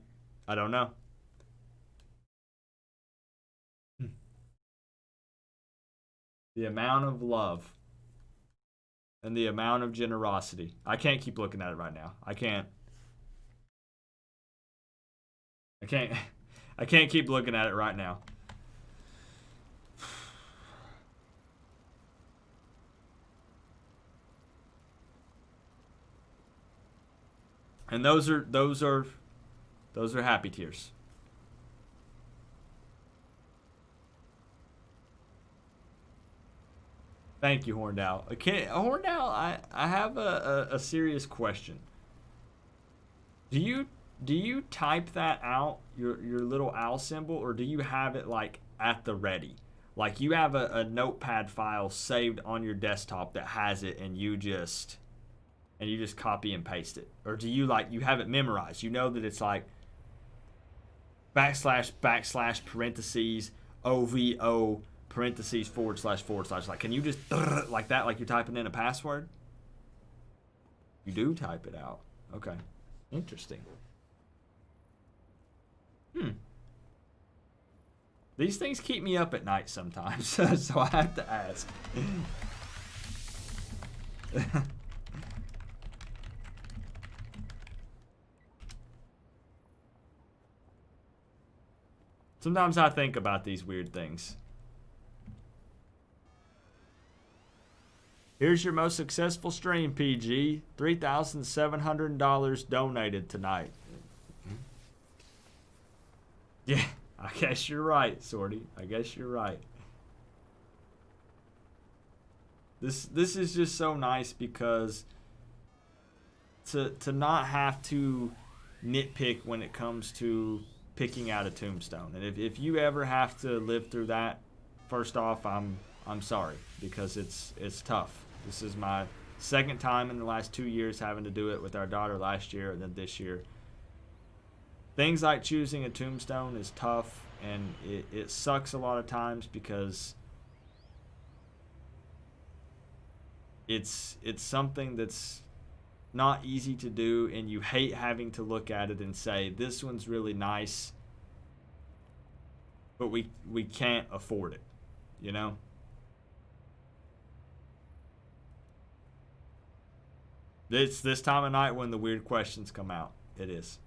I don't know. The amount of love and the amount of generosity. I can't keep looking at it right now. I can't keep looking at it right now. And those are happy tears. Thank you, Horndow. Okay, Horndow, I have a serious question. Do you type that out, your little owl symbol, or do you have it like at the ready? Like you have a notepad file saved on your desktop that has it, and you just copy and paste it? Or do you you have it memorized? You know that it's like / parentheses OVO parentheses / like, can you just like that, like you're typing in a password? You do type it out. Okay. Interesting. These things keep me up at night sometimes, so I have to ask. Sometimes I think about these weird things. Here's your most successful stream, PG. $3,700 donated tonight. Yeah, I guess you're right, Sorty. I guess you're right. This is just so nice because to not have to nitpick when it comes to picking out a tombstone. And if you ever have to live through that, first off, I'm sorry, because it's tough. This is my second time in the last 2 years having to do it with our daughter last year and then this year. Things like choosing a tombstone is tough, and it sucks a lot of times because it's something that's not easy to do, and you hate having to look at it and say, this one's really nice, but we can't afford it, you know? It's this time of night when the weird questions come out. It is.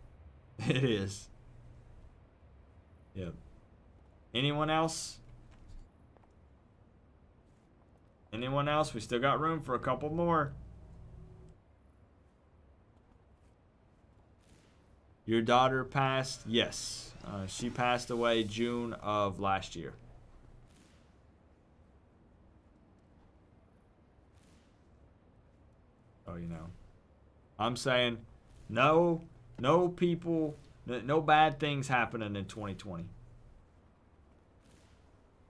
It is. Yep. Anyone else? Anyone else? We still got room for a couple more. Your daughter passed? Yes. She passed away June of last year. Oh, you know. I'm saying no people, no bad things happening in 2020.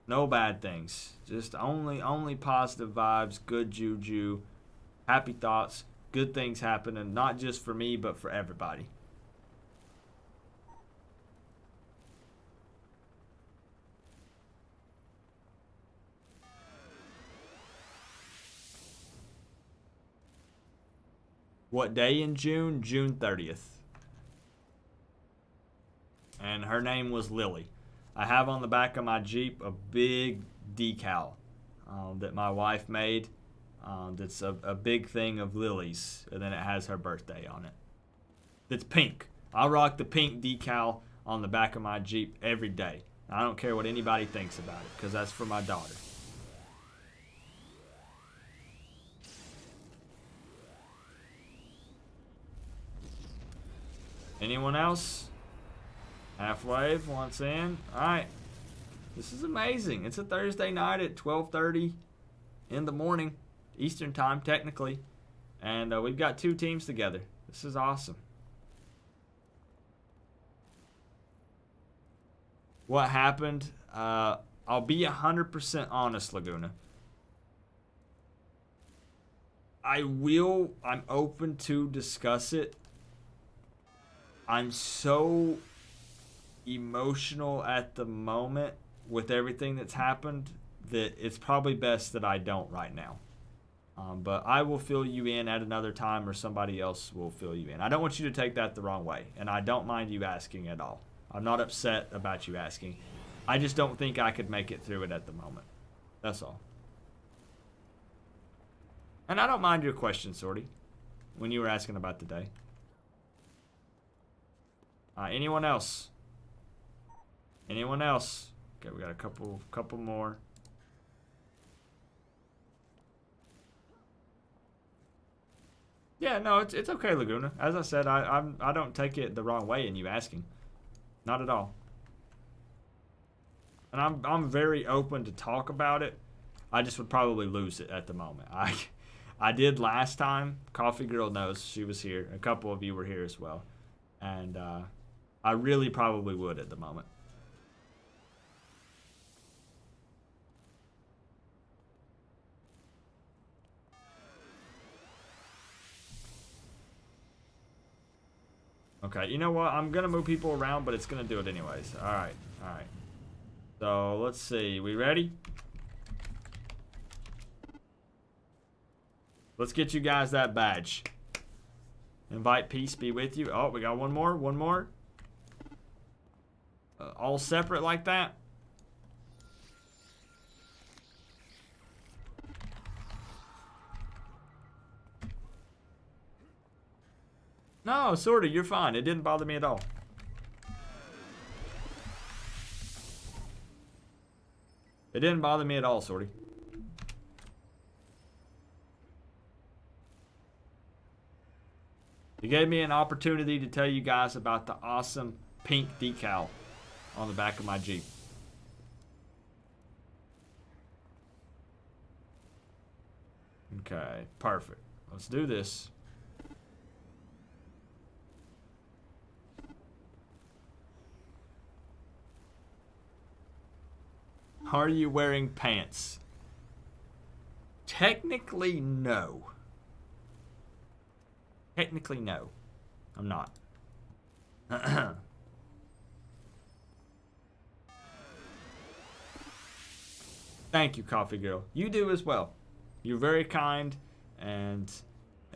No bad things. Just only positive vibes, good juju, happy thoughts, good things happening, not just for me, but for everybody. What day in June? June 30th. And her name was Lily. I have on the back of my Jeep a big decal that my wife made. That's a big thing of Lily's, and then it has her birthday on it. It's pink. I rock the pink decal on the back of my Jeep every day. I don't care what anybody thinks about it, because that's for my daughter. Anyone else? Halfway once in. Alright. This is amazing. It's a Thursday night at 12:30 in the morning, Eastern time, technically. And we've got 2 teams together. This is awesome. What happened? I'll be 100% honest, Laguna. I'm open to discuss it. I'm so emotional at the moment with everything that's happened that it's probably best that I don't right now. But I will fill you in at another time, or somebody else will fill you in. I don't want you to take that the wrong way, and I don't mind you asking at all. I'm not upset about you asking. I just don't think I could make it through it at the moment. That's all. And I don't mind your question, Sorty, when you were asking about the day. Anyone else? Anyone else? Okay, we got a couple more. Yeah, no, it's okay, Laguna. As I said, I don't take it the wrong way in you asking. Not at all. And I'm very open to talk about it. I just would probably lose it at the moment. I did last time. Coffee Girl knows, she was here. A couple of you were here as well. And I really probably would at the moment. Okay, you know what? I'm going to move people around, but it's going to do it anyways. Alright, alright. So, let's see. We ready? Let's get you guys that badge. Invite peace be with you. Oh, we got one more. One more. All separate like that. No, sort of. You're fine. It didn't bother me at all. It didn't bother me at all, Sorty. You gave me an opportunity to tell you guys about the awesome pink decal on the back of my Jeep. Okay, perfect. Let's do this. Are you wearing pants? Technically, no. Technically, no. I'm not. Thank you, Coffee Girl. You do as well. You're very kind, and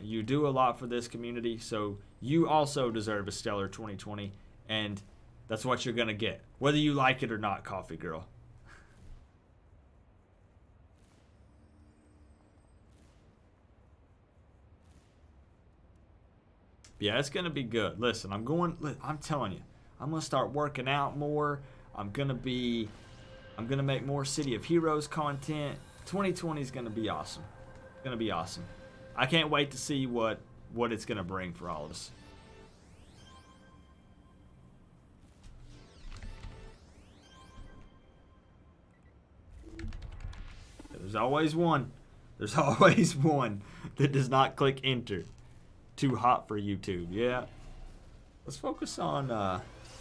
you do a lot for this community, so you also deserve a stellar 2020, and that's what you're going to get, whether you like it or not, Coffee Girl. Yeah, it's going to be good. Listen, I'm telling you, I'm going to start working out more. I'm going to make more City of Heroes content. 2020 is going to be awesome. It's going to be awesome. I can't wait to see what it's going to bring for all of us. There's always one. There's always one that does not click enter. Too hot for YouTube. Yeah. Let's focus on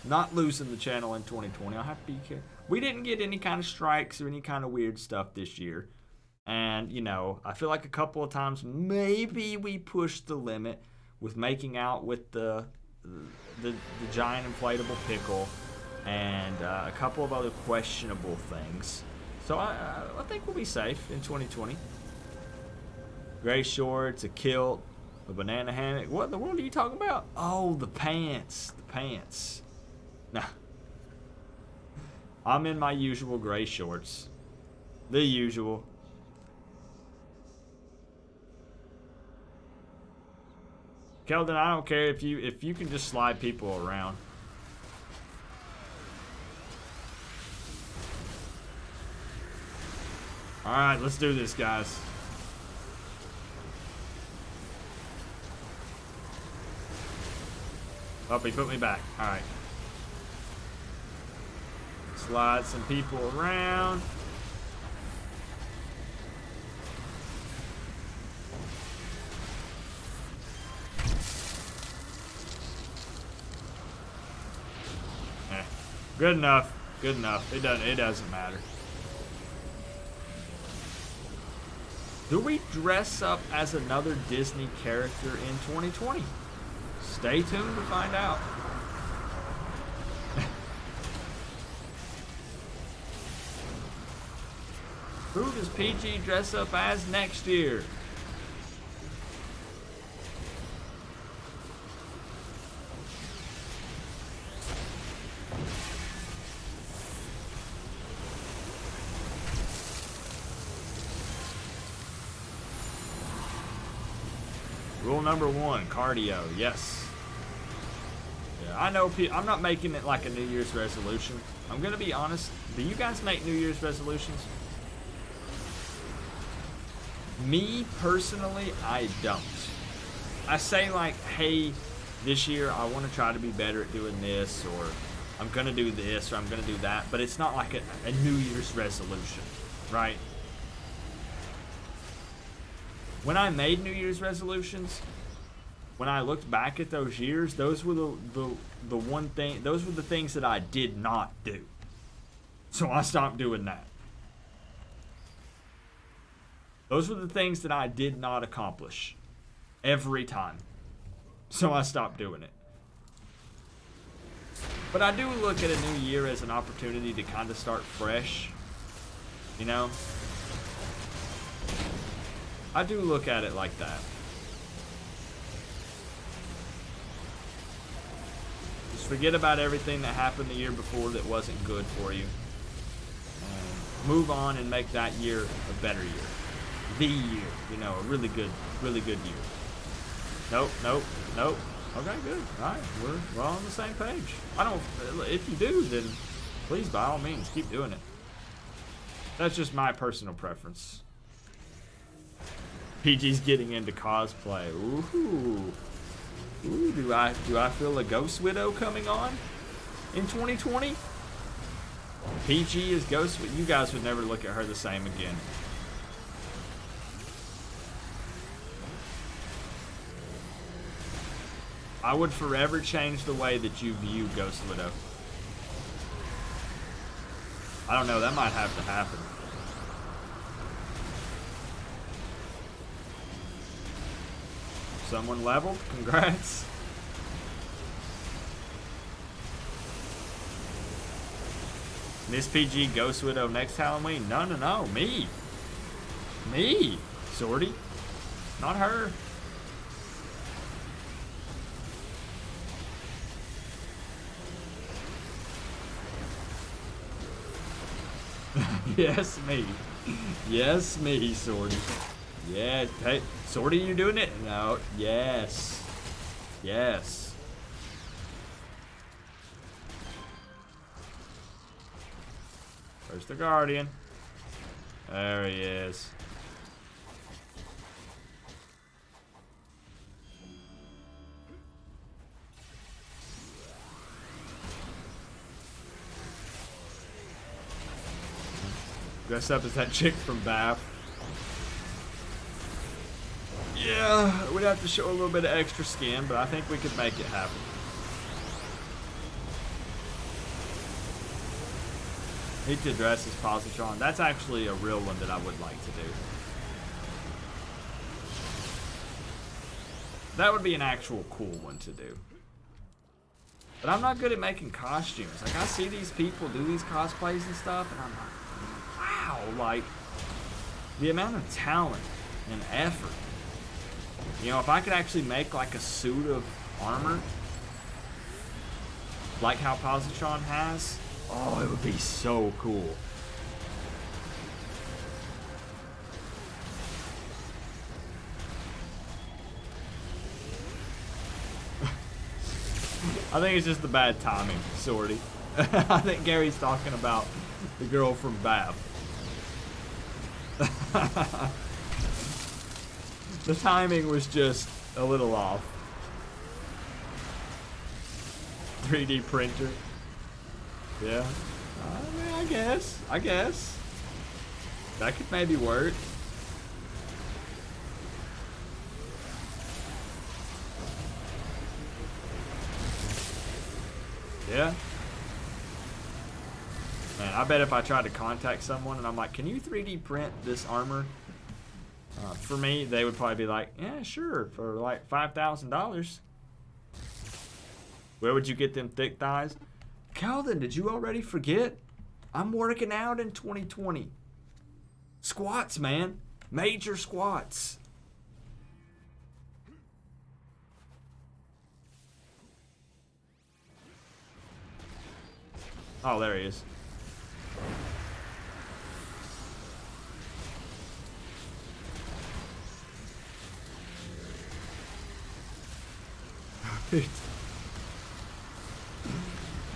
not losing the channel in 2020. I'll have to be careful. We didn't get any kind of strikes or any kind of weird stuff this year. And, you know, I feel like a couple of times maybe we pushed the limit with making out with the giant inflatable pickle and a couple of other questionable things. So I think we'll be safe in 2020. Gray shorts, a kilt, a banana hammock. What in the world are you talking about? Oh, the pants. The pants. Nah. I'm in my usual gray shorts. The usual. Keldon, I don't care if you can just slide people around. Alright, let's do this, guys. Oh, he put me back. Alright. Slide some people around. Good enough. Good enough. It doesn't matter. Do we dress up as another Disney character in 2020? Stay tuned to find out. Who does PG dress up as next year? Rule number 1, cardio. Yes. Yeah, I know I'm not making it like a New Year's resolution. I'm going to be honest. Do you guys make New Year's resolutions? Me, personally, I don't. I say like, hey, this year I want to try to be better at doing this, or I'm going to do this, or I'm going to do that. But it's not like a New Year's resolution, right? When I made New Year's resolutions, when I looked back at those years, those were the one thing, those were the things that I did not do. So I stopped doing that. Those were the things that I did not accomplish every time. So I stopped doing it. But I do look at a new year as an opportunity to kind of start fresh, you know? I do look at it like that. Just forget about everything that happened the year before that wasn't good for you. Move on and make that year a better year. The year, you know, a really good year. Nope. Okay, good. All right, we're all on the same page. If you do, then please, by all means, keep doing it. That's just my personal preference. PG's getting into cosplay. Ooh, do I feel a Ghost Widow coming on in 2020? PG is Ghost Widow. You guys would never look at her the same again. I would forever change the way that you view Ghost Widow. I don't know. That might have to happen. Someone leveled. Congrats. Miss PG Ghost Widow next Halloween. No, no, no. Me. Me. Sorty. Not her. Yes, me. Yes, me, Sorty. Yeah, hey, Sorty, you doing it? No, yes. Yes. Where's the Guardian? There he is. Dress up as that chick from Bath. Yeah, we'd have to show a little bit of extra skin, but I think we could make it happen. Need to dress as Positron. That's actually a real one that I would like to do. That would be an actual cool one to do. But I'm not good at making costumes. Like, I see these people do these cosplays and stuff, and I'm like, wow, like, the amount of talent and effort. You know, if I could actually make, like, a suit of armor, like how Positron has, oh, it would be so cool. I think it's just the bad timing, Sorty. I think Gary's talking about the girl from Bab. The timing was just a little off. 3D printer. Yeah. I mean, I guess. That could maybe work. Yeah. Man, I bet if I tried to contact someone and I'm like, can you 3D print this armor for me? They would probably be like, yeah, sure, for like $5,000. Where would you get them thick thighs? Calvin, did you already forget? I'm working out in 2020. Squats, man. Major squats. Oh, there he is.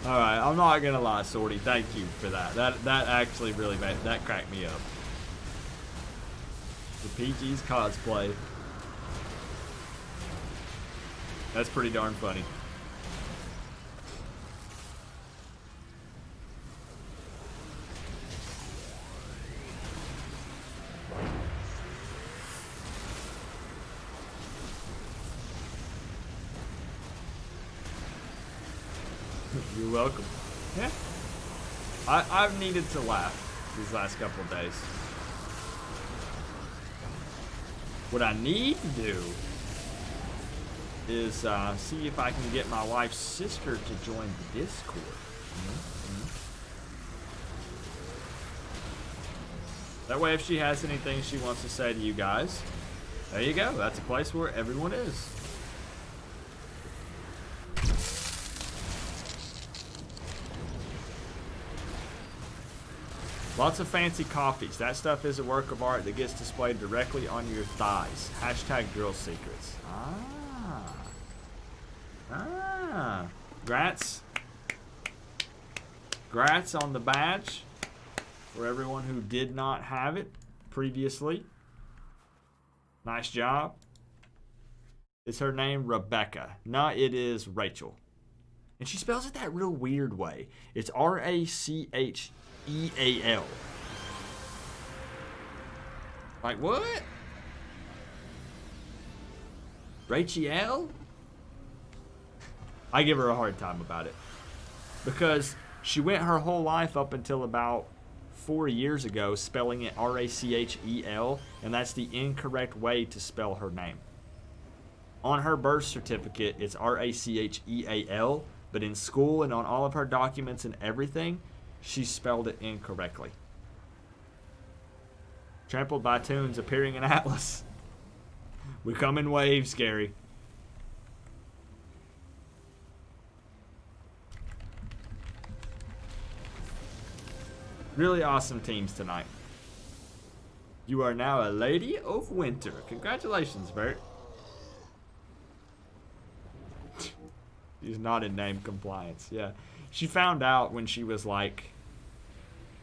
Alright, I'm not gonna lie, Sorty. Thank you for that. That actually really made that cracked me up. The PG's cosplay. That's pretty darn funny. You're welcome. Yeah. I've needed to laugh these last couple of days. What I need to do is see if I can get my wife's sister to join the Discord. That way, if she has anything she wants to say to you guys, there you go. That's a place where everyone is. Lots of fancy coffees. That stuff is a work of art that gets displayed directly on your thighs. Hashtag girl secrets. Grats. Grats on the badge for everyone who did not have it previously. Nice job. Is her name Rebecca? No, it is Rachel. And she spells it that real weird way. It's R-A-C-H-E-A-L. Like what? Rachel? I give her a hard time about it. Because she went her whole life up until about 4 years ago spelling it RACHEL, and that's the incorrect way to spell her name. On her birth certificate, it's RACHEAL, but in school and on all of her documents and everything, she spelled it incorrectly. Trampled by Toons appearing in Atlas. We come in waves, Gary. Really awesome teams tonight. You are now a Lady of Winter. Congratulations, Bert. She's not in name compliance. Yeah. She found out when she was like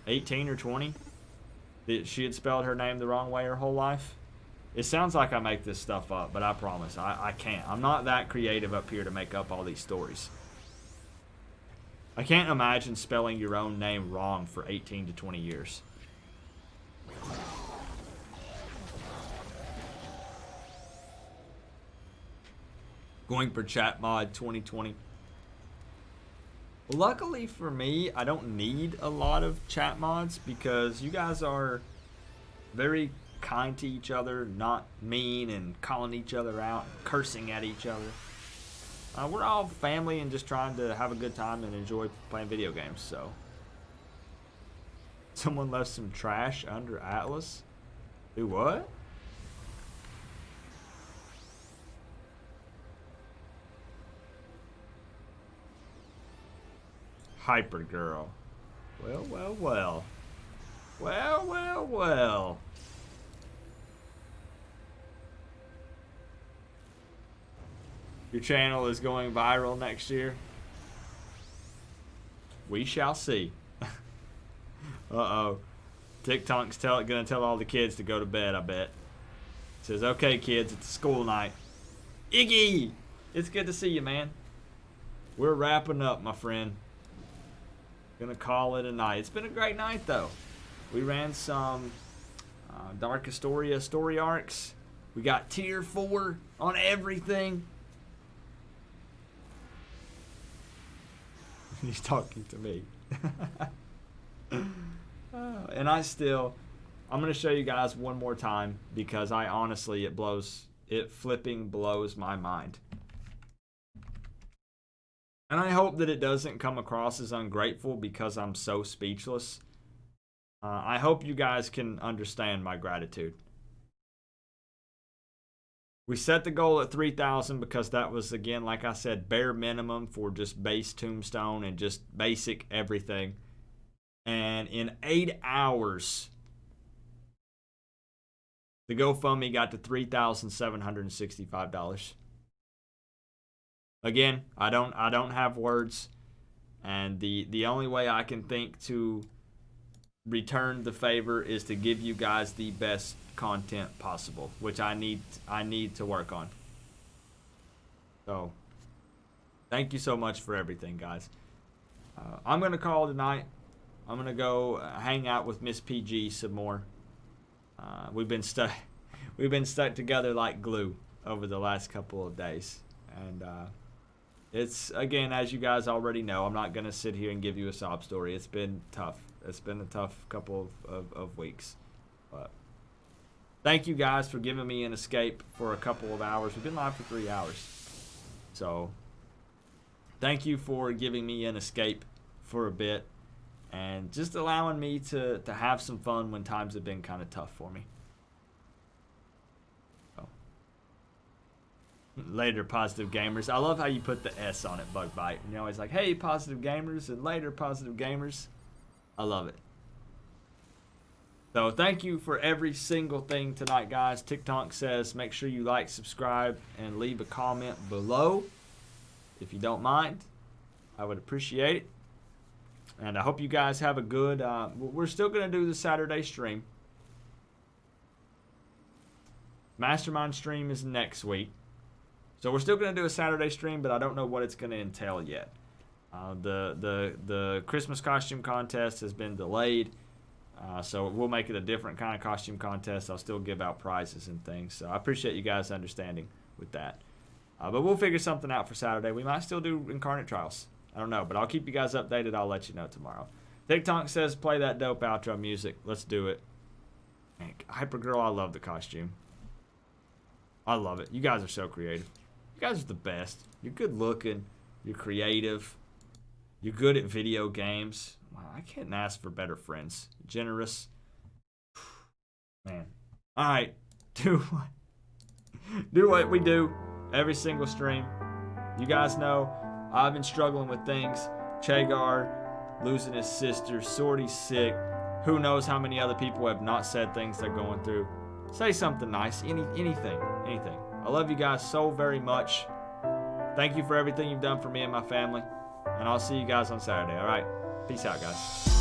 18 or 20 that she had spelled her name the wrong way her whole life. It sounds like I make this stuff up, but I promise I can't. I'm not that creative up here to make up all these stories. I can't imagine spelling your own name wrong for 18 to 20 years. Going for chat mod 2020. Luckily for me, I don't need a lot of chat mods because you guys are very kind to each other, not mean and calling each other out, and cursing at each other. We're all family and just trying to have a good time and enjoy playing video games, so. Someone left some trash under Atlas? Do what? Hyper girl. Well, well, well. Well, well, well. Your channel is going viral next year. We shall see. Uh-oh. TikTok's gonna tell all the kids to go to bed, I bet. Says, okay, kids, it's school night. Iggy! It's good to see you, man. We're wrapping up, my friend. Gonna call it a night. It's been a great night, though. We ran some Dark Astoria story arcs. We got tier 4 on everything. He's talking to me. And I'm going to show you guys one more time because I honestly, it flipping blows my mind. And I hope that it doesn't come across as ungrateful because I'm so speechless. I hope you guys can understand my gratitude. We set the goal at 3,000 because that was, again, like I said, bare minimum for just base tombstone and just basic everything. And in 8 hours, the GoFundMe got to $3,765. Again, I don't have words, and the only way I can think to return the favor is to give you guys the best content possible, which I need to work on. So, thank you so much for everything, guys. I'm gonna call it tonight. I'm gonna go hang out with Miss PG some more. We've been stuck together like glue over the last couple of days, and it's, again, as you guys already know, I'm not gonna sit here and give you a sob story. It's been tough. It's been a tough couple of weeks, but thank you guys for giving me an escape for a couple of hours. We've been live for 3 hours, so thank you for giving me an escape for a bit and just allowing me to have some fun when times have been kind of tough for me. So, later, Positive Gamers. I love how you put the S on it, Bug Bite. And you're always like, hey, Positive Gamers, and later, Positive Gamers. I love it. So thank you for every single thing tonight, guys. TikTok says make sure you like, subscribe, and leave a comment below. If you don't mind, I would appreciate it. And I hope you guys have a good... we're still going to do the Saturday stream. Mastermind stream is next week. So we're still going to do a Saturday stream, but I don't know what it's going to entail yet. The Christmas costume contest has been delayed. So we'll make it a different kind of costume contest. I'll still give out prizes and things. So I appreciate you guys understanding with that. But we'll figure something out for Saturday. We might still do Incarnate Trials. I don't know, but I'll keep you guys updated. I'll let you know tomorrow. TikTok says play that dope outro music. Let's do it. Man, Hypergirl, I love the costume. I love it. You guys are so creative. You guys are the best. You're good looking. You're creative. You're good at video games. Wow, I can't ask for better friends. Generous. Man. Alright. Do what we do every single stream. You guys know I've been struggling with things. 𝐂𝐋𝐈𝐂𝐊 losing his sister. Sorty's sick. Who knows how many other people have not said things they're going through. Say something nice. Anything. I love you guys so very much. Thank you for everything you've done for me and my family. And I'll see you guys on Saturday, alright? Peace out, guys.